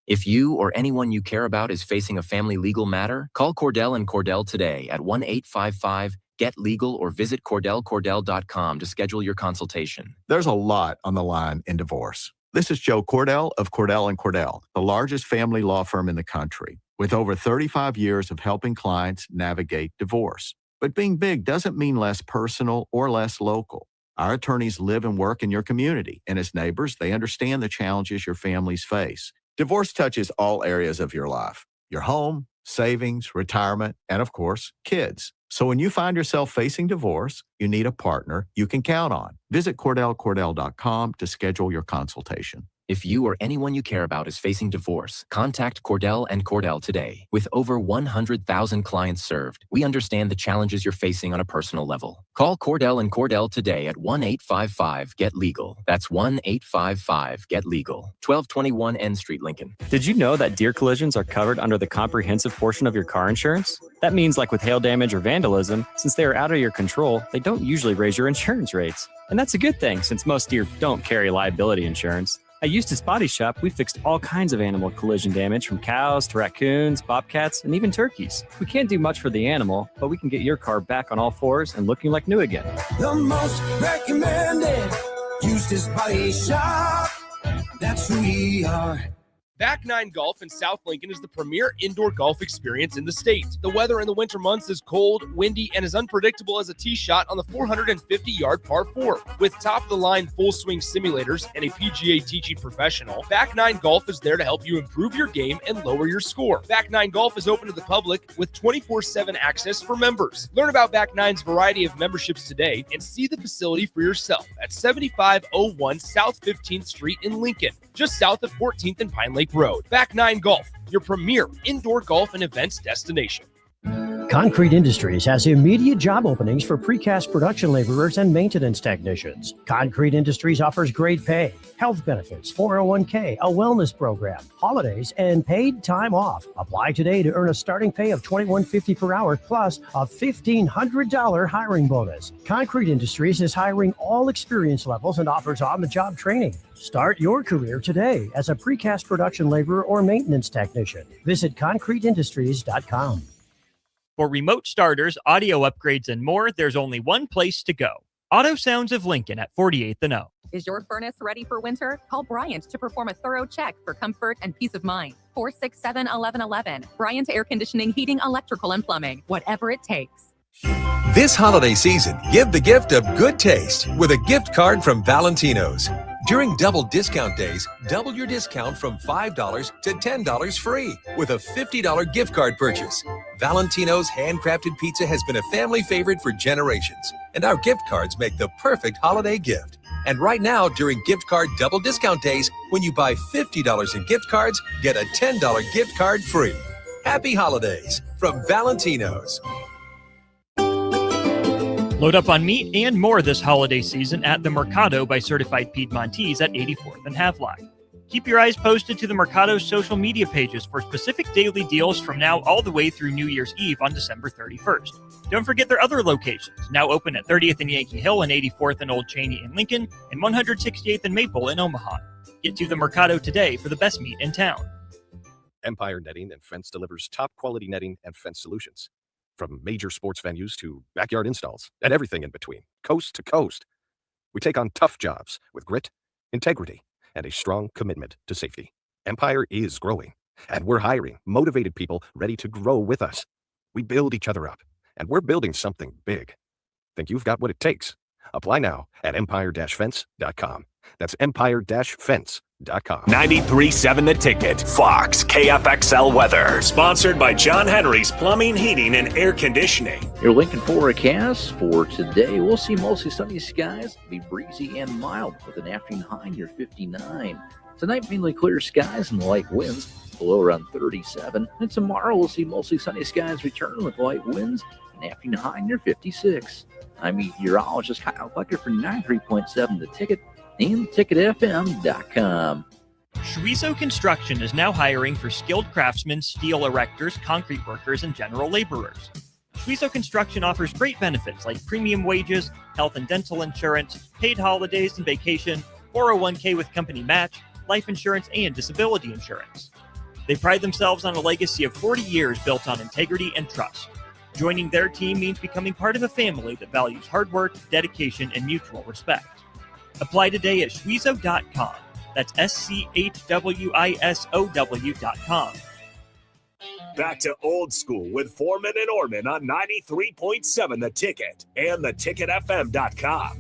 If you or anyone you care about is facing a family legal matter, call Cordell and Cordell today at 1-855-GET-LEGAL or visit CordellCordell.com to schedule your consultation. There's a lot on the line in divorce. This is Joe Cordell of Cordell & Cordell, the largest family law firm in the country, with over 35 years of helping clients navigate divorce. But being big doesn't mean less personal or less local. Our attorneys live and work in your community, and as neighbors, they understand the challenges your families face. Divorce touches all areas of your life: your home, savings, retirement, and of course, kids. So when you find yourself facing divorce, you need a partner you can count on. Visit CordellCordell.com to schedule your consultation. If you or anyone you care about is facing divorce, contact Cordell and Cordell today. With over 100,000 clients served, we understand the challenges you're facing on a personal level. Call Cordell and Cordell today at 1-855-GET-LEGAL. That's 1-855-GET-LEGAL. 1221 N Street, Lincoln. Did you know that deer collisions are covered under the comprehensive portion of your car insurance? That means, like with hail damage or vandalism, since they are out of your control, they don't usually raise your insurance rates. And that's a good thing, since most deer don't carry liability insurance. At Eustace Body Shop, we fixed all kinds of animal collision damage, from cows to raccoons, bobcats, and even turkeys. We can't do much for the animal, but we can get your car back on all fours and looking like new again. The most recommended Eustace Body Shop. That's who we are. Back Nine Golf in South Lincoln is the premier indoor golf experience in the state. The weather in the winter months is cold, windy, and as unpredictable as a tee shot on the 450-yard par 4. With top-of-the-line full-swing simulators and a PGA teaching professional, Back Nine Golf is there to help you improve your game and lower your score. Back Nine Golf is open to the public with 24/7 access for members. Learn about Back Nine's variety of memberships today and see the facility for yourself at 7501 South 15th Street in Lincoln, just south of 14th and Pine Lake Road. Back Nine Golf, your premier indoor golf and events destination. Concrete Industries has immediate job openings for precast production laborers and maintenance technicians. Concrete Industries offers great pay, health benefits, 401k, a wellness program, holidays, and paid time off. Apply today to earn a starting pay of $21.50 per hour plus a $1,500 hiring bonus. Concrete Industries is hiring all experience levels and offers on-the-job training. Start your career today as a precast production laborer or maintenance technician. Visit concreteindustries.com. For remote starters, audio upgrades, and more, there's only one place to go. Auto Sounds of Lincoln at 48th and O. Is your furnace ready for winter? Call Bryant to perform a thorough check for comfort and peace of mind. 467-1111. Bryant Air Conditioning, Heating, Electrical, and Plumbing. Whatever it takes. This holiday season, give the gift of good taste with a gift card from Valentino's. During double discount days, double your discount from $5 to $10 free with a $50 gift card purchase. Valentino's handcrafted pizza has been a family favorite for generations, and our gift cards make the perfect holiday gift. And right now, during gift card double discount days, when you buy $50 in gift cards, get a $10 gift card free. Happy holidays from Valentino's. Load up on meat and more this holiday season at the Mercado by Certified Piedmontese at 84th and Havelock. Keep your eyes posted to the Mercado's social media pages for specific daily deals from now all the way through New Year's Eve on December 31st. Don't forget their other locations, now open at 30th and Yankee Hill and 84th and Old Cheney in Lincoln and 168th and Maple in Omaha. Get to the Mercado today for the best meat in town. Empire Netting and Fence delivers top quality netting and fence solutions. From major sports venues to backyard installs and everything in between, coast to coast. We take on tough jobs with grit, integrity, and a strong commitment to safety. Empire is growing, and we're hiring motivated people ready to grow with us. We build each other up, and we're building something big. Think you've got what it takes? Apply now at empire-fence.com. That's empire-fence.com. 93.7 The Ticket, Fox, KFXL weather. Sponsored by John Henry's Plumbing, Heating, and Air Conditioning. Your Lincoln forecast for today, we'll see mostly sunny skies, be breezy and mild with an afternoon high near 59. Tonight, mainly clear skies and light winds, below around 37. And tomorrow, we'll see mostly sunny skies return with light winds, an afternoon high near 56. I'm meteorologist Kyle Bucker for 93.7 The Ticket and ticketfm.com. Schweizo Construction is now hiring for skilled craftsmen, steel erectors, concrete workers, and general laborers. Schweizo Construction offers great benefits like premium wages, health and dental insurance, paid holidays and vacation, 401k with company match, life insurance, and disability insurance. They pride themselves on a legacy of 40 years built on integrity and trust. Joining their team means becoming part of a family that values hard work, dedication, and mutual respect. Apply today at schweizo.com. That's SCHWISOW.com. Back to Old School with Foreman and Orman on 93.7 The Ticket and theticketfm.com.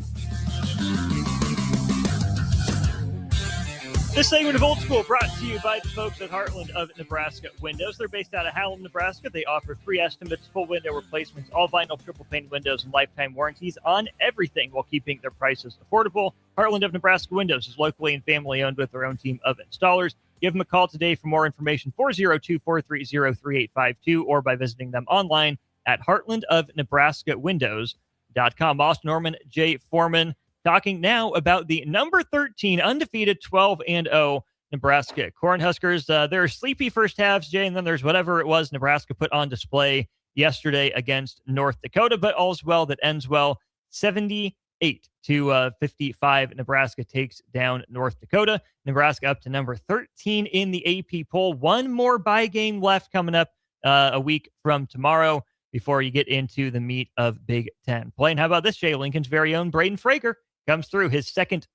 This segment of Old School brought to you by the folks at Heartland of Nebraska Windows. They're based out of Hallam, Nebraska. They offer free estimates, full window replacements, all vinyl triple pane windows, and lifetime warranties on everything while keeping their prices affordable. Heartland of Nebraska Windows is locally and family owned with their own team of installers. Give them a call today for more information, 402-430-3852, or by visiting them online at heartlandofnebraskawindows.com. Austin Norman, Jay Foreman, talking now about the number 13 undefeated 12-0 Nebraska Cornhuskers. There are sleepy first halves, Jay, and then there's whatever it was Nebraska put on display yesterday against North Dakota, but all's well that ends well. 78-55. Nebraska takes down North Dakota. Nebraska up to number 13 in the AP poll. One more bye game left coming up a week from tomorrow before you get into the meat of Big Ten play. And how about this, Jay? Lincoln's very own Braden Frager comes through his second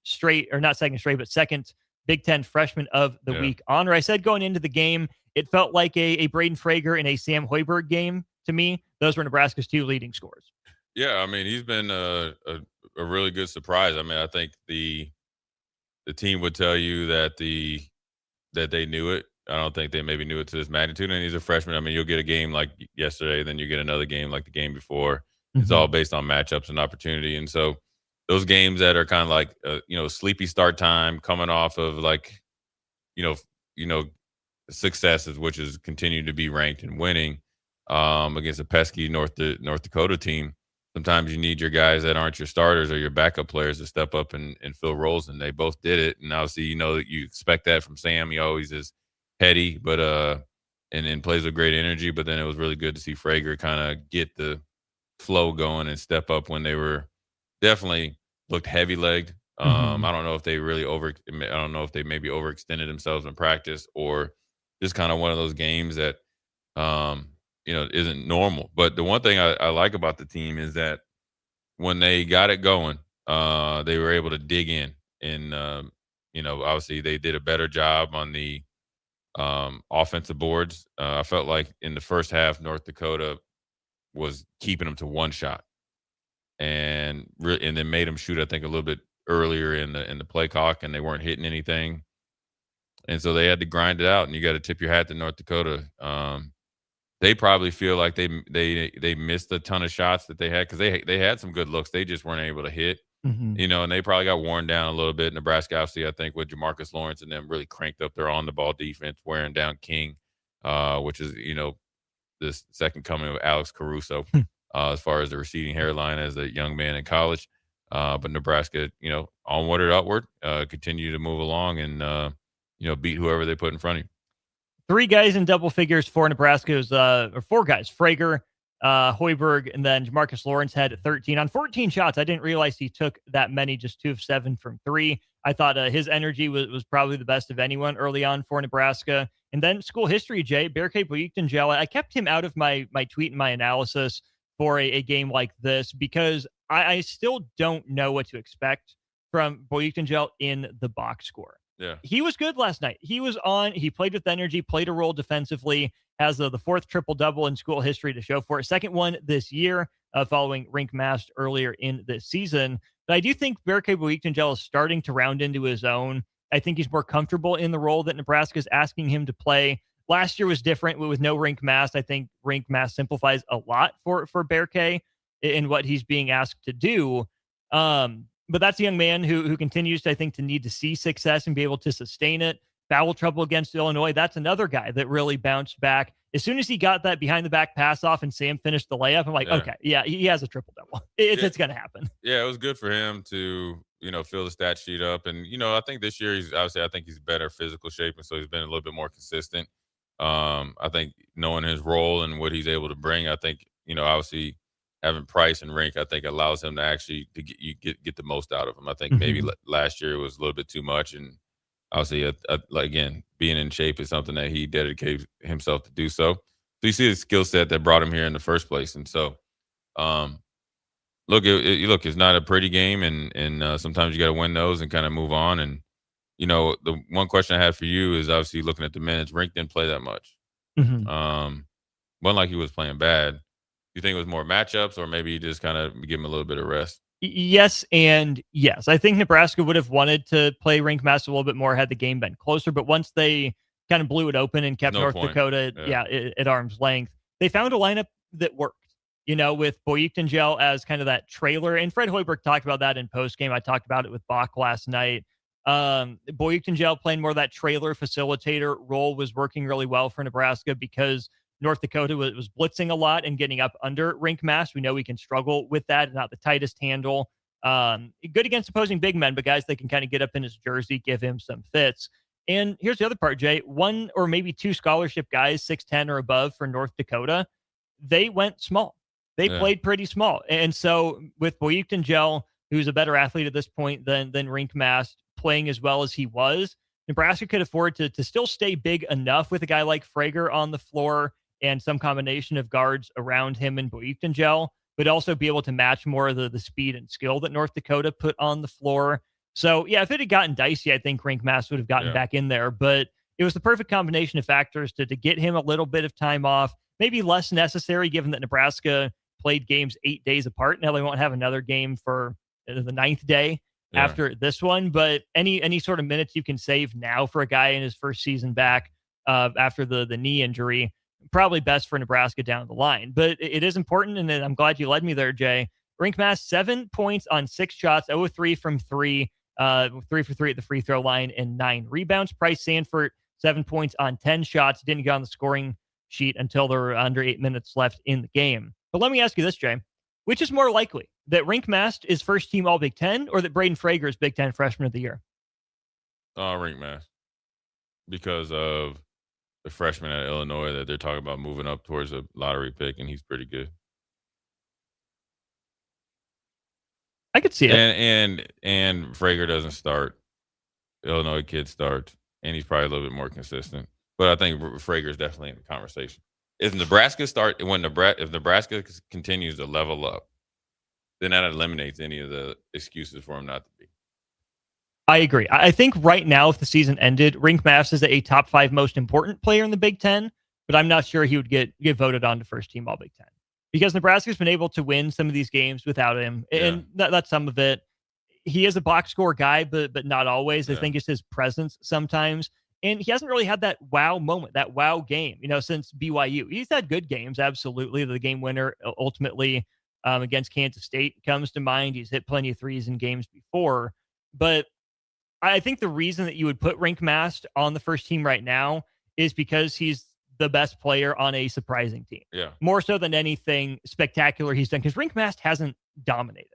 Big Ten freshman of the week honor. I said going into the game, it felt like a Braden Frager and a Sam Hoiberg game to me. Those were Nebraska's two leading scorers. Yeah, I mean, he's been a really good surprise. I mean, I think the team would tell you that they knew it. I don't think they maybe knew it to this magnitude. And he's a freshman. I mean, you'll get a game like yesterday, then you get another game like the game before. Mm-hmm. It's all based on matchups and opportunity. And so those games that are kind of like, sleepy start time, coming off of successes, which is continuing to be ranked and winning against a pesky North Dakota team. Sometimes you need your guys that aren't your starters or your backup players to step up and fill roles, and they both did it. And obviously, that you expect that from Sam. He always is heady, but and plays with great energy. But then it was really good to see Frager kind of get the flow going and step up when they were definitely looked heavy-legged. I don't know if they maybe overextended themselves in practice, or just kind of one of those games that isn't normal. But the one thing I like about the team is that when they got it going, they were able to dig in. And, obviously they did a better job on the offensive boards. I felt like in the first half, North Dakota was keeping them to one shot and then made them shoot, I think, a little bit earlier in the play clock, and they weren't hitting anything. And so they had to grind it out, and you got to tip your hat to North Dakota. They probably feel like they missed a ton of shots that they had, because they had some good looks. They just weren't able to hit, and they probably got worn down a little bit. Nebraska, obviously, I think with Jamarcus Lawrence and them really cranked up their on-the-ball defense, wearing down King, which is, the second coming of Alex Caruso as far as the receding hairline as a young man in college. But Nebraska, onward and upward, continue to move along and, beat whoever they put in front of you. Three guys in double figures for Nebraska's, or four guys, Frager, Hoiberg, and then Jamarcus Lawrence had 13 on 14 shots. I didn't realize he took that many, just 2 of 7 from 3. I thought his energy was probably the best of anyone early on for Nebraska. And then school history, Jay, Berke Boyuktanjala, I kept him out of my tweet and my analysis for a game like this, because I still don't know what to expect from Boyuktanjala in the box score. Yeah, he was good last night. He played with energy, played a role defensively, has the fourth triple-double in school history to show for it. Second one this year, following Rink Mast earlier in the season. But I do think Berke Boyikengel is starting to round into his own. I think he's more comfortable in the role that Nebraska is asking him to play. Last year was different with no Rink Mast. I think Rink Mast simplifies a lot for Berke in what he's being asked to do. But that's a young man who continues to, I think, to need to see success and be able to sustain it. Foul trouble against Illinois. That's another guy that really bounced back. As soon as he got that behind the back pass off and Sam finished the layup, I'm like, okay, yeah, he has a triple double. It's going to happen. Yeah, it was good for him to, fill the stat sheet up. And, I think this year I think he's better physical shape. And so he's been a little bit more consistent. I think knowing his role and what he's able to bring, I think, obviously having Price and Rink, I think allows him to actually get the most out of him. I think maybe last year it was a little bit too much. And obviously, again, being in shape is something that he dedicated himself to do so. So you see the skill set that brought him here in the first place. And so, look, it's not a pretty game, and sometimes you got to win those and kind of move on. And, the one question I had for you is obviously looking at the minutes. Rink didn't play that much. Wasn't like he was playing bad. You think it was more matchups, or maybe you just kind of give him a little bit of rest? Yes and yes. I think Nebraska would have wanted to play Rink Mast a little bit more had the game been closer, but once they kind of blew it open and kept North Dakota at arm's length, they found a lineup that worked, with Boyikengel as kind of that trailer. And Fred Hoiberg talked about that in postgame. I talked about it with Bach last night. Boyikengel playing more of that trailer facilitator role was working really well for Nebraska because North Dakota was blitzing a lot and getting up under Rink Mast. We know we can struggle with that. Not the tightest handle. Good against opposing big men, but guys that can kind of get up in his jersey, give him some fits. And here's the other part, Jay. One or maybe two scholarship guys, 6'10" or above for North Dakota, they went small. They played pretty small. And so with Boyikengel, who's a better athlete at this point than Rink Mast, playing as well as he was, Nebraska could afford to still stay big enough with a guy like Frager on the floor and some combination of guards around him and Boyikengel, but also be able to match more of the speed and skill that North Dakota put on the floor. So, yeah, if it had gotten dicey, I think Rink Mast would have gotten back in there. But it was the perfect combination of factors to get him a little bit of time off, maybe less necessary given that Nebraska played games 8 days apart. Now they won't have another game for the 9th day after this one. But any sort of minutes you can save now for a guy in his first season back after the knee injury, probably best for Nebraska down the line. But it is important, and I'm glad you led me there, Jay. Rink Mast, 7 points on 6 shots, 0-3 from 3, 3 for 3 at the free throw line, and 9 rebounds. Price Sanford, 7 points on 10 shots. Didn't get on the scoring sheet until there were under 8 minutes left in the game. But let me ask you this, Jay. Which is more likely, that Rink Mast is first team All Big Ten, or that Braden Frager is Big Ten Freshman of the Year? Rink Mast. Because of the freshman at Illinois that they're talking about moving up towards a lottery pick, and he's pretty good. I could see it. And Frager doesn't start. Illinois kid starts, and he's probably a little bit more consistent. But I think Frager is definitely in the conversation. If Nebraska continues to level up, then that eliminates any of the excuses for him not to be. I agree. I think right now, if the season ended, Rink Mast is a top 5 most important player in the Big Ten, but I'm not sure he would get voted on to first team All Big Ten because Nebraska's been able to win some of these games without him, and that's some of it. He is a box score guy, but not always. I think it's his presence sometimes, and he hasn't really had that wow moment, that wow game, since BYU. He's had good games, absolutely. The game winner ultimately against Kansas State comes to mind. He's hit plenty of threes in games before, but I think the reason that you would put Rink Mast on the first team right now is because he's the best player on a surprising team. Yeah. More so than anything spectacular he's done, because Rink Mast hasn't dominated,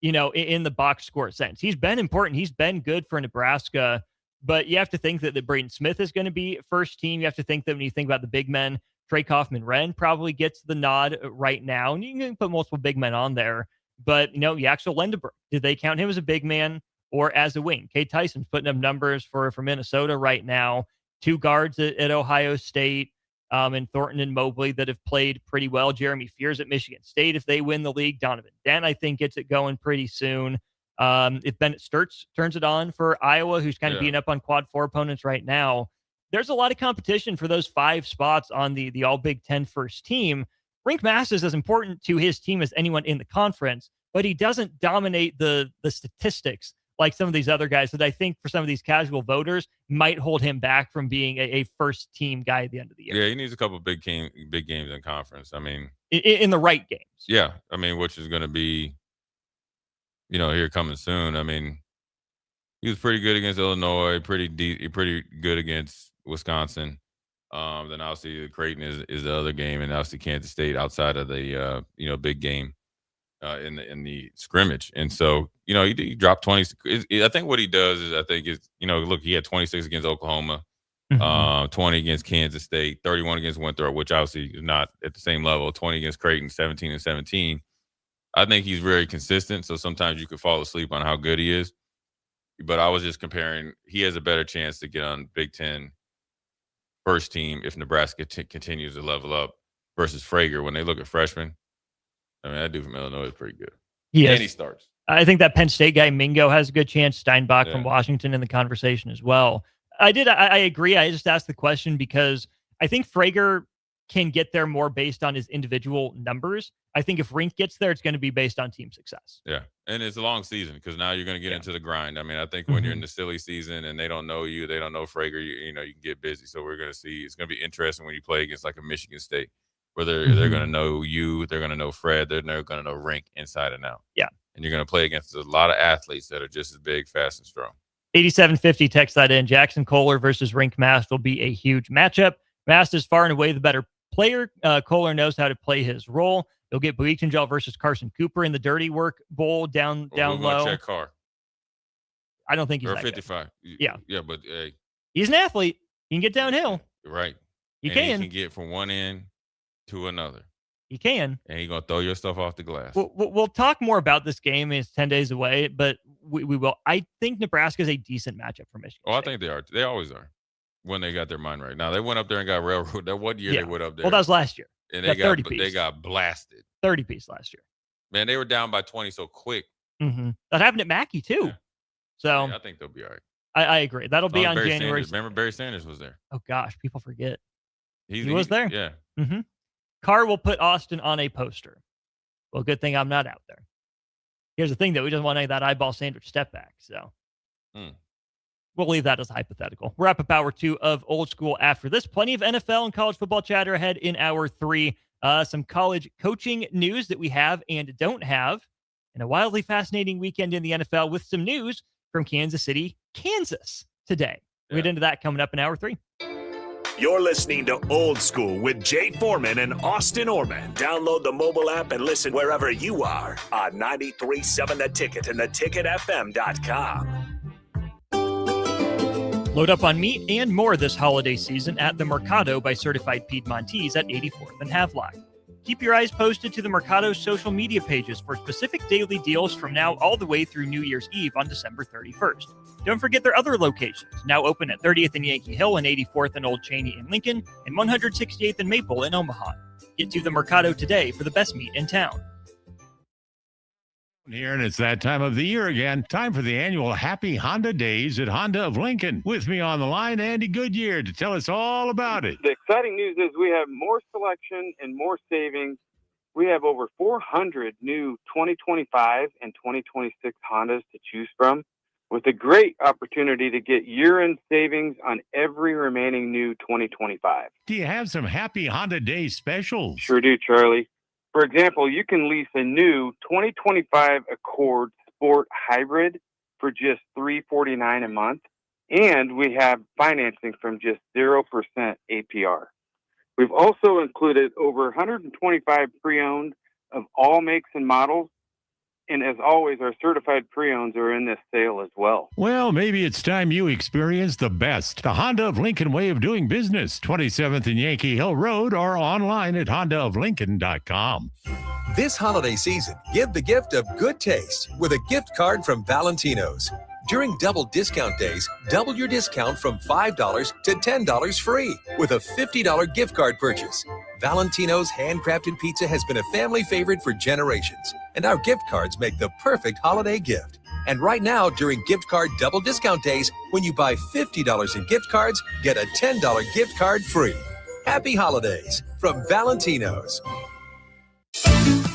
in the box score sense. He's been important. He's been good for Nebraska, but you have to think that Braden Smith is going to be first team. You have to think that when you think about the big men, Trey Kaufman-Renn probably gets the nod right now, and you can put multiple big men on there. But, Yaxel Lendeberg, did they count him as a big man or as a wing? Cade Tyson's putting up numbers for Minnesota right now. 2 guards at Ohio State, and Thornton and Mobley that have played pretty well. Jeremy Fears at Michigan State, if they win the league. Donovan Dent, I think, gets it going pretty soon. If Bennett Sturts turns it on for Iowa, who's kind of beating up on quad 4 opponents right now, there's a lot of competition for those 5 spots on the All Big Ten first team. Rink Mast is as important to his team as anyone in the conference, but he doesn't dominate the statistics like some of these other guys that I think for some of these casual voters might hold him back from being a first team guy at the end of the year. Yeah, he needs a couple big games in conference. I mean, in the right games. Yeah, I mean, which is going to be, here coming soon. I mean, he was pretty good against Illinois, pretty good against Wisconsin. Then obviously Creighton is the other game, and obviously Kansas State outside of the big game in the scrimmage. And so he dropped 20. I think what he does is look, he had 26 against Oklahoma, 20 against Kansas State, 31 against Winthrop, which obviously is not at the same level. 20 against Creighton, 17 and 17. I think he's very consistent. So sometimes you could fall asleep on how good he is. But I was just comparing. He has a better chance to get on Big Ten first team if Nebraska continues to level up versus Frager. When they look at freshmen, I mean, that dude from Illinois is pretty good. Yes. And he starts. I think that Penn State guy, Mingo, has a good chance. Steinbach from Washington in the conversation as well. I agree. I just asked the question because I think Frager can get there more based on his individual numbers. I think if Rink gets there, it's going to be based on team success. Yeah. And it's a long season because now you're going to get into the grind. I mean, I think when you're in the silly season and they don't know you, they don't know Frager, you can get busy. So we're going to see, it's going to be interesting when you play against like a Michigan State where they're going to know you, they're going to know Fred, they're going to know Rink inside and out. Yeah. And you're going to play against a lot of athletes that are just as big, fast, and strong. 8750 text that in. Jackson Kohler versus Rink Mast will be a huge matchup. Mast is far and away the better player. Kohler knows how to play his role. They'll get Buick-Angel versus Carson Cooper in the Dirty Work Bowl down low. Check Carr. I don't think he's or that 55. Good. Yeah. Yeah, but hey. He's an athlete. He can get downhill. Right. He and can. He can get from one end to another. He can. And he's going to throw your stuff off the glass. We'll talk more about this game. It's 10 days away, but we will. I think Nebraska is a decent matchup for Michigan State. I think they are. They always are when they got their mind right. Now, they went up there and got railroaded. That one year they went up there. Well, that was last year. And they got blasted. 30-piece last year. Man, they were down by 20 so quick. Mm-hmm. That happened at Mackey, too. Yeah. So I think they'll be all right. I agree. That'll be on January. Remember Barry Sanders was there. Oh, gosh. People forget. He was there. Yeah. Mm-hmm. Carr will put Austin on a poster. Well, good thing I'm not out there. Here's the thing, though. We don't want any of that eyeball sandwich step back. So we'll leave that as hypothetical. We're up at hour 2 of Old School after this. Plenty of NFL and college football chatter ahead in hour 3. Some college coaching news that we have and don't have. And a wildly fascinating weekend in the NFL with some news from Kansas City, Kansas today. We'll get into that coming up in hour 3. You're listening to Old School with Jay Foreman and Austin Orman. Download the mobile app and listen wherever you are on 93.7 The Ticket and theticketfm.com. Load up on meat and more this holiday season at the Mercado by Certified Piedmontese at 84th and Havelock. Keep your eyes posted to the Mercado's social media pages for specific daily deals from now all the way through New Year's Eve on December 31st. Don't forget their other locations, now open at 30th and Yankee Hill and 84th and Old Cheney in Lincoln and 168th and Maple in Omaha. Get to the Mercado today for the best meat in town. Here, and it's that time of the year again. Time for the annual Happy Honda Days at Honda of Lincoln. With me on the line, Andy Goodyear, to tell us all about it. The exciting news is we have more selection and more savings. We have over 400 new 2025 and 2026 Hondas to choose from, with a great opportunity to get year-end savings on every remaining new 2025. Do you have some Happy Honda Day specials? Sure do, Charlie. For example, you can lease a new 2025 Accord Sport Hybrid for just $349 a month, and we have financing from just 0% APR. We've also included over 125 pre-owned of all makes and models, and as always, our certified pre-owns are in this sale as well. Well, maybe it's time you experience the best. The Honda of Lincoln way of doing business. 27th and Yankee Hill Road or online at hondaoflincoln.com. This holiday season, give the gift of good taste with a gift card from Valentino's. During double discount days, double your discount from $5 to $10 free with a $50 gift card purchase. Valentino's handcrafted pizza has been a family favorite for generations, and our gift cards make the perfect holiday gift. And right now, during gift card double discount days, when you buy $50 in gift cards, get a $10 gift card free. Happy holidays from Valentino's.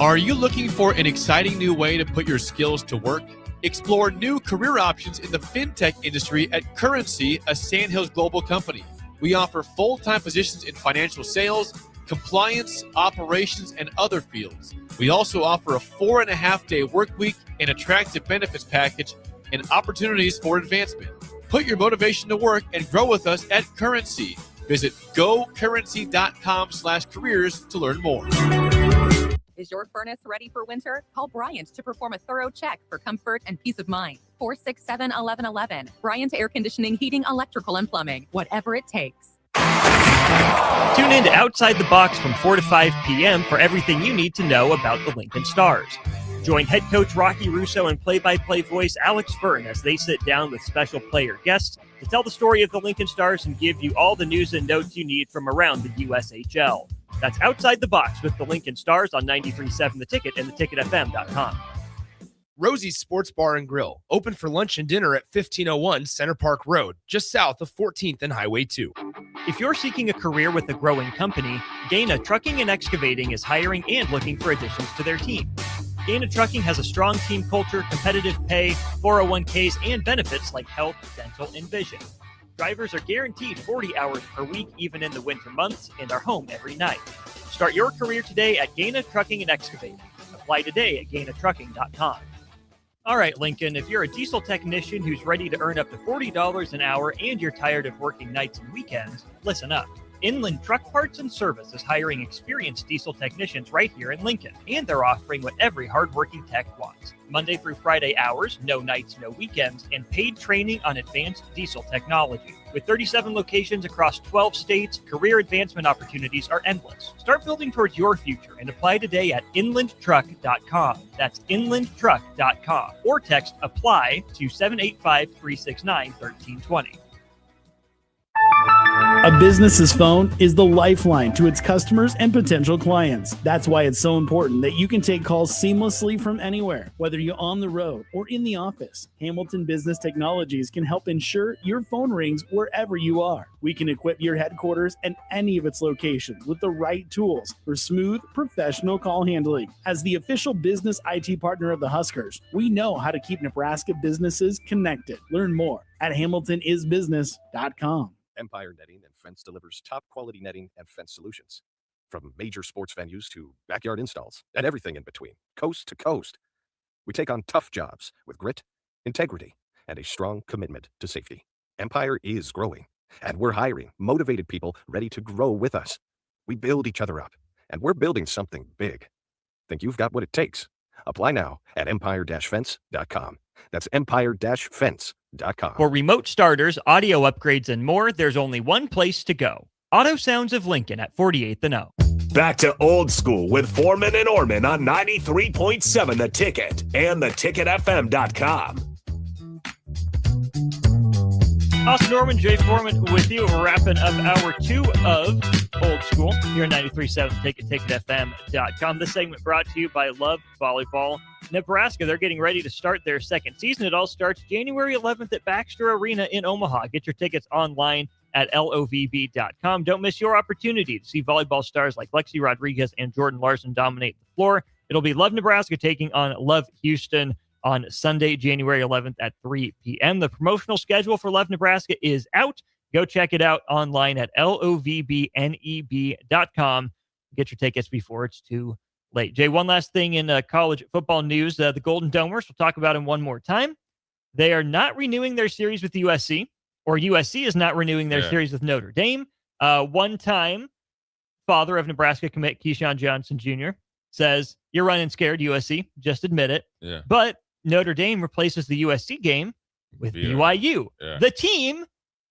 Are you looking for an exciting new way to put your skills to work? Explore new career options in the fintech industry at Currency, a Sandhills global company. We offer full-time positions in financial sales, compliance, operations, and other fields. We also offer a 4.5-day work week, an attractive benefits package, and opportunities for advancement. Put your motivation to work and grow with us at Currency. Visit gocurrency.com/careers to learn more. Is your furnace ready for winter? Call Bryant to perform a thorough check for comfort and peace of mind. 467-1111. Bryant Air Conditioning, Heating, Electrical, and Plumbing. Whatever it takes. Tune in to Outside the Box from 4 to 5 p.m. for everything you need to know about the Lincoln Stars. Join head coach Rocky Russo and play-by-play voice Alex Fern as they sit down with special player guests to tell the story of the Lincoln Stars and give you all the news and notes you need from around the USHL. That's Outside the Box with the Lincoln Stars on 93.7 The Ticket and theticketfm.com. Rosie's Sports Bar and Grill, open for lunch and dinner at 1501 Center Park Road, just south of 14th and Highway 2. If you're seeking a career with a growing company, Gaina Trucking and Excavating is hiring and looking for additions to their team. Gaina Trucking has a strong team culture, competitive pay, 401ks, and benefits like health, dental, and vision. Drivers are guaranteed 40 hours per week, even in the winter months, and are home every night. Start your career today at Gaina Trucking and Excavating. Apply today at gainatrucking.com. All right, Lincoln, if you're a diesel technician who's ready to earn up to $40 an hour and you're tired of working nights and weekends, listen up. Inland Truck Parts and Service is hiring experienced diesel technicians right here in Lincoln, and they're offering what every hardworking tech wants. Monday through Friday hours, no nights, no weekends, and paid training on advanced diesel technology. With 37 locations across 12 states, career advancement opportunities are endless. Start building towards your future and apply today at inlandtruck.com. That's inlandtruck.com. Or text APPLY to 785-369-1320. A business's phone is the lifeline to its customers and potential clients. That's why it's so important that you can take calls seamlessly from anywhere, whether you're on the road or in the office. Hamilton Business Technologies can help ensure your phone rings wherever you are. We can equip your headquarters and any of its locations with the right tools for smooth, professional call handling. As the official business IT partner of the Huskers, we know how to keep Nebraska businesses connected. Learn more at hamiltonisbusiness.com. Empire Netting and Fence delivers top quality netting and fence solutions. From major sports venues to backyard installs and everything in between, coast to coast. We take on tough jobs with grit, integrity, and a strong commitment to safety. Empire is growing, and we're hiring motivated people ready to grow with us. We build each other up, and we're building something big. Think you've got what it takes? Apply now at empire-fence.com. That's empire-fence.com. For remote starters, audio upgrades, and more, there's only one place to go. Auto Sounds of Lincoln at 48th and O. Back to old school with Foreman and Orman on 93.7 The Ticket and theticketfm.com. Austin Norman, Jay Foreman with you. We're wrapping up hour 2 of Old School here at 93.7 Ticket, ticketfm.com. This segment brought to you by Love Volleyball Nebraska. They're getting ready to start their second season. It all starts January 11th at Baxter Arena in Omaha. Get your tickets online at lovb.com. Don't miss your opportunity to see volleyball stars like Lexi Rodriguez and Jordan Larson dominate the floor. It'll be Love Nebraska taking on Love Houston on Sunday, January 11th at 3 p.m. The promotional schedule for Love Nebraska is out. Go check it out online at lovbneb.com. Get your tickets before it's too late. Jay, one last thing in college football news. The Golden Domers, we'll talk about them one more time. They are not renewing their series with USC, or USC is not renewing their series with Notre Dame. One-time father of Nebraska commit Keyshawn Johnson Jr. says, you're running scared, USC. Just admit it. Yeah. But Notre Dame replaces the USC game with BYU. Yeah. The team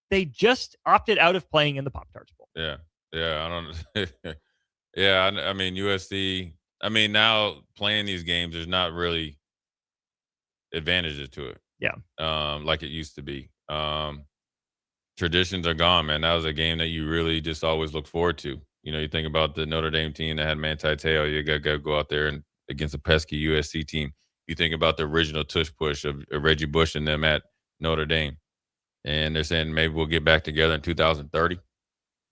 they just opted out of playing in the Pop-Tarts Bowl. Yeah. I don't Yeah, I mean, USC, now playing these games, there's not really advantages to it. Yeah. Like it used to be. Traditions are gone, man. That was a game that you really just always look forward to. You know, you think about the Notre Dame team that had Manti Te'o, you got to go out there and against a pesky USC team. You think about the original tush push of Reggie Bush and them at Notre Dame. And they're saying maybe we'll get back together in 2030.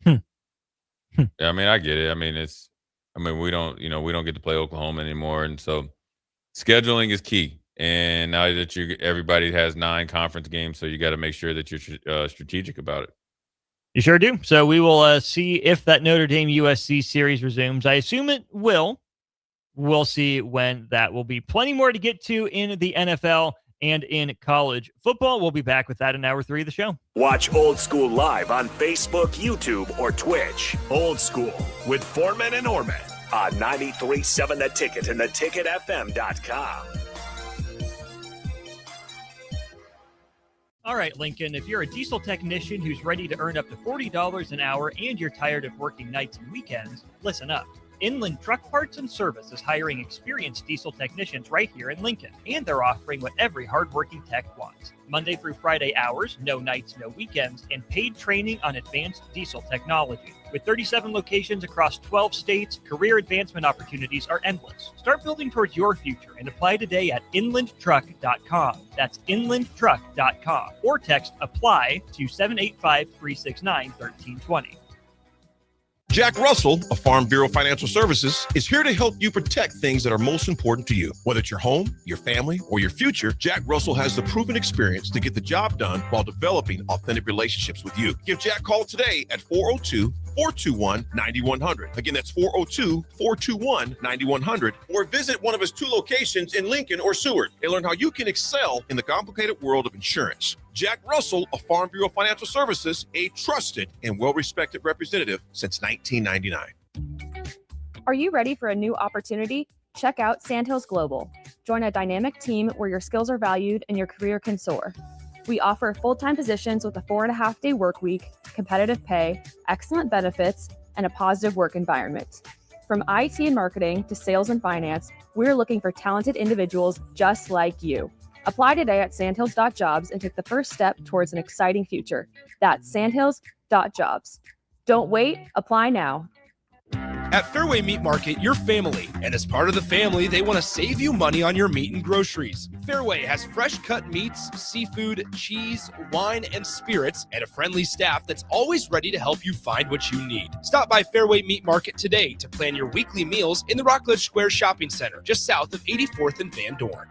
Yeah, I get it. It's I mean, we don't get to play Oklahoma anymore, and so scheduling is key. And now that everybody has 9 conference games, so you got to make sure that you're strategic about it. You sure do. So we will see if that Notre Dame USC series resumes. I assume it will. We'll see when that will be. Plenty more to get to in the NFL and in college football. We'll be back with that in hour 3 of the show. Watch Old School live on Facebook, YouTube, or Twitch. Old School with Foreman and Orman on 93.7 The Ticket and theticketfm.com. All right, Lincoln, if you're a diesel technician who's ready to earn up to $40 an hour and you're tired of working nights and weekends, listen up. Inland Truck Parts and Service is hiring experienced diesel technicians right here in Lincoln, and they're offering what every hardworking tech wants. Monday through Friday hours, no nights, no weekends, and paid training on advanced diesel technology. With 37 locations across 12 states, career advancement opportunities are endless. Start building towards your future and apply today at inlandtruck.com. That's inlandtruck.com. Or text APPLY to 785-369-1320. Jack Russell of Farm Bureau Financial Services is here to help you protect things that are most important to you. Whether it's your home, your family, or your future, Jack Russell has the proven experience to get the job done while developing authentic relationships with you. Give Jack a call today at 402-421-9100. Again, that's 402-421-9100. Or visit one of his 2 locations in Lincoln or Seward and learn how you can excel in the complicated world of insurance. Jack Russell of Farm Bureau Financial Services, a trusted and well-respected representative since 1999. Are you ready for a new opportunity? Check out Sandhills Global. Join a dynamic team where your skills are valued and your career can soar. We offer full-time positions with a 4.5-day work week, competitive pay, excellent benefits, and a positive work environment. From IT and marketing to sales and finance, we're looking for talented individuals just like you. Apply today at sandhills.jobs and take the first step towards an exciting future. That's sandhills.jobs. Don't wait, apply now. At Fairway Meat Market, you're family, and as part of the family, they want to save you money on your meat and groceries. Fairway has fresh cut meats, seafood, cheese, wine, and spirits, and a friendly staff that's always ready to help you find what you need. Stop by Fairway Meat Market today to plan your weekly meals in the Rockledge Square Shopping Center, just south of 84th and Van Dorn.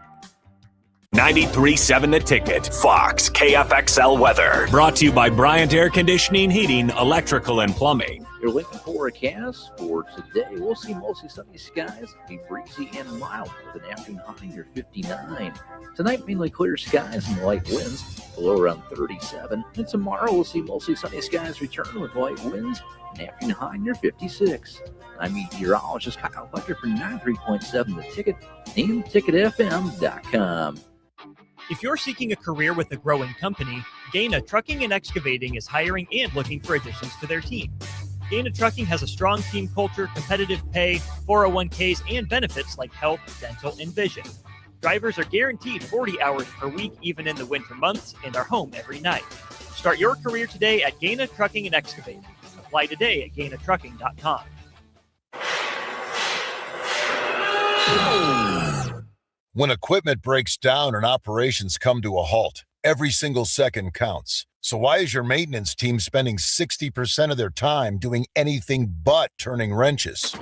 93.7 The Ticket, Fox, KFXL weather. Brought to you by Bryant Air Conditioning, Heating, Electrical, and Plumbing. Your Lincoln forecast for today, we'll see mostly sunny skies, be breezy and mild with an afternoon high near 59. Tonight, mainly clear skies and light winds, below around 37. And tomorrow, we'll see mostly sunny skies return with light winds, an afternoon high near 56. I'm meteorologist Kyle Fletcher for 93.7 The Ticket and theticketfm.com. If you're seeking a career with a growing company, Gaina Trucking and Excavating is hiring and looking for additions to their team. Gaina Trucking has a strong team culture, competitive pay, 401ks, and benefits like health, dental, and vision. Drivers are guaranteed 40 hours per week, even in the winter months, and are home every night. Start your career today at Gaina Trucking and Excavating. Apply today at gainatrucking.com. When equipment breaks down and operations come to a halt, every single second counts. So why is your maintenance team spending 60% of their time doing anything but turning wrenches?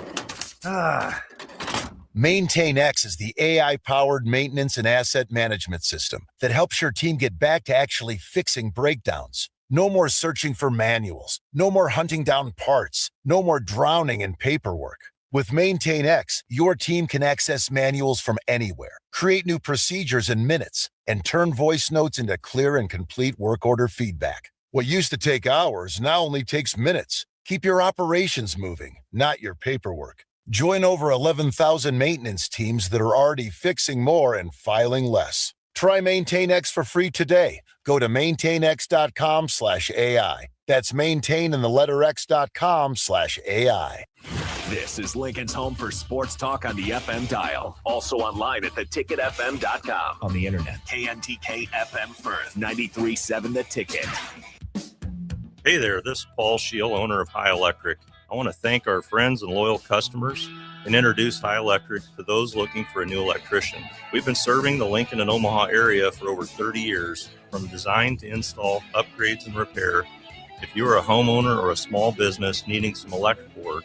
MaintainX is the AI-powered maintenance and asset management system that helps your team get back to actually fixing breakdowns. No more searching for manuals. No more hunting down parts. No more drowning in paperwork. With MaintainX, your team can access manuals from anywhere, create new procedures in minutes, and turn voice notes into clear and complete work order feedback. What used to take hours now only takes minutes. Keep your operations moving, not your paperwork. Join over 11,000 maintenance teams that are already fixing more and filing less. Try MaintainX for free today. Go to maintainx.com/AI. That's maintain and the letter x.com/AI. This is Lincoln's home for sports talk on the FM dial. Also online at theticketfm.com. On the internet. KNTK FM Firth, 93.7 The Ticket. Hey there, this is Paul Scheel, owner of High Electric. I want to thank our friends and loyal customers and introduce High Electric to those looking for a new electrician. We've been serving the Lincoln and Omaha area for over 30 years, from design to install, upgrades, and repair. If you're a homeowner or a small business needing some electrical work,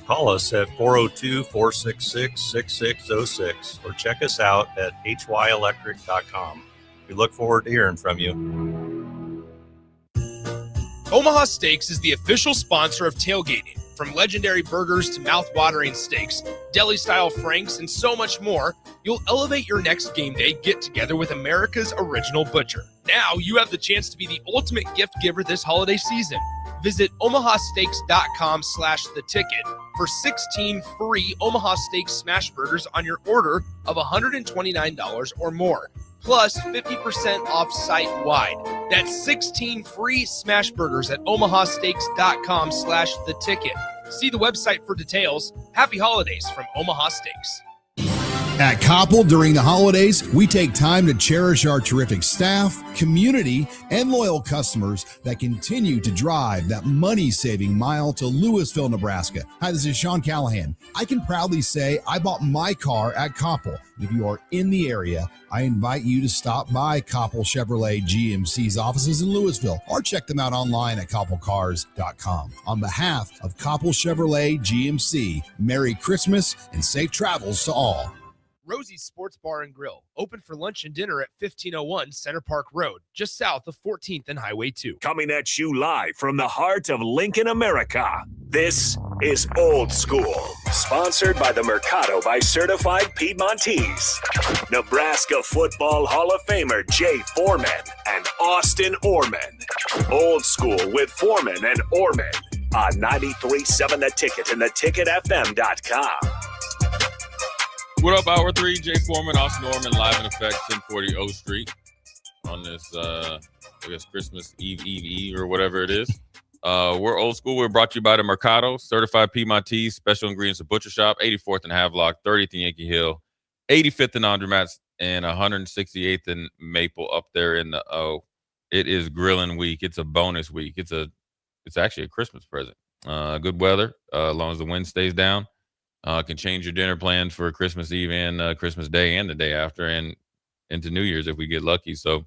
Call us at 402-466-6606 or check us out at hyelectric.com. We look forward to hearing from you. Omaha Steaks is the official sponsor of tailgating. From legendary burgers to mouth-watering steaks, deli-style franks, and so much more, you'll elevate your next game day get-together with America's original butcher. Now you have the chance to be the ultimate gift giver this holiday season. Visit omahasteaks.com/theticket for 16 free Omaha Steaks smash burgers on your order of $129 or more, plus 50% off site-wide. That's 16 free smash burgers at omahasteaks.com/theticket. See the website for details. Happy holidays from Omaha Steaks. At Koppel, during the holidays, we take time to cherish our terrific staff, community, and loyal customers that continue to drive that money-saving mile to Louisville, Nebraska. Hi, this is Sean Callahan. I can proudly say I bought my car at Koppel. If you are in the area, I invite you to stop by Koppel Chevrolet GMC's offices in Louisville or check them out online at koppelcars.com. On behalf of Koppel Chevrolet GMC, Merry Christmas and safe travels to all. Rosie's Sports Bar and Grill, open for lunch and dinner at 1501 Center Park Road, just south of 14th and Highway 2. Coming at you live from the heart of Lincoln, America. This is Old School, sponsored by the Mercado by Certified Piedmontese. Nebraska Football Hall of Famer Jay Foreman and Austin Orman. Old School with Foreman and Orman on 93.7 The Ticket and theticketfm.com. What up, Hour 3? Jay Foreman, Austin Norman, live in effect, 1040 O Street on this, I guess, Christmas Eve or whatever it is. We're Old School. We're brought to you by the Mercado, Certified Piedmontese, Special Ingredients of Butcher Shop, 84th and Havelock, 30th and Yankee Hill, 85th and Andromats, and 168th and Maple up there in the O. It is grilling week. It's a bonus week. It's actually a Christmas present. Good weather, as long as the wind stays down. Can change your dinner plan for Christmas Eve and Christmas Day and the day after and into New Year's if we get lucky. So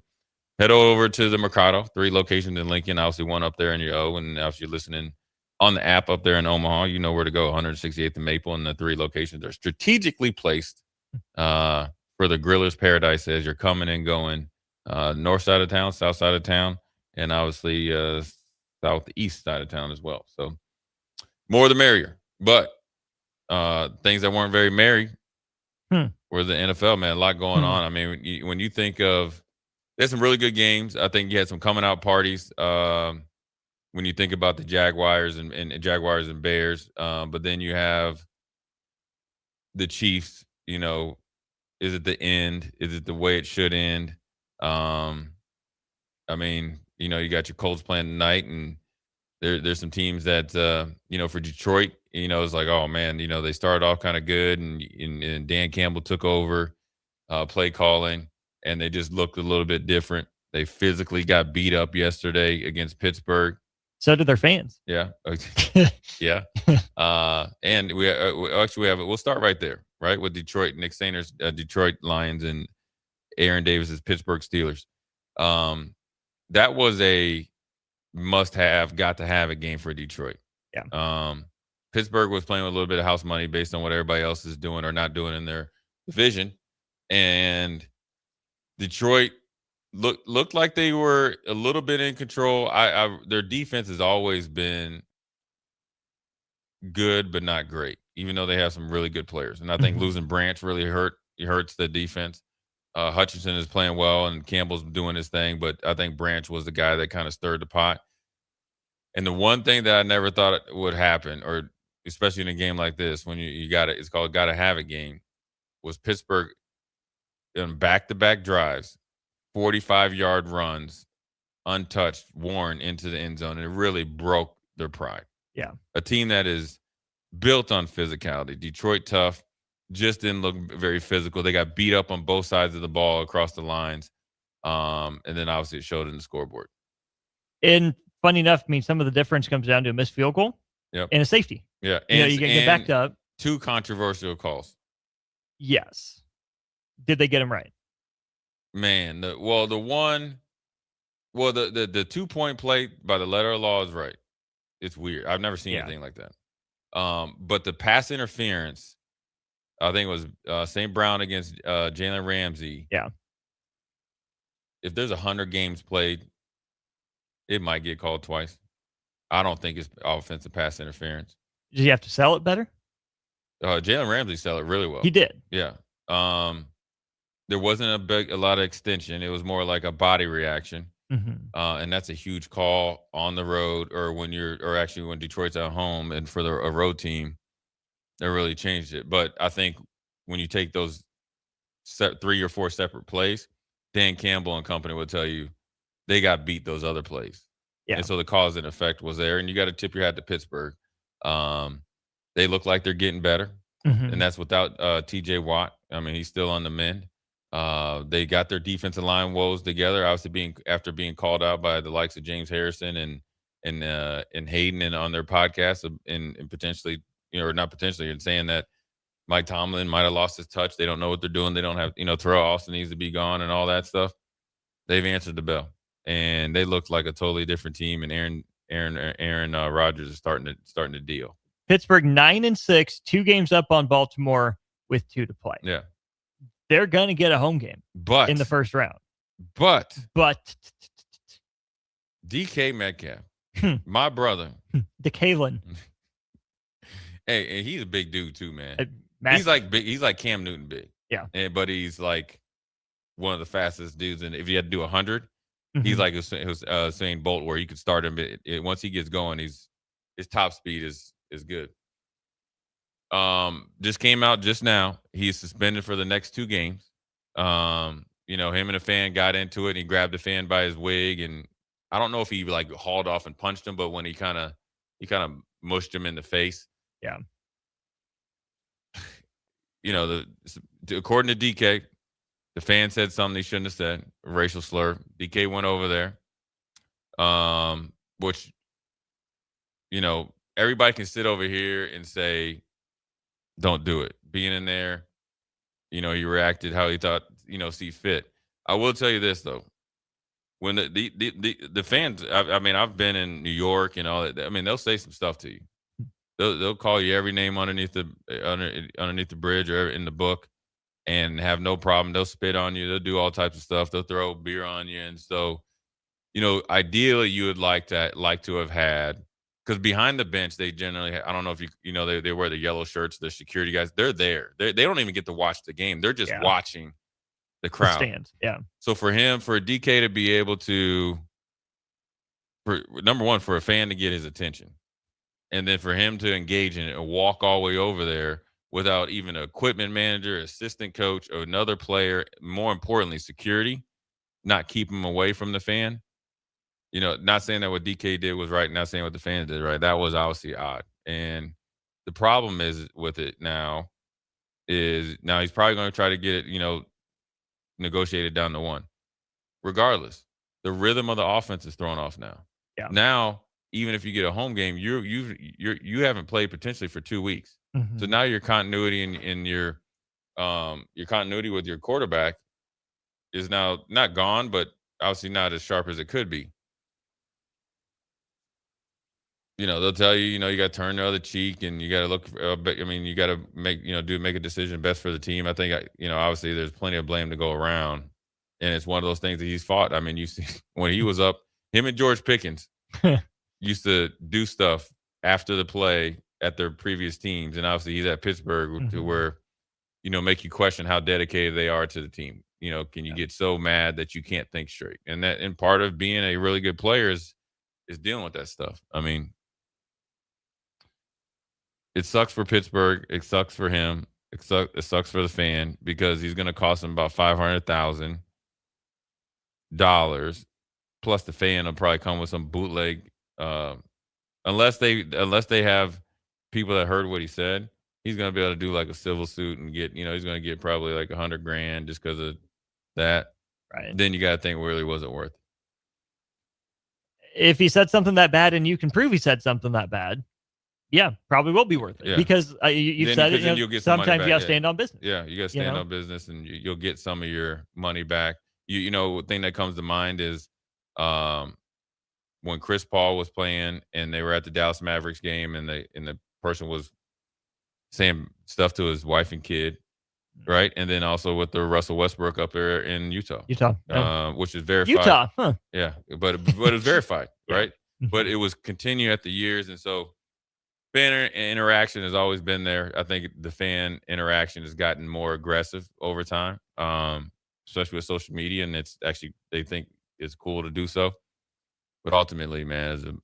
head over to the Mercado, 3 locations in Lincoln, obviously 1 up there in your O. And if you're listening on the app up there in Omaha, you know where to go, 168th and Maple, and the 3 locations are strategically placed for the griller's paradise as you're coming and going north side of town, south side of town, and obviously southeast side of town as well. So more the merrier. But things that weren't very merry were the NFL, man. A lot going on. I mean, when you think of, there's some really good games. I think you had some coming out parties when you think about the Jaguars and Jaguars and Bears. But then you have the Chiefs. You know, is it the end? Is it the way it should end? I mean, you know, you got your Colts playing tonight, and there's some teams that, you know, for Detroit, you know, it's like, oh, man, you know, they started off kind of good, and Dan Campbell took over play calling, and they just looked a little bit different. They physically got beat up yesterday against Pittsburgh. So did their fans. Yeah. Yeah. And we actually have it. We'll start right there, right, with Detroit, Nick Saner's Detroit Lions and Aaron Davis's Pittsburgh Steelers. That was a must-have, got-to-have-it game for Detroit. Yeah. Pittsburgh was playing with a little bit of house money based on what everybody else is doing or not doing in their division. And Detroit looked like they were a little bit in control. Their defense has always been good but not great, even though they have some really good players. And I think losing Branch really hurts the defense. Hutchinson is playing well, and Campbell's doing his thing, but I think Branch was the guy that kind of stirred the pot. And the one thing that I never thought would happen, or especially in a game like this, when you got it, it's called "Gotta Have It" game, was Pittsburgh in back-to-back drives, 45-yard runs, untouched, Warren into the end zone, and it really broke their pride. Yeah, a team that is built on physicality. Detroit tough, just didn't look very physical. They got beat up on both sides of the ball across the lines, and then obviously it showed in the scoreboard. And funny enough, I mean, some of the difference comes down to a missed field goal and a safety. Yeah. And you get backed up. 2 controversial calls. Yes. Did they get them right? Man, the 2-point play by the letter of law is right. It's weird. I've never seen anything like that. But the pass interference, I think it was St. Brown against Jalen Ramsey. Yeah. If there's 100 games played, it might get called twice. I don't think it's offensive pass interference. Did you have to sell it better? Jalen Ramsey sell it really well. He did. Yeah. There wasn't a lot of extension. It was more like a body reaction. And that's a huge call on the road, or when Detroit's at home, and for a road team, that really changed it. But I think when you take those 3 or 4 separate plays, Dan Campbell and company will tell you they got beat those other plays. Yeah. And so the cause and effect was there, and you got to tip your hat to Pittsburgh. They look like they're getting better, and that's without T.J. Watt. I mean, he's still on the mend. They got their defensive line woes together, obviously after being called out by the likes of James Harrison and Hayden and on their podcast, and potentially, or not potentially, and saying that Mike Tomlin might have lost his touch. They don't know what they're doing. They don't have, Terrell Austin needs to be gone and all that stuff. They've answered the bell, and they look like a totally different team. And Aaron Rodgers is starting to deal. Pittsburgh 9-6, 2 games up on Baltimore with 2 to play. Yeah. They're going to get a home game in the first round. But DK Metcalf, my brother. DeKalen. Hey, and he's a big dude too, man. He's like big. He's like Cam Newton big. Yeah. But he's like one of the fastest dudes. And if you had to do 100, he's like Usain Bolt, where you could start him. Once he gets going, his top speed is good. Just came out just now. He's suspended for the next 2 games. Him and a fan got into it, and he grabbed the fan by his wig, and I don't know if he like hauled off and punched him, but when he kind of mushed him in the face. Yeah. According to DK, the fan said something he shouldn't have said, a racial slur. DK went over there, which, everybody can sit over here and say, don't do it. Being in there, he reacted how he thought, see fit. I will tell you this, though. When the fans, I've been in New York and all that. I mean, they'll say some stuff to you. They'll call you every name underneath the bridge or in the book, and have no problem. They'll spit on you. They'll do all types of stuff. They'll throw beer on you. And so, ideally you would like to have had, because behind the bench, they generally, I don't know if they wear the yellow shirts, the security guys. They're there. They don't even get to watch the game. They're just watching the crowd. The stand. Yeah. So for DK to be able to, number one, for a fan to get his attention, and then for him to engage in it and walk all the way over there without even an equipment manager, assistant coach, or another player, more importantly, security, not keep him away from the fan. Not saying that what DK did was right, not saying what the fans did right. That was obviously odd. And the problem is with it now he's probably going to try to get it, negotiated down to 1. Regardless, the rhythm of the offense is thrown off now. Yeah. Now, even if you get a home game, you haven't played potentially for 2 weeks. So now your continuity in your continuity with your quarterback is now not gone, but obviously not as sharp as it could be. They'll tell you, you got to turn the other cheek, and you got to look. You got to make a decision best for the team. I think obviously there's plenty of blame to go around, and it's one of those things that he's fought. I mean, you see when he was up, him and George Pickens used to do stuff after the play at their previous teams, and obviously he's at Pittsburgh to where make you question how dedicated they are to the team. Can you get so mad that you can't think straight? And part of being a really good player is dealing with that stuff. I mean, it sucks for Pittsburgh. It sucks for him. It sucks for the fan, because he's going to cost him about $500,000. Plus, the fan will probably come with some bootleg. Unless they have people that heard what he said, he's going to be able to do like a civil suit and get, he's going to get probably like $100,000 just because of that. Right. Then you got to think, really, was it worth it? If he said something that bad and you can prove he said something that bad, yeah, probably will be worth it. Yeah. Because you've said it. You'll get some money sometimes back. you got to stand on business. Yeah, you got to stand on business, and you'll get some of your money back. The thing that comes to mind is when Chris Paul was playing and they were at the Dallas Mavericks game, and the person was saying stuff to his wife and kid, right? And then also with the Russell Westbrook up there in Utah, which is verified. Utah, huh? Yeah, but it's verified, right? But it was continued at the years, and so fan interaction has always been there. I think the fan interaction has gotten more aggressive over time, especially with social media, and it's actually they think it's cool to do so. But ultimately, man,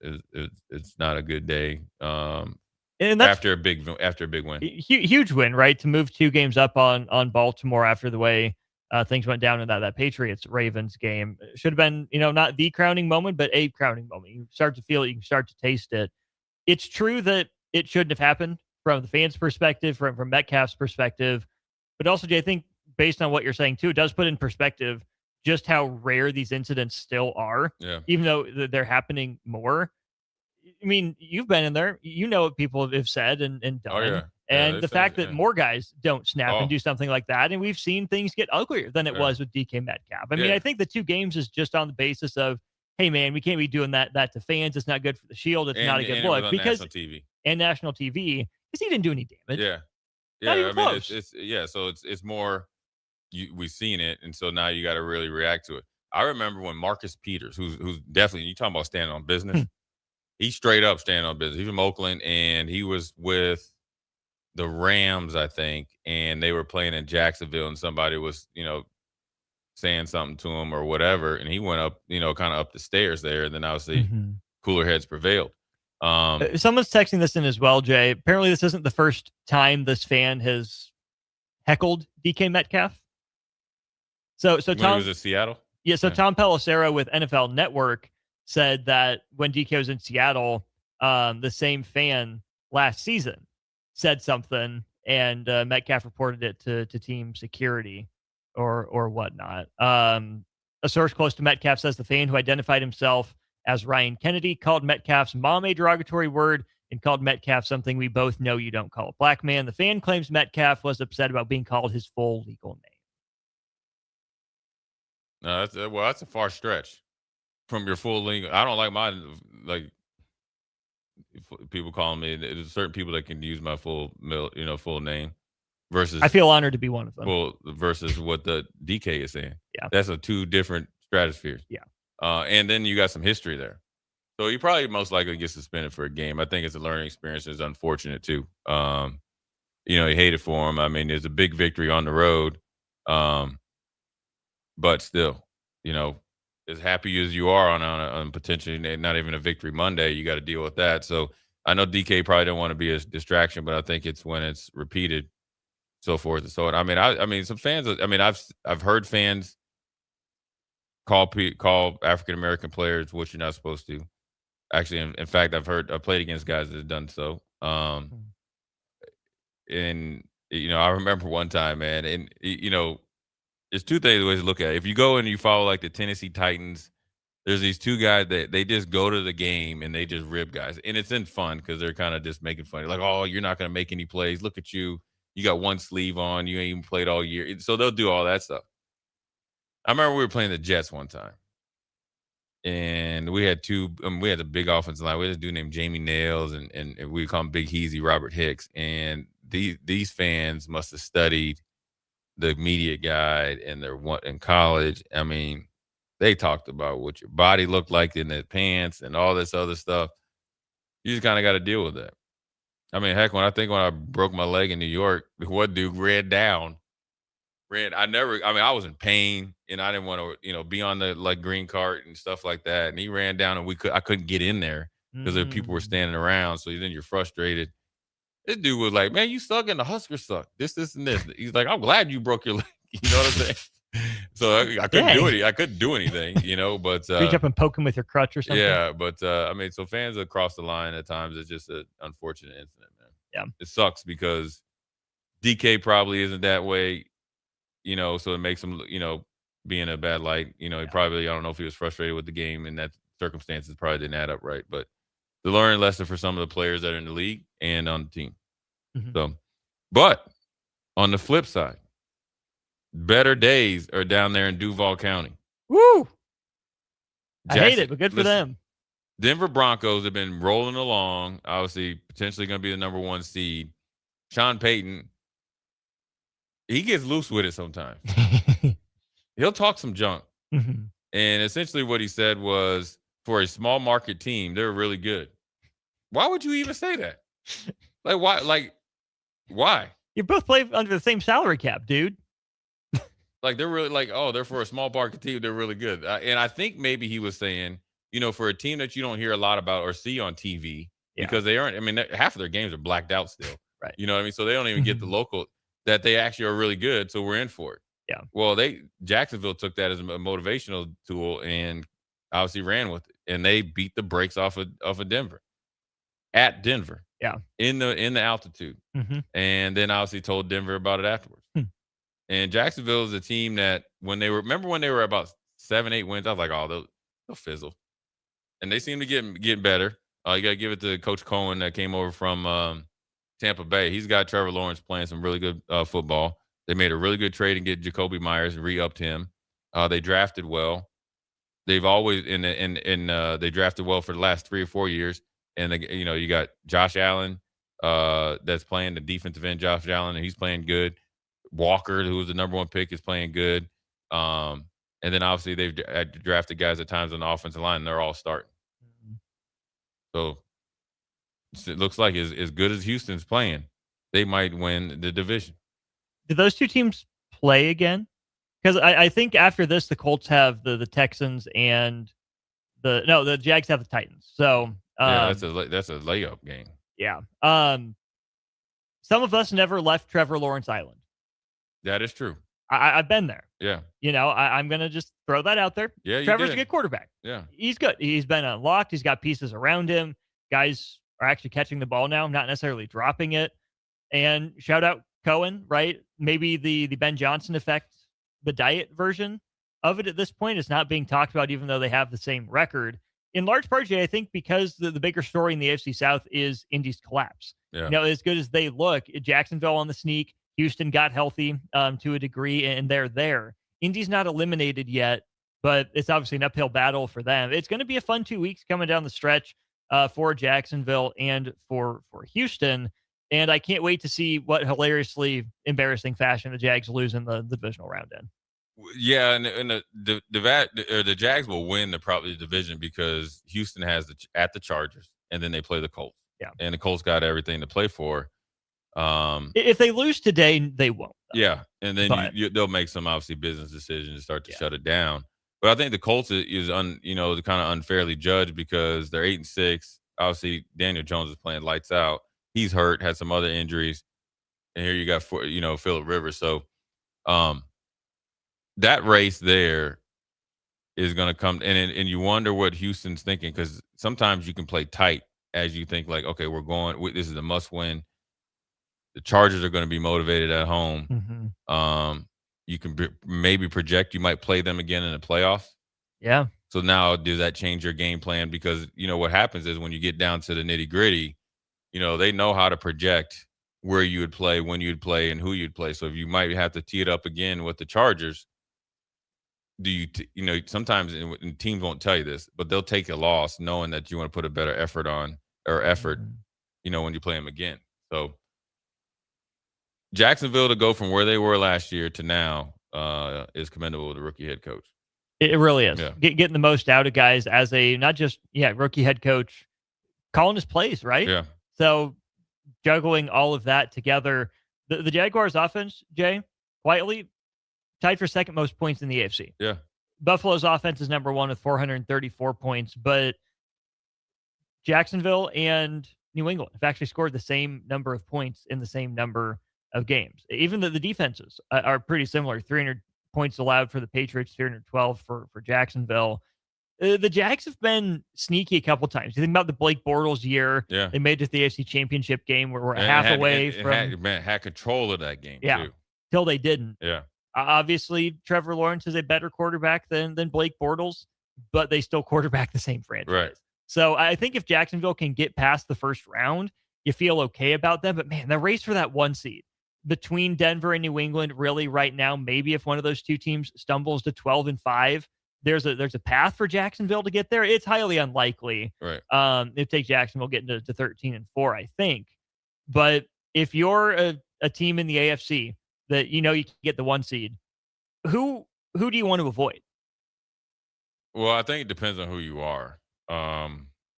it's not a good day. And that's after a big win, huge win, right? To move 2 games up on Baltimore after the way things went down in that Patriots Ravens game. Should have been, not the crowning moment, but a crowning moment. You start to feel it, you can start to taste it. It's true that it shouldn't have happened from the fans' perspective, from Metcalf's perspective, but also, Jay, I think based on what you're saying too, it does put in perspective just how rare these incidents still are. Yeah. Even though they're happening more. I mean, you've been in there. You know what people have said and done. Oh, yeah. And the fact that more guys don't snap and do something like that. And we've seen things get uglier than it was with DK Metcalf. I mean, I think the 2 games is just on the basis of, hey, man, we can't be doing that to fans. It's not good for the Shield. It's not a good look. Because national TV, because he didn't do any damage. Yeah. Not even I mean, close. so it's more, we've seen it. And so now you got to really react to it. I remember when Marcus Peters, who's definitely, you talking about standing on business. He's straight up standing on business. He's from Oakland, and he was with the Rams, I think, and they were playing in Jacksonville, and somebody was, saying something to him or whatever, and he went up, kind of up the stairs there, and then obviously cooler heads prevailed. Someone's texting this in as well, Jay. Apparently, this isn't the first time this fan has heckled DK Metcalf. So when Tom he was in Seattle? Yeah, so Tom Pelissero with NFL Network said that when DK was in Seattle, the same fan last season said something, and Metcalf reported it to team security or whatnot. A source close to Metcalf says the fan who identified himself as Ryan Kennedy called Metcalf's mom a derogatory word and called Metcalf something we both know you don't call a black man. The fan claims Metcalf was upset about being called his full legal name. No, that's a far stretch from your full legal. I don't like mine. Like people calling me. There's certain people that can use my full name. Versus, I feel honored to be one of them. Well, versus what the DK is saying. Yeah, that's a 2 different stratospheres. Yeah, and then you got some history there, so you probably most likely get suspended for a game. I think it's a learning experience. It's unfortunate too. You hate it for him. I mean, there's a big victory on the road, but still, as happy as you are on potentially not even a victory Monday, you got to deal with that. So I know DK probably don't want to be a distraction, but I think it's when it's repeated, so forth and so on. I mean, some fans. I mean, I've heard fans call African American players what you're not supposed to. Actually, in fact, I've played against guys that have done so. And I remember one time, man, and there's 2 ways to look at it. If you go and you follow like the Tennessee Titans, there's these 2 guys that they just go to the game and they just rib guys, and it's in fun because they're kind of just making fun. Like, oh, you're not going to make any plays. Look at you. You got 1 sleeve on. You ain't even played all year. So they'll do all that stuff. I remember we were playing the Jets one time, and we had we had a big offensive line. We had a dude named Jamie Nails, and we call him Big Heezy, Robert Hicks. And these fans must have studied the media guide and in college. I mean, they talked about what your body looked like in the pants and all this other stuff. You just kind of got to deal with that. I mean, heck, when I broke my leg in New York, one dude ran down. I was in pain, and I didn't want to, be on the green cart and stuff like that. And he ran down, and I couldn't get in there because people were standing around. So then you're frustrated. This dude was like, "Man, you suck and the Husker suck. This, and this." He's like, "I'm glad you broke your leg." You know what I'm saying? So I couldn't do anything. I couldn't do anything, but reach up and poke him with your crutch or something. Yeah, but I mean, so fans across the line at times, it's just an unfortunate incident, man. Yeah, it sucks because DK probably isn't that way, so it makes him, be in a bad light. He probably, I don't know if he was frustrated with the game and that circumstances probably didn't add up right, but the learning lesson for some of the players that are in the league and on the team. So, but on the flip side, better days are down there in Duval County. Woo! I hate it, but good for them. Denver Broncos have been rolling along, obviously potentially going to be the number 1 seed. Sean Payton, he gets loose with it sometimes. He'll talk some junk. Mm-hmm. And essentially what he said was, for a small market team, they're really good. Why would you even say that? Like, why? Like, why? You both play under the same salary cap, dude. Like, they're really like, oh, they're for a small market team, they're really good. And I think maybe he was saying, for a team that you don't hear a lot about or see on TV, because they aren't, I mean, half of their games are blacked out still. Right. You know what I mean? So they don't even get the local, that they actually are really good. So we're in for it. Yeah. Well, Jacksonville took that as a motivational tool and obviously ran with it. And they beat the brakes off of Denver. At Denver. Yeah. In the altitude. Mm-hmm. And then obviously told Denver about it afterwards. And Jacksonville is a team that when they were about 7-8 wins, I was like, oh, they'll fizzle. And they seem to get better. You got to give it to Coach Cohen that came over from Tampa Bay. He's got Trevor Lawrence playing some really good football. They made a really good trade and get Jacoby Myers and re-upped him. They drafted well. They've always they drafted well for the last 3 or 4 years. And you got Josh Allen that's playing the defensive end. Josh Allen, and he's playing good. Walker, who was the number 1 pick, is playing good. And then obviously they've drafted guys at times on the offensive line, and they're all starting. So it looks like as good as Houston's playing, they might win the division. Do those two teams play again? Because I think after this, the Colts have the Texans and the Jags have the Titans. So that's a layup game. Yeah. Some of us never left Trevor Lawrence Island. That is true. I've been there. Yeah. I'm going to just throw that out there. Yeah, Trevor's a good quarterback. Yeah. He's good. He's been unlocked. He's got pieces around him. Guys are actually catching the ball now, not necessarily dropping it. And shout out Cohen, right? Maybe the Ben Johnson effect, the diet version of it at this point is not being talked about, even though they have the same record. In large part, Jay, I think because the bigger story in the AFC South is Indy's collapse. Yeah. As good as they look, Jacksonville on the sneak, Houston got healthy to a degree, and they're there. Indy's not eliminated yet, but it's obviously an uphill battle for them. It's going to be a fun 2 weeks coming down the stretch for Jacksonville and for Houston. And I can't wait to see what hilariously embarrassing fashion the Jags lose in the divisional round in. Yeah, and the Jags will win probably the division because Houston has at the Chargers, and then they play the Colts. Yeah, and the Colts got everything to play for. If they lose today, they won't. Yeah, and then they'll make some obviously business decisions to start to shut it down. But I think the Colts is kind of unfairly judged because they're 8-6. Obviously, Daniel Jones is playing lights out. He's hurt, had some other injuries, and here you got Phillip Rivers. So, that race there is going to come, and you wonder what Houston's thinking because sometimes you can play tight as you think like, okay, this is a must win. The Chargers are going to be motivated at home. Mm-hmm. You can maybe project you might play them again in the playoffs. Yeah. So now does that change your game plan? Because what happens is when you get down to the nitty gritty, they know how to project where you would play, when you'd play, and who you'd play. So if you might have to tee it up again with the Chargers, sometimes and teams won't tell you this, but they'll take a loss knowing that you want to put a better effort on when you play them again. So Jacksonville to go from where they were last year to now is commendable with the rookie head coach. It really is. Yeah. Getting the most out of guys as not just rookie head coach, calling his plays, right? Yeah. So juggling all of that together, the Jaguars offense, Jay, quietly tied for second most points in the AFC. Yeah. Buffalo's offense is number 1 with 434 points, but Jacksonville and New England have actually scored the same number of points in the same number of games. Even the defenses are pretty similar. 300 points allowed for the Patriots, 312 for Jacksonville. The Jags have been sneaky a couple times. You think about the Blake Bortles year. Yeah. They made it to the AFC Championship game where we're away from had control of that game too. Till they didn't. Yeah. Obviously, Trevor Lawrence is a better quarterback than Blake Bortles, but they still quarterback the same franchise. Right. So I think if Jacksonville can get past the first round, you feel okay about them. But man, the race for that 1 seed between Denver and New England, really right now, maybe if one of those two teams stumbles to 12-5, there's a path for Jacksonville to get there. It's highly unlikely. Right. It takes Jacksonville getting to 13-4, I think. But if you're a team in the AFC that you can get the 1 seed, who do you want to avoid? Well, I think it depends on who you are.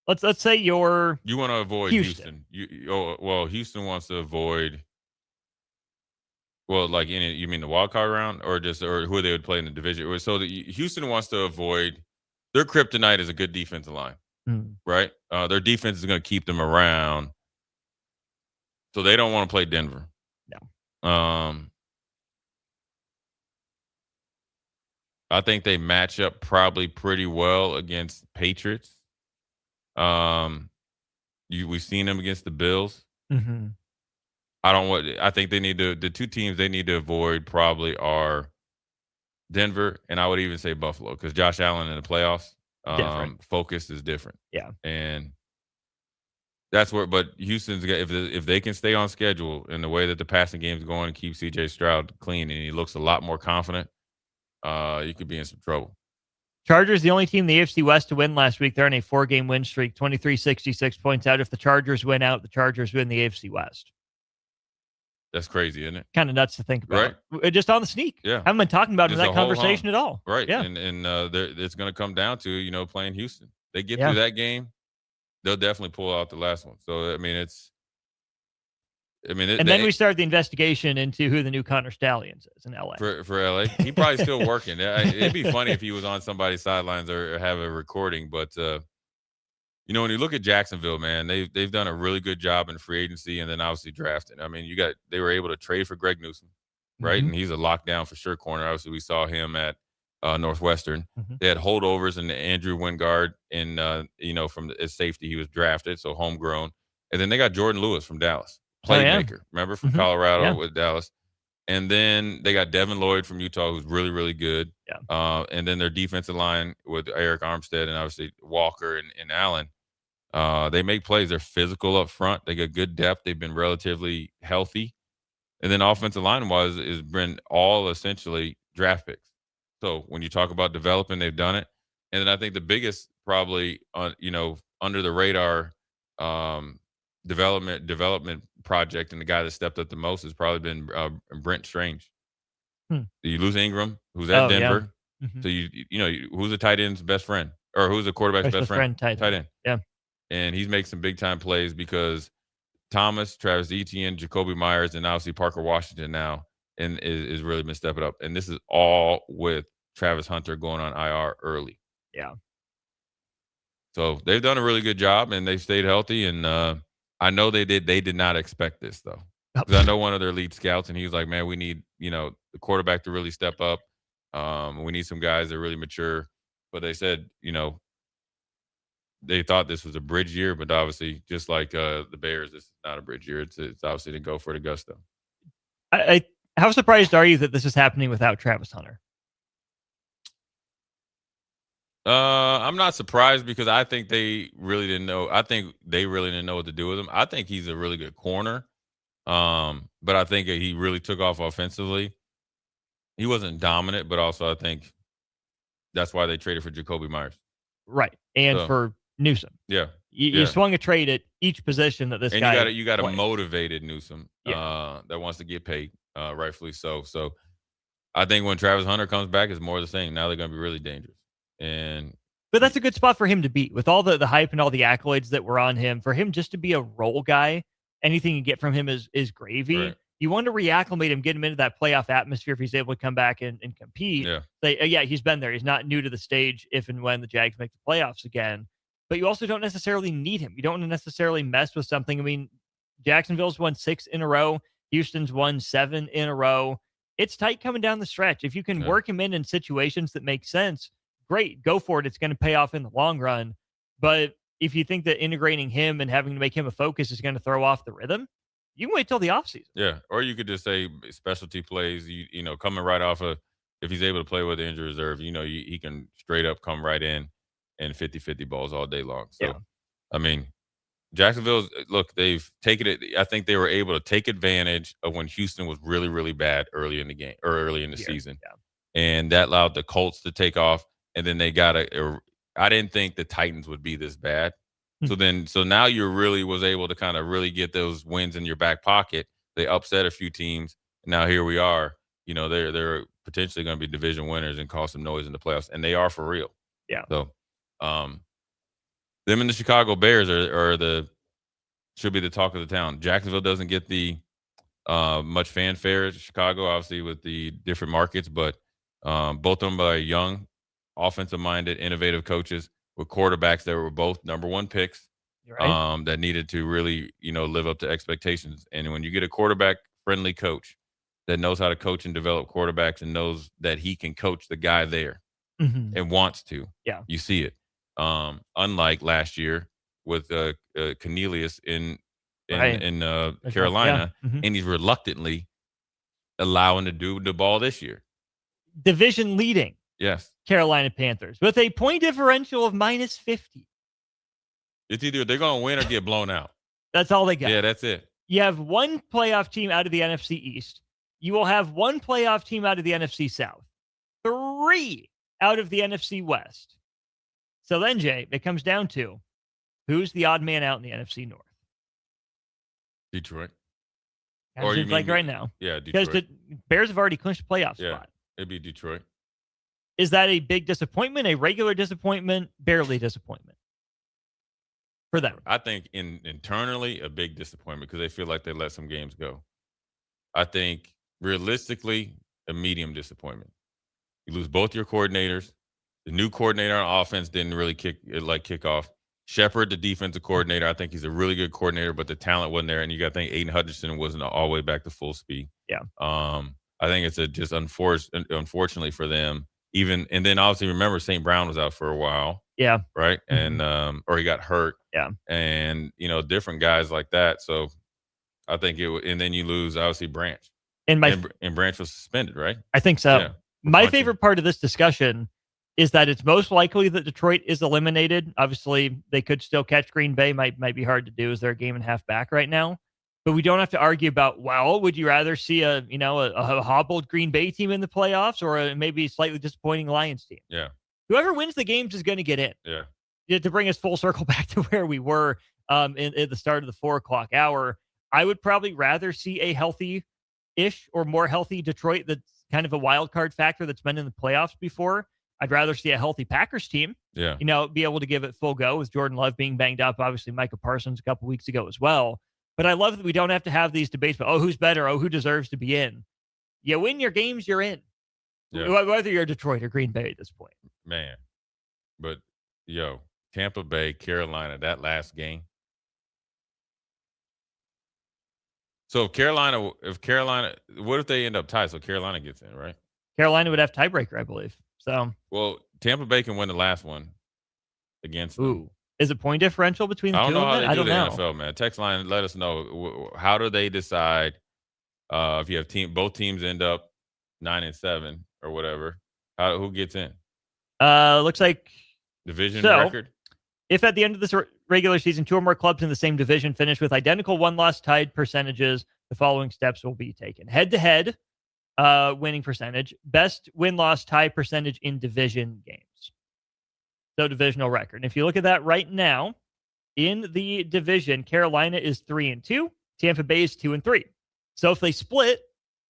Let's say you want to avoid Houston. Houston wants to avoid. Well, like you mean the wild card round, or who they would play in the division? So Houston wants to avoid. Their kryptonite is a good defensive line, right? Their defense is going to keep them around, so they don't want to play Denver. No. I think they match up probably pretty well against Patriots. We've seen them against the Bills. Mm-hmm. I think the two teams they need to avoid probably are Denver, and I would even say Buffalo, because Josh Allen in the playoffs, focus is different. Yeah. And that's where, but Houston's, if they can stay on schedule in the way that the passing game's going and keep CJ Stroud clean, and he looks a lot more confident, you could be in some trouble. Chargers, the only team in the AFC West to win last week. They're on a 4-game win streak. 23-66 points out. If the Chargers win out, the Chargers win the AFC West. That's crazy, isn't it? Kind of nuts to think about. Right. Just on the sneak. Yeah. Haven't been talking about it in that conversation at all. Right. Yeah. And it's going to come down to, playing Houston. They get through that game, they'll definitely pull out the last one. So, then we start the investigation into who the new Connor Stallions is in LA. For LA, he probably still working. It'd be funny if he was on somebody's sidelines or have a recording. But when you look at Jacksonville, man, they've done a really good job in free agency, and then obviously drafting. They were able to trade for Greg Newsome, right? Mm-hmm. And he's a lockdown for sure corner. Obviously, we saw him at Northwestern. Mm-hmm. They had holdovers in Andrew Wingard, and from his safety, he was drafted, so homegrown. And then they got Jordan Lewis from Dallas. Playmaker, remember, from Colorado with Dallas. And then they got Devin Lloyd from Utah, who's really, really good. Yeah. And then their defensive line with Eric Armstead and obviously Walker and Allen. They make plays. They're physical up front. They got good depth. They've been relatively healthy. And then offensive line-wise has been all essentially draft picks. So when you talk about developing, they've done it. And then I think the biggest probably, under the radar development project, and the guy that stepped up the most has probably been Brent Strange. You lose Ingram, who's at Denver. Yeah. Mm-hmm. So who's the tight end's best friend, or who's the quarterback's best friend? Tight end. Yeah, and he's making some big time plays because Thomas, Travis Etienne, Jacoby Myers, and obviously Parker Washington now, and is really been stepping up. And this is all with Travis Hunter going on IR early. Yeah. So they've done a really good job, and they've stayed healthy. And I know they did. They did not expect this though, because I know one of their lead scouts, and he was like, "Man, we need the quarterback to really step up. We need some guys that really mature." But they said, they thought this was a bridge year, but obviously, just like the Bears, this is not a bridge year. It's obviously to go for the gusto. How surprised are you that this is happening without Travis Hunter? I'm not surprised, because I think they really didn't know. I think they really didn't know what to do with him. I think he's a really good corner, but I think he really took off offensively. He wasn't dominant, but also I think that's why they traded for Jacoby Myers. Right, and for Newsome. Yeah. You swung a trade at each position that this guy. And you got a motivated Newsome that wants to get paid, rightfully so. So I think when Travis Hunter comes back, it's more of the same. Now they're going to be really dangerous. But that's a good spot for him to be, with all the hype and all the accolades that were on him. For him just to be a role guy, anything you get from him is gravy. Right. You want to reacclimate him, get him into that playoff atmosphere if he's able to come back and compete. Yeah. Say, he's been there. He's not new to the stage if and when the Jags make the playoffs again. But you also don't necessarily need him. You don't want to necessarily mess with something. Jacksonville's won 6 in a row. Houston's won 7 in a row. It's tight coming down the stretch. If you can work him in situations that make sense, great, go for it. It's going to pay off in the long run. But if you think that integrating him and having to make him a focus is going to throw off the rhythm, you can wait till the offseason. Yeah, or you could just say specialty plays, coming right off of, if he's able to play with the injury reserve, he can straight up come right in and 50-50 balls all day long. So, Jacksonville's, look, they've taken it. I think they were able to take advantage of when Houston was really, really bad early in the game or early in the season. Yeah. And that allowed the Colts to take off. and then they got I didn't think the Titans would be this bad. So now you really was able to kind of really get those wins in your back pocket. They upset a few teams. Now here we are. They're potentially going to be division winners and cause some noise in the playoffs, and they are for real. Yeah. So, them and the Chicago Bears should be the talk of the town. Jacksonville doesn't get the much fanfare as Chicago, obviously with the different markets, but both of them are young, offensive-minded, innovative coaches with quarterbacks that were both number one picks. Right. That needed to really, live up to expectations. And when you get a quarterback-friendly coach that knows how to coach and develop quarterbacks and knows that he can coach the guy there and wants to, you see it. Unlike last year with Cornelius in Carolina, and he's reluctantly allowing to do the ball this year. Division leading. Yes. Carolina Panthers with a point differential of -50. It's either they're going to win or get blown out. That's all they got. Yeah, that's it. You have one playoff team out of the NFC East. You will have one playoff team out of the NFC South. 3 out of the NFC West. So then, Jay, it comes down to who's the odd man out in the NFC North? Detroit. Or you like right now. Yeah, Detroit. Because the Bears have already clinched a playoff spot. It'd be Detroit. Is that a big disappointment, a regular disappointment, barely disappointment for them? I think internally a big disappointment because they feel like they let some games go. I think realistically a medium disappointment. You lose both your coordinators. The new coordinator on offense didn't really kick off. Shepard, the defensive coordinator, I think he's a really good coordinator, but the talent wasn't there. And you got to think Aiden Hutchinson wasn't all the way back to full speed. Yeah. I think it's just unfortunately for them. And then obviously remember St. Brown was out for a while. Yeah. Right. And or he got hurt. Yeah. And different guys like that. So I think and then you lose obviously Branch. And Branch was suspended, right? I think so. Yeah. My favorite part of this discussion is that it's most likely that Detroit is eliminated. Obviously, they could still catch Green Bay. Might be hard to do as they're a game and a half back right now. But we don't have to argue about, well, would you rather see a hobbled Green Bay team in the playoffs or a maybe slightly disappointing Lions team? Yeah. Whoever wins the games is going to get in. Yeah. To bring us full circle back to where we were at the start of the 4 o'clock hour, I would probably rather see a healthy-ish or more healthy Detroit that's kind of a wild card factor that's been in the playoffs before. I'd rather see a healthy Packers team, be able to give it full go with Jordan Love being banged up. Obviously, Micah Parsons a couple weeks ago as well. But I love that we don't have to have these debates about, who's better? Who deserves to be in? You win your games, you're in. Yeah. Whether you're Detroit or Green Bay at this point. Man. But, Tampa Bay, Carolina, that last game. So if Carolina, what if they end up tied? So Carolina gets in, right? Carolina would have tiebreaker, I believe. So, well, Tampa Bay can win the last one against them. Is it point differential between the two? I don't know how they do the NFL, man. Text line, let us know. How do they decide if you have both teams end up 9-7 or whatever? Who gets in? Looks like division record. If at the end of this regular season, 2 or more clubs in the same division finish with identical win-loss tied percentages, the following steps will be taken: head-to-head winning percentage, best win-loss tie percentage in division games. So divisional record. And if you look at that right now, in the division, Carolina is 3-2, Tampa Bay is 2-3. So if they split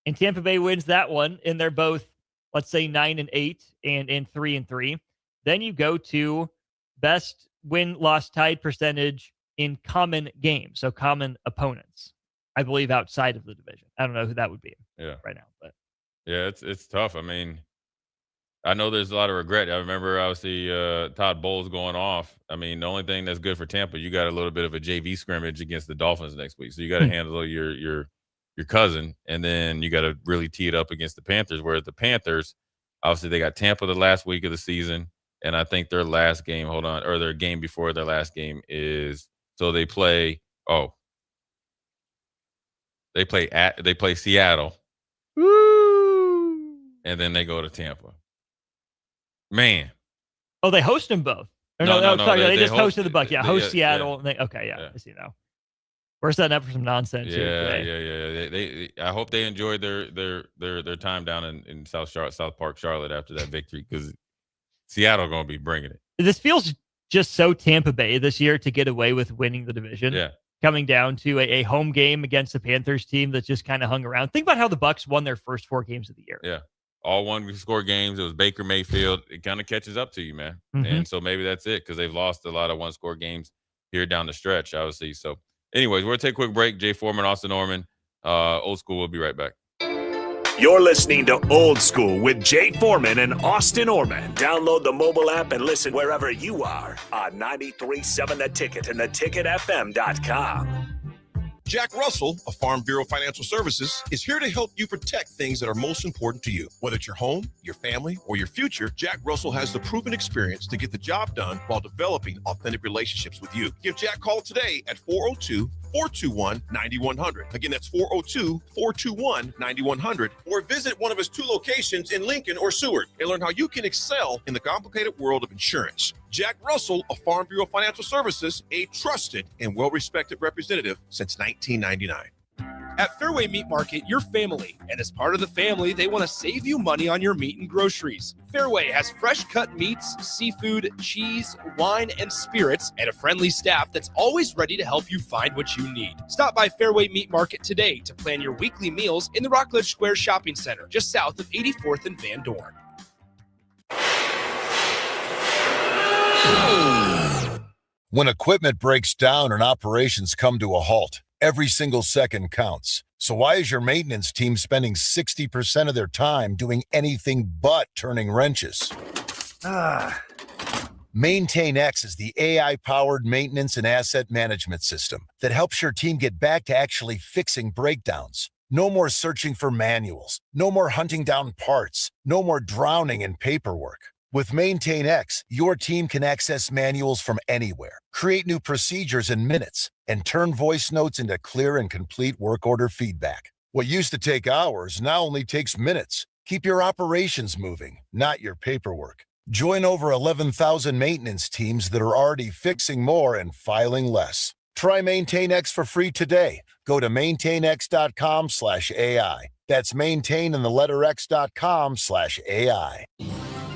and Tampa Bay wins that one, and they're both, let's say, 9-8 and 3-3, then you go to best win-loss tied percentage in common games, so common opponents. I believe outside of the division. I don't know who that would be right now, but yeah, it's tough. I mean, I know there's a lot of regret. I remember obviously Todd Bowles going off. I mean, the only thing that's good for Tampa, you got a little bit of a JV scrimmage against the Dolphins next week, so you got to handle your cousin, and then you got to really tee it up against the Panthers. Whereas the Panthers, obviously, they got Tampa the last week of the season, and I think their last game, or their game before their last game is, so they play. They play Seattle. Woo! And then they go to Tampa. Man. Oh, they host them both. No, sorry, they just hosted the Bucs. Yeah, host Seattle. Yeah. I see now. We're setting up for some nonsense here today. I hope they enjoyed their time down in South Park, Charlotte after that victory, because Seattle going to be bringing it. This feels just so Tampa Bay this year to get away with winning the division. Yeah. Coming down to a home game against the Panthers team that just kind of hung around. Think about how the Bucs won their first 4 games of the year. Yeah. All one-score games. It was Baker Mayfield. It kind of catches up to you, man. Mhm. And so maybe that's it because they've lost a lot of one-score games here down the stretch, obviously. So anyways, we'll take a quick break. Jay Foreman, Austin Norman, Old School. We'll be right back. You're listening to Old School with Jay Foreman and Austin Orman. Download the mobile app and listen wherever you are on 93.7 The Ticket and theticketfm.com. Jack Russell of Farm Bureau Financial Services is here to help you protect things that are most important to you. Whether it's your home, your family, or your future, Jack Russell has the proven experience to get the job done while developing authentic relationships with you. Give Jack a call today at 402-421-9100. Again, that's 402-421-9100. Or visit one of his 2 locations in Lincoln or Seward and learn how you can excel in the complicated world of insurance. Jack Russell of Farm Bureau Financial Services, a trusted and well-respected representative since 1999. At Fairway Meat Market, you're family, and as part of the family, they want to save you money on your meat and groceries. Fairway has fresh cut meats, seafood, cheese, wine, and spirits, and a friendly staff that's always ready to help you find what you need. Stop by Fairway Meat Market today to plan your weekly meals in the Rockledge Square Shopping Center, just south of 84th and Van Dorn. When equipment breaks down and operations come to a halt, every single second counts. So why is your maintenance team spending 60% of their time doing anything but turning wrenches? MaintainX is the AI-powered maintenance and asset management system that helps your team get back to actually fixing breakdowns. No more searching for manuals. No more hunting down parts. No more drowning in paperwork. With MaintainX, your team can access manuals from anywhere, create new procedures in minutes, and turn voice notes into clear and complete work order feedback. What used to take hours now only takes minutes. Keep your operations moving, not your paperwork. Join over 11,000 maintenance teams that are already fixing more and filing less. Try MaintainX for free today. Go to maintainx.com/AI. That's maintain and the letter x.com/AI.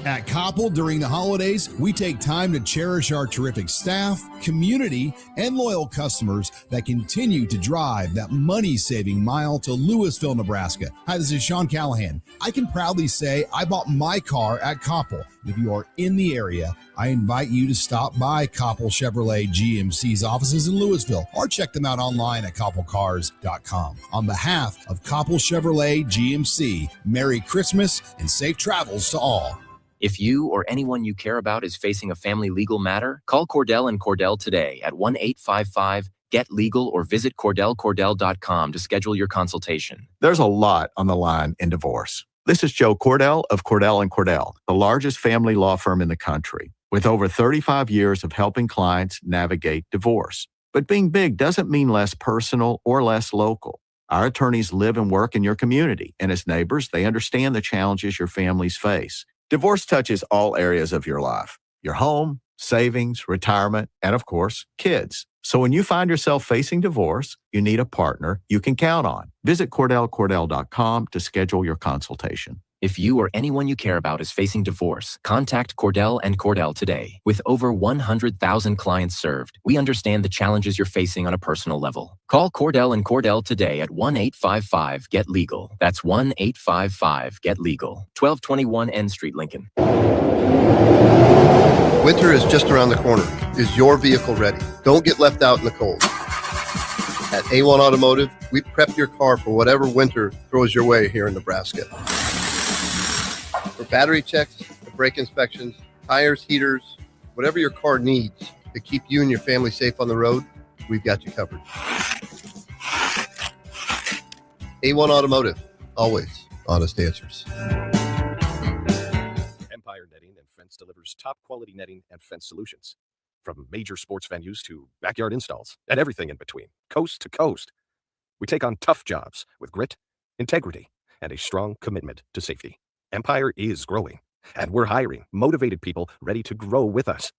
At Koppel, during the holidays, we take time to cherish our terrific staff, community, and loyal customers that continue to drive that money-saving mile to Louisville, Nebraska. Hi, this is Sean Callahan. I can proudly say I bought my car at Koppel. If you are in the area, I invite you to stop by Koppel Chevrolet GMC's offices in Louisville or check them out online at koppelcars.com. On behalf of Koppel Chevrolet GMC, Merry Christmas and safe travels to all. If you or anyone you care about is facing a family legal matter, call Cordell and Cordell today at 1-855-GET-LEGAL or visit CordellCordell.com to schedule your consultation. There's a lot on the line in divorce. This is Joe Cordell of Cordell & Cordell, the largest family law firm in the country, with over 35 years of helping clients navigate divorce. But being big doesn't mean less personal or less local. Our attorneys live and work in your community, and as neighbors, they understand the challenges your families face. Divorce touches all areas of your life, your home, savings, retirement, and of course, kids. So when you find yourself facing divorce, you need a partner you can count on. Visit CordellCordell.com to schedule your consultation. If you or anyone you care about is facing divorce, contact Cordell and Cordell today. With over 100,000 clients served, we understand the challenges you're facing on a personal level. Call Cordell and Cordell today at 1-855-GET-LEGAL. That's 1-855-GET-LEGAL. 1221 N Street, Lincoln. Winter is just around the corner. Is your vehicle ready? Don't get left out in the cold. At A1 Automotive, we prep your car for whatever winter throws your way here in Nebraska. For battery checks, brake inspections, tires, heaters, whatever your car needs to keep you and your family safe on the road, we've got you covered. A1 Automotive, always honest answers. Empire Netting and Fence delivers top quality netting and fence solutions. From major sports venues to backyard installs and everything in between, coast to coast. We take on tough jobs with grit, integrity, and a strong commitment to safety. Empire is growing, and we're hiring motivated people ready to grow with us.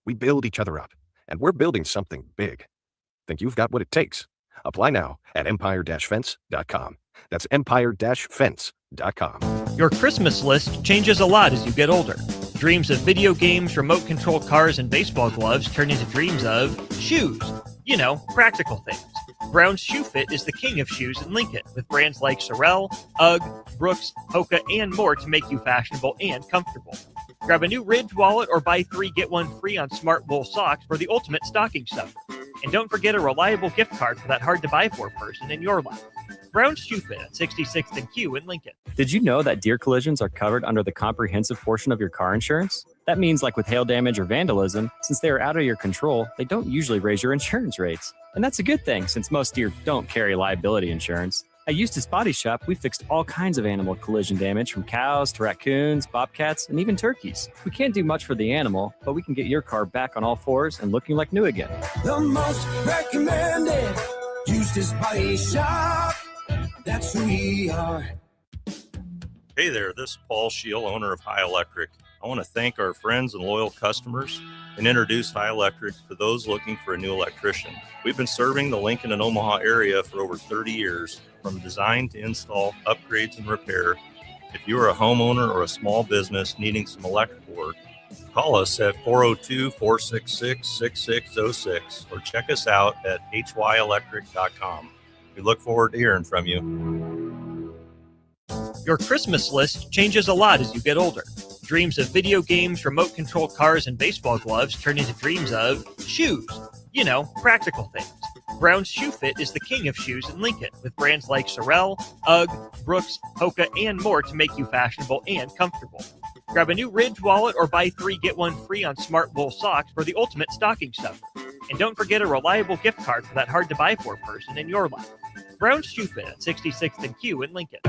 We build each other up, and we're building something big. Think you've got what it takes? Apply now at empire-fence.com. That's empire-fence.com. Your Christmas list changes a lot as you get older. Dreams of video games, remote control cars, and baseball gloves turn into dreams of shoes. You know, practical things. Brown's Shoe Fit is the king of shoes in Lincoln, with brands like Sorel, UGG, Brooks, Hoka, and more to make you fashionable and comfortable. Grab a new Ridge wallet or buy 3 get 1 free on smart wool socks for the ultimate stocking stuffer. And don't forget a reliable gift card for that hard-to-buy-for person in your life. Brown's Shoe Fit at 66th and Q in Lincoln. Did you know that deer collisions are covered under the comprehensive portion of your car insurance? That means, like with hail damage or vandalism, since they are out of your control, they don't usually raise your insurance rates. And that's a good thing, since most deer don't carry liability insurance. At Eustace Body Shop, we fixed all kinds of animal collision damage, from cows to raccoons, bobcats, and even turkeys. We can't do much for the animal, but we can get your car back on all fours and looking like new again. The most recommended Eustace Body Shop. That's who we are. Hey there, this is Paul Shield, owner of High Electric. I want to thank our friends and loyal customers and introduce High Electric to those looking for a new electrician. We've been serving the Lincoln and Omaha area for over 30 years, from design to install, upgrades, and repair. If you are a homeowner or a small business needing some electrical work, call us at 402-466-6606 or check us out at hyelectric.com. We look forward to hearing from you. Your Christmas list changes a lot as you get older. Dreams of video games, remote control cars, and baseball gloves turn into dreams of shoes. You know, practical things. Brown's Shoe Fit is the king of shoes in Lincoln, with brands like Sorel, UGG, Brooks, Hoka, and more to make you fashionable and comfortable. Grab a new Ridge wallet or buy 3 get 1 free on smart wool socks for the ultimate stocking stuffer. And don't forget a reliable gift card for that hard-to-buy-for person in your life. Brown's Shoe Fit at 66th and Q in Lincoln.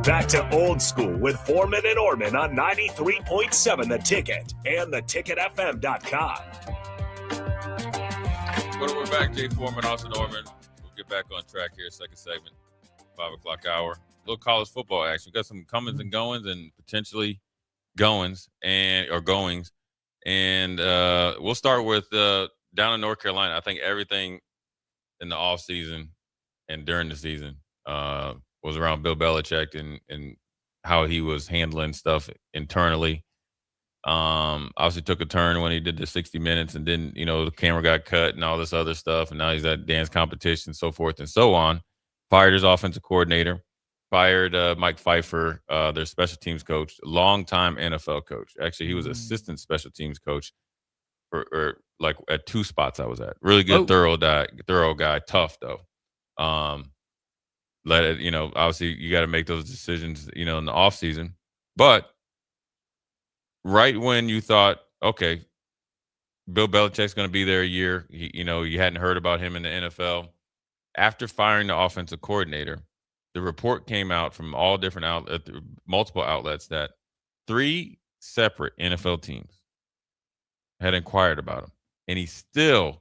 Back to Old School with Foreman and Orman on 93.7 The Ticket and theticketfm.com. Well, we're back. Jay Foreman, Austin Orman. We'll get back on track here. Second segment, 5 o'clock hour. A little college football action. We got some comings and goings and potentially goings. And we'll start with down in North Carolina. I think everything in the offseason and during the season was around Bill Belichick and how he was handling stuff internally. Obviously took a turn when he did the 60 Minutes and then, the camera got cut and all this other stuff. And now he's at dance competition, so forth and so on. Fired his offensive coordinator, fired Mike Pfeiffer, their special teams coach, longtime NFL coach. Actually, he was assistant special teams coach or like at 2 spots I was at. Really good, thorough guy, tough though. Obviously you got to make those decisions, in the off season, but right when you thought, okay, Bill Belichick's going to be there a year, you hadn't heard about him in the NFL. After firing the offensive coordinator, the report came out from all different multiple outlets that 3 separate NFL teams had inquired about him, and he still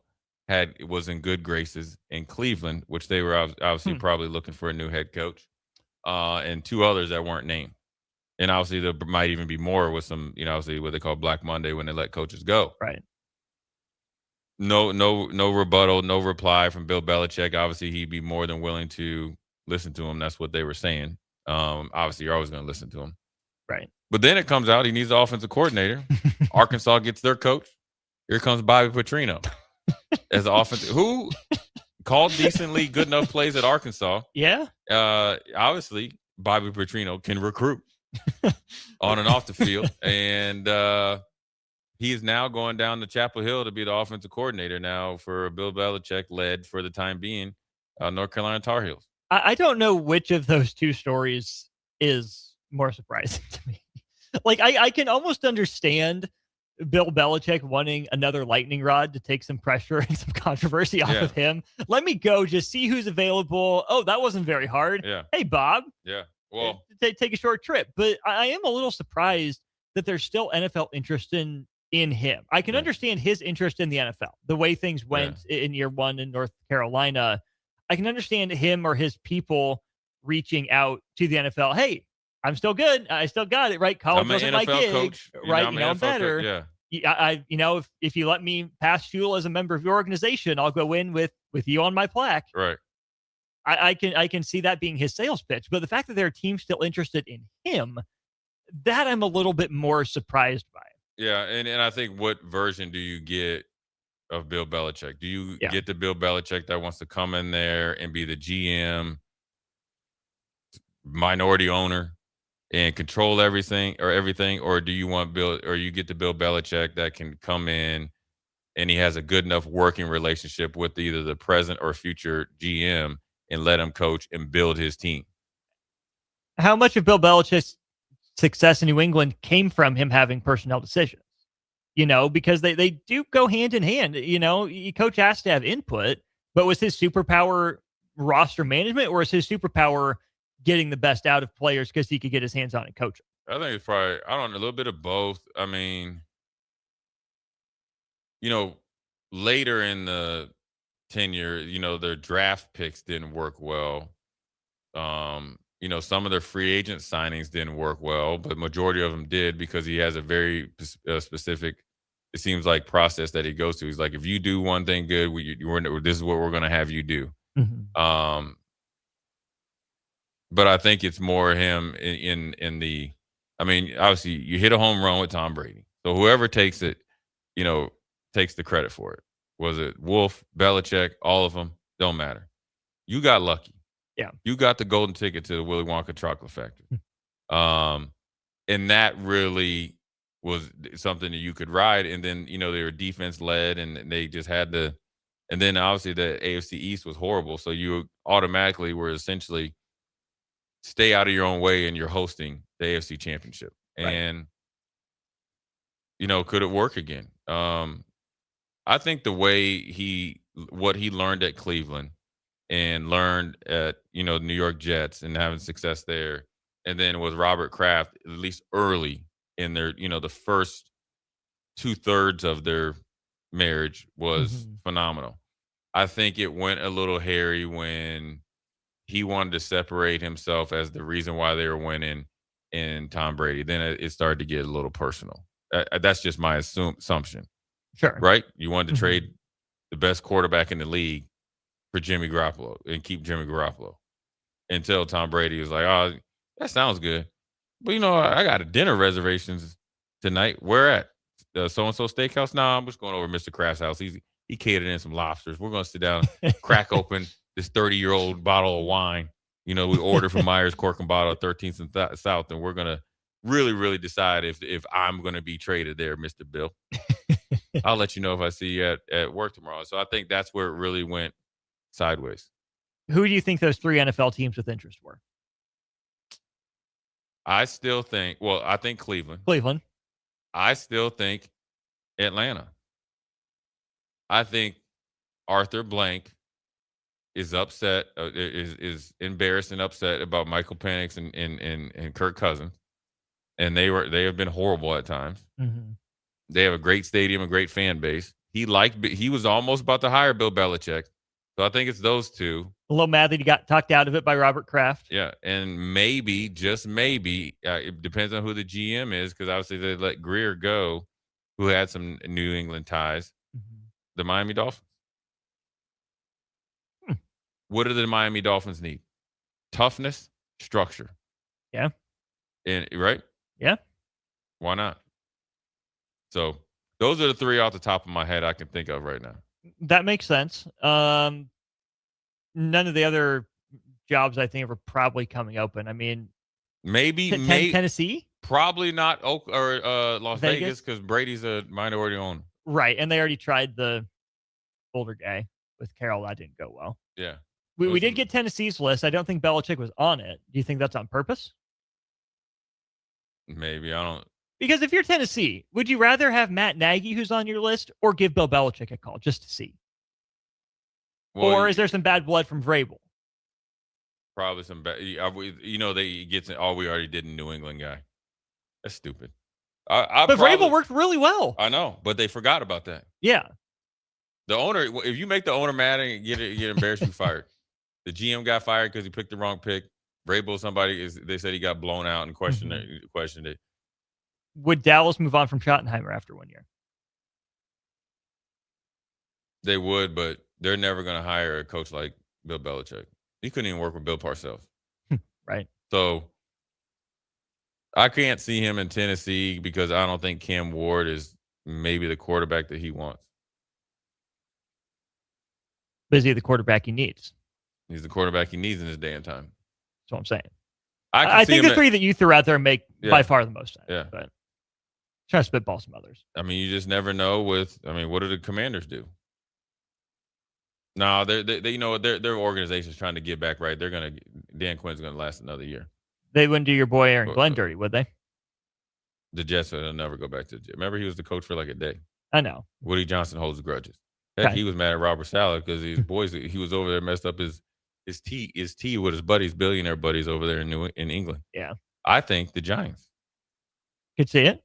was in good graces in Cleveland, which they were obviously probably looking for a new head coach, and 2 others that weren't named. And obviously there might even be more with some, obviously what they call Black Monday when they let coaches go. Right. No rebuttal, no reply from Bill Belichick. Obviously he'd be more than willing to listen to him. That's what they were saying. Obviously you're always going to listen to him. Right. But then it comes out he needs an offensive coordinator. Arkansas gets their coach. Here comes Bobby Petrino as the offensive. Who called decently good enough plays at Arkansas. Yeah. Obviously Bobby Petrino can recruit on and off the field. And he is now going down to Chapel Hill to be the offensive coordinator now for Bill Belichick led, for the time being, North Carolina Tar Heels. I don't know which of those 2 stories is more surprising to me. Like, I can almost understand Bill Belichick wanting another lightning rod to take some pressure and some controversy off of him. Let me go just see who's available. Oh, that wasn't very hard. Yeah. Hey, Bob. Yeah. Well, take a short trip. But I am a little surprised that there's still NFL interest in him. I can understand his interest in the NFL, the way things went in year 1 in North Carolina. I can understand him or his people reaching out to the NFL. Hey, I'm still good. I still got it, right? College wasn't my gig, coach. right? I'm better. If you let me pass fuel as a member of your organization, I'll go in with you on my plaque. Right. I can see that being his sales pitch. But the fact that there are teams still interested in him, That I'm a little bit more surprised by. Yeah, and I think what version do you get of Bill Belichick? Do you get the Bill Belichick that wants to come in there and be the GM, minority owner, and control everything, or do you want you get the Bill Belichick that can come in and he has a good enough working relationship with either the present or future GM and let him coach and build his team? How much of Bill Belichick's success in New England came from him having personnel decisions? Because they do go hand in hand. Coach has to have input, but was his superpower roster management, or is his superpower getting the best out of players because he could get his hands on and coach them? I think it's probably, a little bit of both. I mean, later in the tenure, their draft picks didn't work well. Some of their free agent signings didn't work well, but majority of them did because he has a very specific, it seems like, process that he goes to. He's like, if you do one thing good, this is what we're going to have you do. Mm-hmm. But I think it's more him in the, obviously you hit a home run with Tom Brady. So whoever takes it, takes the credit for it. Was it Wolf, Belichick, all of them? Don't matter. You got lucky. Yeah. You got the golden ticket to the Willy Wonka chocolate factory. And that really was something that you could ride. And then, they were defense led and they just had and then obviously the AFC East was horrible. So you automatically were essentially stay out of your own way and you're hosting the AFC Championship. Right. And, could it work again? I think the way what he learned at Cleveland and learned at, the New York Jets and having success there. And then with Robert Kraft, at least early in their, the first 2/3 of their marriage was phenomenal. I think it went a little hairy when he wanted to separate himself as the reason why they were winning in Tom Brady. Then it started to get a little personal. That's just my assumption. Sure. Right? You wanted to trade the best quarterback in the league for Jimmy Garoppolo and keep Jimmy Garoppolo until Tom Brady was like, oh, that sounds good. But, I got a dinner reservations tonight. Where at? So-and-so steakhouse? Nah, I'm just going over to Mr. Kraft's house. He catered in some lobsters. We're going to sit down, crack open this 30-year-old bottle of wine. We ordered from Myers Cork and Bottle 13th and South, and we're going to really, really decide if I'm going to be traded there, Mr. Bill. I'll let you know if I see you at work tomorrow. So I think that's where it really went sideways. Who do you think those 3 NFL teams with interest were? I still think, I think Cleveland. I still think Atlanta. I think Arthur Blank is upset, is embarrassed and upset about Michael Penix and Kirk Cousins. And they have been horrible at times. Mm-hmm. They have a great stadium, a great fan base. He was almost about to hire Bill Belichick. So I think it's those two. A little mad that he got talked out of it by Robert Kraft. Yeah, and maybe, just maybe, it depends on who the GM is, because obviously they let Greer go, who had some New England ties. The Miami Dolphins. What do the Miami Dolphins need? Toughness, structure. Yeah. And right? Yeah. Why not? So those are the 3 off the top of my head I can think of right now. That makes sense. None of the other jobs I think are probably coming open. I mean, maybe Tennessee? Probably not Las Vegas, because Brady's a minority owner. Right, and they already tried the older guy with Carroll. That didn't go well. Yeah. We did get Tennessee's list. I don't think Belichick was on it. Do you think that's on purpose? Maybe. I don't. Because if you're Tennessee, would you rather have Matt Nagy, who's on your list, or give Bill Belichick a call just to see? Or is there some bad blood from Vrabel? Probably some bad. They get all we already did in New England guy. That's stupid. But Vrabel worked really well. I know, but they forgot about that. Yeah. The owner, if you make the owner mad and get embarrassed, you fired. The GM got fired because he picked the wrong pick. Vrabel, they said he got blown out and questioned it. Would Dallas move on from Schottenheimer after 1 year? They would, but they're never going to hire a coach like Bill Belichick. He couldn't even work with Bill Parcells. Right. So I can't see him in Tennessee because I don't think Cam Ward is maybe the quarterback that he wants. But is he the quarterback he needs? He's the quarterback he needs in this day and time. That's what I'm saying. I think the three that you threw out there make by far the most sense. Yeah. But try to spitball some others. I mean, you just never know what do the Commanders do? No, they you know what, their organization's trying to get back right. Dan Quinn's gonna last another year. They wouldn't do your boy Aaron Glenn dirty, would they? The Jets will never go back to the Jets. Remember, he was the coach for like a day. I know. Woody Johnson holds grudges. Heck, he was mad at Robert Saleh because his boys, he was over there messed up his tea with his buddies, billionaire buddies over there in England. Yeah. I think the Giants could see it.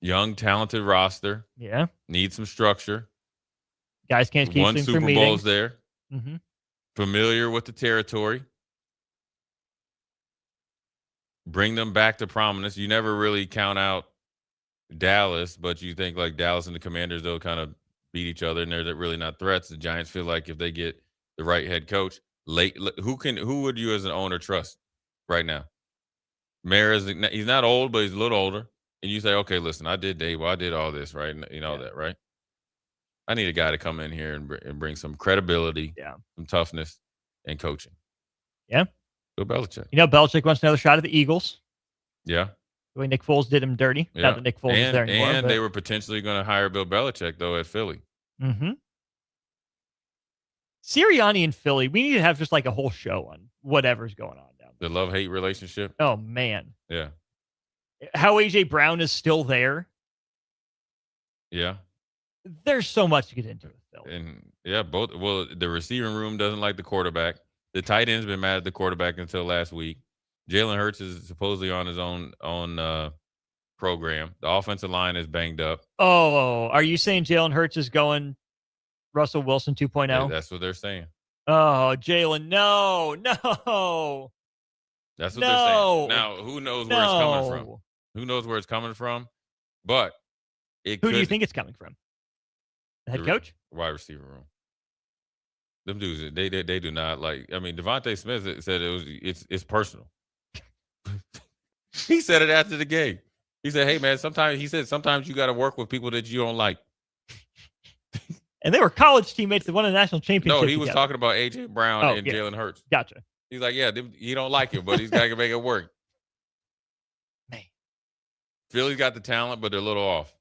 Young, talented roster. Yeah. Need some structure. Guys can't keep One Super Bowl's there. Mm-hmm. Familiar with the territory. Bring them back to prominence. You never really count out Dallas, but you think like Dallas and the Commanders, they'll kind of beat each other, and they're really not threats. The Giants feel like if they get the right head coach, who would you as an owner trust right now? Mayer he's not old, but he's a little older. And you say, okay, listen, I did all this, right? And you know that, right? I need a guy to come in here and bring some credibility, some toughness, and coaching. Yeah. Bill Belichick. You know, Belichick wants another shot at the Eagles. Yeah. The way Nick Foles did him dirty. Yeah. Not that Nick Foles is there anymore. And they were potentially going to hire Bill Belichick, though, at Philly. Mm-hmm. Sirianni in Philly, we need to have just like a whole show on whatever's going on down there. The love-hate relationship? Oh, man. Yeah. How A.J. Brown is still there. Yeah. There's so much to get into with Philly. And, the receiving room doesn't like the quarterback. The tight end's been mad at the quarterback until last week. Jalen Hurts is supposedly on his own program. The offensive line is banged up. Oh, are you saying Jalen Hurts is going Russell Wilson 2.0? Yeah, that's what they're saying. Oh, Jalen, no. That's what they're saying. Now, who knows where it's coming from? Who knows where it's coming from? But who do you think it's coming from? The head coach? Wide receiver room. Them dudes, they do not like. I mean, Devontae Smith said it's personal. He said it after the game. He said, "Hey man, sometimes you got to work with people that you don't like." And they were college teammates that won a national championship. No, he was talking about A.J. Brown and Jalen Hurts. Gotcha. He's like, yeah, he don't like it, but he's got to make it work. Man, Philly's got the talent, but they're a little off.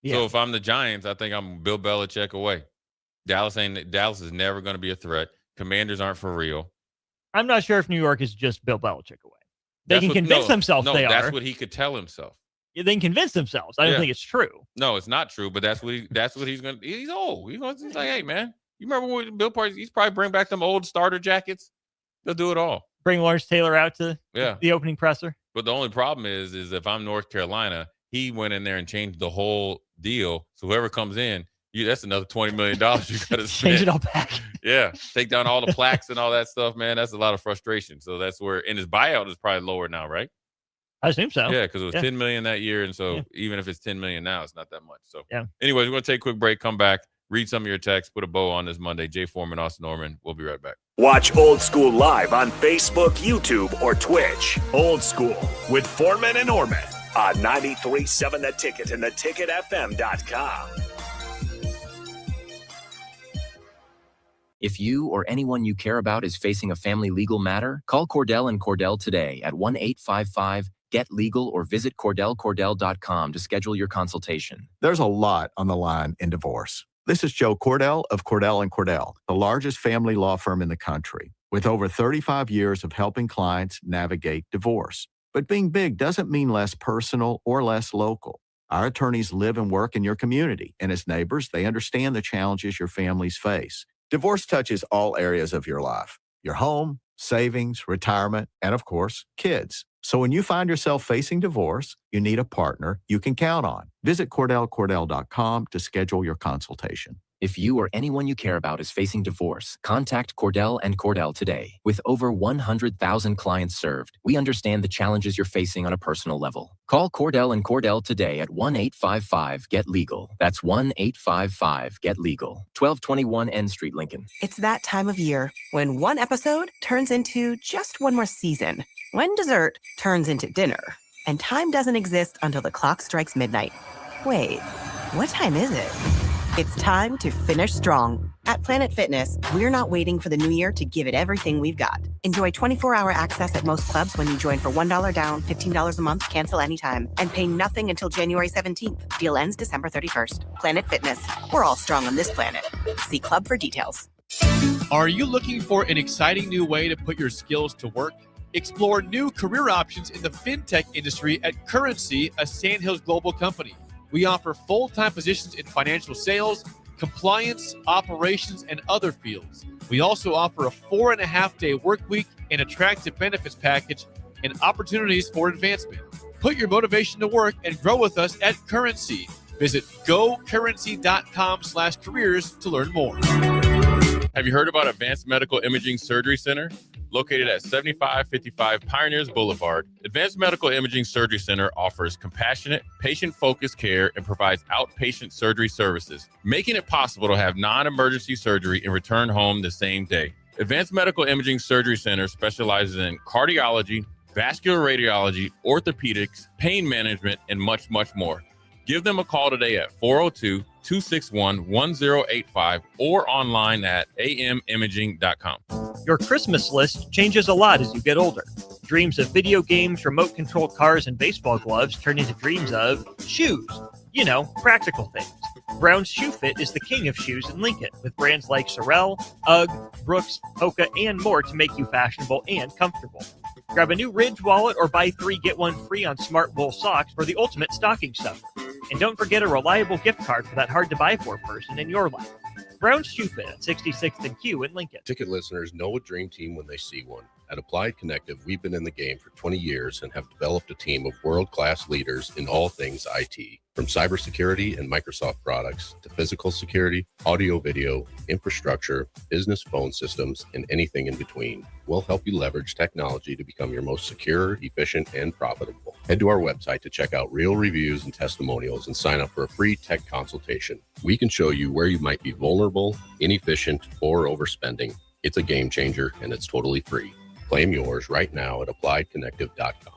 Yeah. So if I'm the Giants, I think I'm Bill Belichick away. Dallas is never going to be a threat. Commanders aren't for real. I'm not sure if New York is just Bill Belichick away. They can convince themselves they are. That's what he could tell himself. Yeah, they can convince themselves. I don't think it's true. No, it's not true, but that's what he's going to. He's old. He's like, hey, man, you remember when Bill Party, he's probably bring back them old starter jackets. They'll do it all. Bring Lawrence Taylor out to the opening presser. But the only problem is if I'm North Carolina, he went in there and changed the whole deal. So whoever comes in, that's another $20 million you got to spend. Change it all back. Yeah. Take down all the plaques and all that stuff, man. That's a lot of frustration. So that's where, and his buyout is probably lower now, right? I assume so. Yeah, because it was $10 million that year. And so even if it's $10 million now, it's not that much. So anyways, we're going to take a quick break, come back, read some of your texts, put a bow on this Monday. Jay Foreman, Austin Norman. We'll be right back. Watch Old School live on Facebook, YouTube, or Twitch. Old School with Foreman and Orman on 93.7 The Ticket and theticketfm.com. If you or anyone you care about is facing a family legal matter, call Cordell and Cordell today at 1-855-GET-LEGAL or visit CordellCordell.com to schedule your consultation. There's a lot on the line in divorce. This is Joe Cordell of Cordell & Cordell, the largest family law firm in the country, with over 35 years of helping clients navigate divorce. But being big doesn't mean less personal or less local. Our attorneys live and work in your community, and as neighbors, they understand the challenges your families face. Divorce touches all areas of your life: your home, savings, retirement, and of course, kids. So when you find yourself facing divorce, you need a partner you can count on. Visit CordellCordell.com to schedule your consultation. If you or anyone you care about is facing divorce, contact Cordell and Cordell today. With over 100,000 clients served, we understand the challenges you're facing on a personal level. Call Cordell and Cordell today at 1-855-GET-LEGAL. That's 1-855-GET-LEGAL. 1221 N Street, Lincoln. It's that time of year when one episode turns into just one more season. When dessert turns into dinner. And time doesn't exist until the clock strikes midnight. Wait, what time is it? It's time to finish strong. At Planet Fitness, we're not waiting for the new year to give it everything we've got. Enjoy 24-hour access at most clubs when you join for $1 down, $15 a month, cancel anytime, and pay nothing until January 17th. Deal ends December 31st. Planet Fitness. We're all strong on this planet. See club for details. Are you looking for an exciting new way to put your skills to work? Explore new career options in the fintech industry at Currency, a Sandhills Global company. We offer full-time positions in financial sales, compliance, operations, and other fields. We also offer a 4.5-day work week, an attractive benefits package, and opportunities for advancement. Put your motivation to work and grow with us at Currency. Visit gocurrency.com/careers to learn more. Have you heard about Advanced Medical Imaging Surgery Center? Located at 7555 Pioneers Boulevard, Advanced Medical Imaging Surgery Center offers compassionate, patient-focused care and provides outpatient surgery services, making it possible to have non-emergency surgery and return home the same day. Advanced Medical Imaging Surgery Center specializes in cardiology, vascular radiology, orthopedics, pain management, and much, much more. Give them a call today at 402-261-1085 or online at amimaging.com. Your Christmas list changes a lot as you get older. Dreams of video games, remote-controlled cars, and baseball gloves turn into dreams of shoes. You know, practical things. Brown's Shoe Fit is the king of shoes in Lincoln, with brands like Sorel, UGG, Brooks, Hoka, and more to make you fashionable and comfortable. Grab a new Ridge wallet or buy 3 get 1 free on Smart Wool socks for the ultimate stocking stuffer. And don't forget a reliable gift card for that hard-to-buy-for person in your life. Brown's Shoe Fit at 66th and Q in Lincoln. Ticket listeners know a dream team when they see one. At Applied Connective, we've been in the game for 20 years and have developed a team of world-class leaders in all things IT. From cybersecurity and Microsoft products to physical security, audio-video, infrastructure, business phone systems, and anything in between. We'll help you leverage technology to become your most secure, efficient, and profitable. Head to our website to check out real reviews and testimonials and sign up for a free tech consultation. We can show you where you might be vulnerable, inefficient, or overspending. It's a game changer, and it's totally free. Claim yours right now at appliedconnective.com.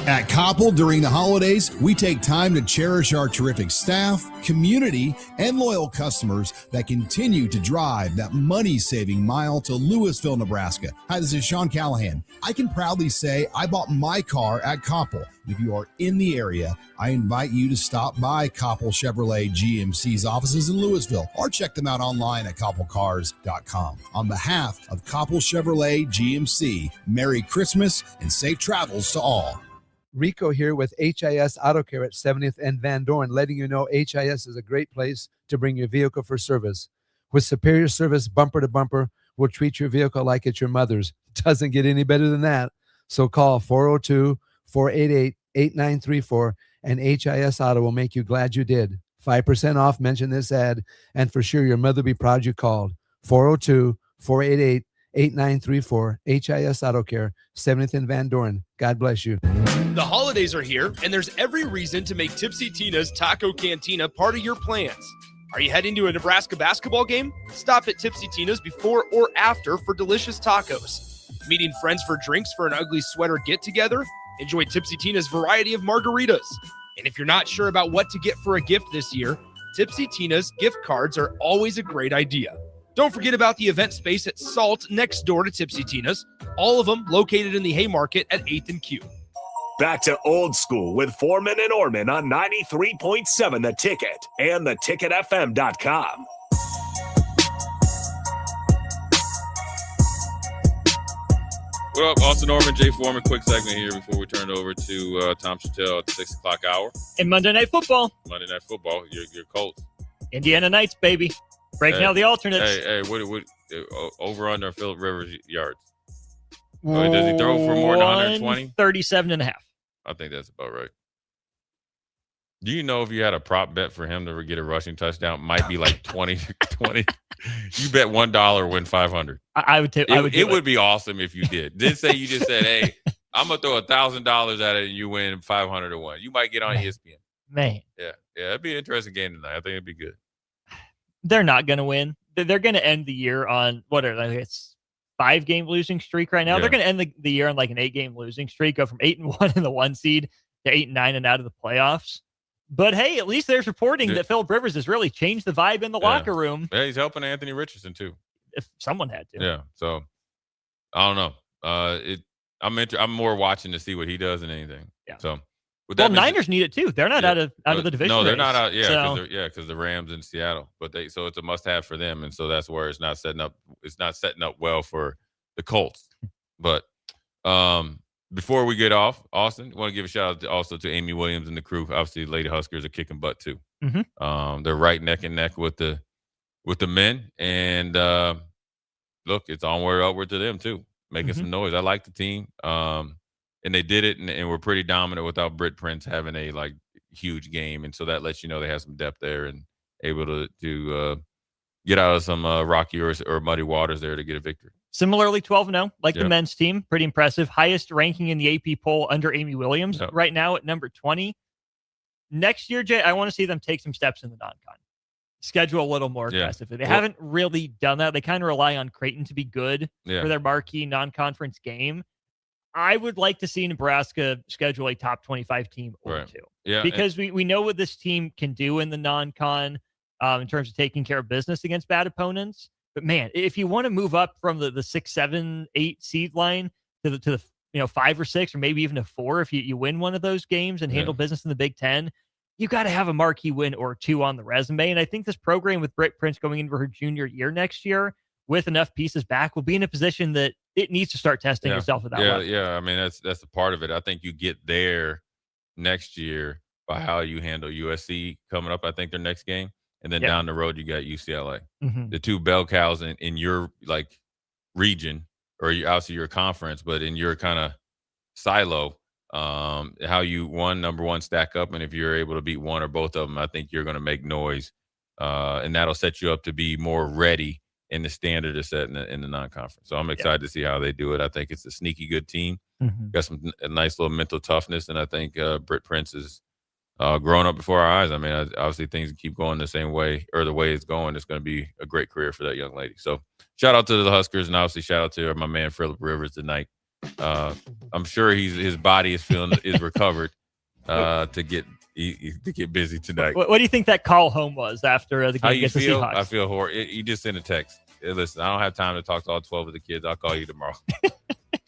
At Koppel, during the holidays, we take time to cherish our terrific staff, community, and loyal customers that continue to drive that money-saving mile to Louisville, Nebraska. Hi, this is Sean Callahan. I can proudly say I bought my car at Koppel. If you are in the area, I invite you to stop by Koppel Chevrolet GMC's offices in Louisville or check them out online at koppelcars.com. On behalf of Koppel Chevrolet GMC, Merry Christmas and safe travels to all. Rico here with HIS Auto Care at 70th and Van Dorn, letting you know HIS is a great place to bring your vehicle for service. With superior service bumper to bumper, we'll treat your vehicle like it's your mother's. Doesn't get any better than that. So call 402-488-8934 and HIS Auto will make you glad you did. 5% off, mention this ad, and for sure your mother will be proud you called. 402-488-8934, HIS Auto Care, 70th and Van Dorn. God bless you. The holidays are here, and there's every reason to make Tipsy Tina's Taco Cantina part of your plans. Are you heading to a Nebraska basketball game? Stop at Tipsy Tina's before or after for delicious tacos. Meeting friends for drinks for an ugly sweater get-together? Enjoy Tipsy Tina's variety of margaritas. And if you're not sure about what to get for a gift this year, Tipsy Tina's gift cards are always a great idea. Don't forget about the event space at Salt next door to Tipsy Tina's, all of them located in the Haymarket at 8th and Q. Back to Old School with Foreman and Orman on 93.7 The Ticket and theticketfm.com. What up, Austin Orman, Jay Foreman? Quick segment here before we turn it over to Tom Chattel at the 6 o'clock hour. And Monday Night Football. Monday Night Football, your Colts. Indiana Knights, baby. Breaking out the alternates. Hey, what over under Phillip Rivers yards? Does he throw for more than 120? 37.5. I think that's about right. Do you know if you had a prop bet for him to get a rushing touchdown, might be like 20. You bet $1, win 500. I would take. It would be awesome if you did. Just say you just said, "Hey, I'm gonna throw $1,000 at it, and you win 500 to 1." You might get on ESPN. Man, Yeah, it'd be an interesting game tonight. I think it'd be good. they're not going to win. They're going to end the year on it's 5-game losing streak right now. Yeah. They're going to end the year on like an 8-game losing streak, go from 8-1 in the 1 seed to 8-9 and out of the playoffs. But hey, at least there's reporting that Philip Rivers has really changed the vibe in the locker room. Yeah, he's helping Anthony Richardson too. If someone had to. Yeah. So I don't know. I'm more watching to see what he does than anything. Yeah. So Niners need it too. They're not out of the division. No, they're race, not out. Yeah, so. because the Rams in Seattle. So it's a must-have for them, and so that's where it's not setting up. It's not setting up well for the Colts. But before we get off, Austin, I want to give a shout out also to Amy Williams and the crew. Obviously, Lady Huskers are kicking butt too. Mm-hmm. They're right neck and neck with the men, and look, it's onward upward to them too, making some noise. I like the team, and they did it, and we're pretty dominant without Britt Prince having a huge game, and so that lets you know they have some depth there and able to get out of some rocky or muddy waters there to get a victory. Similarly, 12-0, like the men's team. Pretty impressive. Highest ranking in the AP poll under Amy Williams right now at number 20. Next year, Jay, I want to see them take some steps in the non-con. Schedule a little more aggressively. They haven't really done that. They kind of rely on Creighton to be good for their marquee non-conference game. I would like to see Nebraska schedule a top 25 team or two. Yeah, because we know what this team can do in the non-con in terms of taking care of business against bad opponents. But man, if you want to move up from the 6, 7, 8 seed line to the 5 or 6 or maybe even a 4, if you win one of those games and handle business in the Big Ten, you got to have a marquee win or two on the resume. And I think this program with Britt Prince going into her junior year next year with enough pieces back will be in a position that it needs to start testing itself at that level. Yeah. I mean, that's a part of it. I think you get there next year by how you handle USC coming up. I think their next game. And then down the road, you got UCLA, the two bell cows in your region, or obviously your conference, but in your kind of silo, how you number one stack up, and if you're able to beat one or both of them, I think you're going to make noise, and that'll set you up to be more ready in the standard is set in the non-conference. So I'm excited to see how they do it. I think it's a sneaky good team. Got a nice little mental toughness, and I think Britt Prince is. Growing up before our eyes. I mean, obviously things keep going the same way or the way it's going. It's going to be a great career for that young lady. So shout out to the Huskers, and obviously shout out to my man Philip Rivers tonight. I'm sure his body is recovered to get busy tonight. What do you think that call home was after the game against the Seahawks? I feel horrible. You just sent a text. Hey, listen, I don't have time to talk to all 12 of the kids. I'll call you tomorrow.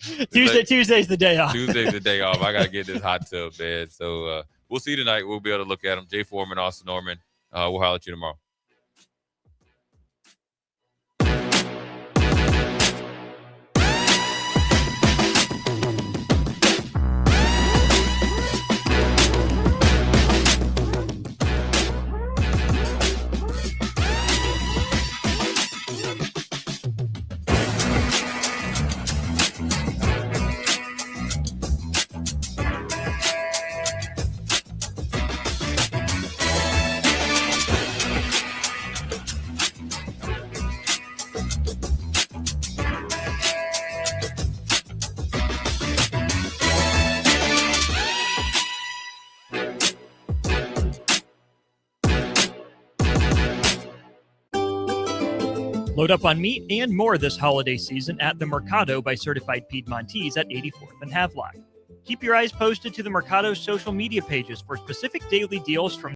Tuesday's the day off. Tuesday's the day off. I got to get this hot tub, man. So we'll see you tonight. We'll be able to look at them. Jay Foreman, Austin Norman. We'll holler at you tomorrow. Load up on meat and more this holiday season at the Mercado by Certified Piedmontese at 84th and Havelock. Keep your eyes posted to the Mercado's social media pages for specific daily deals from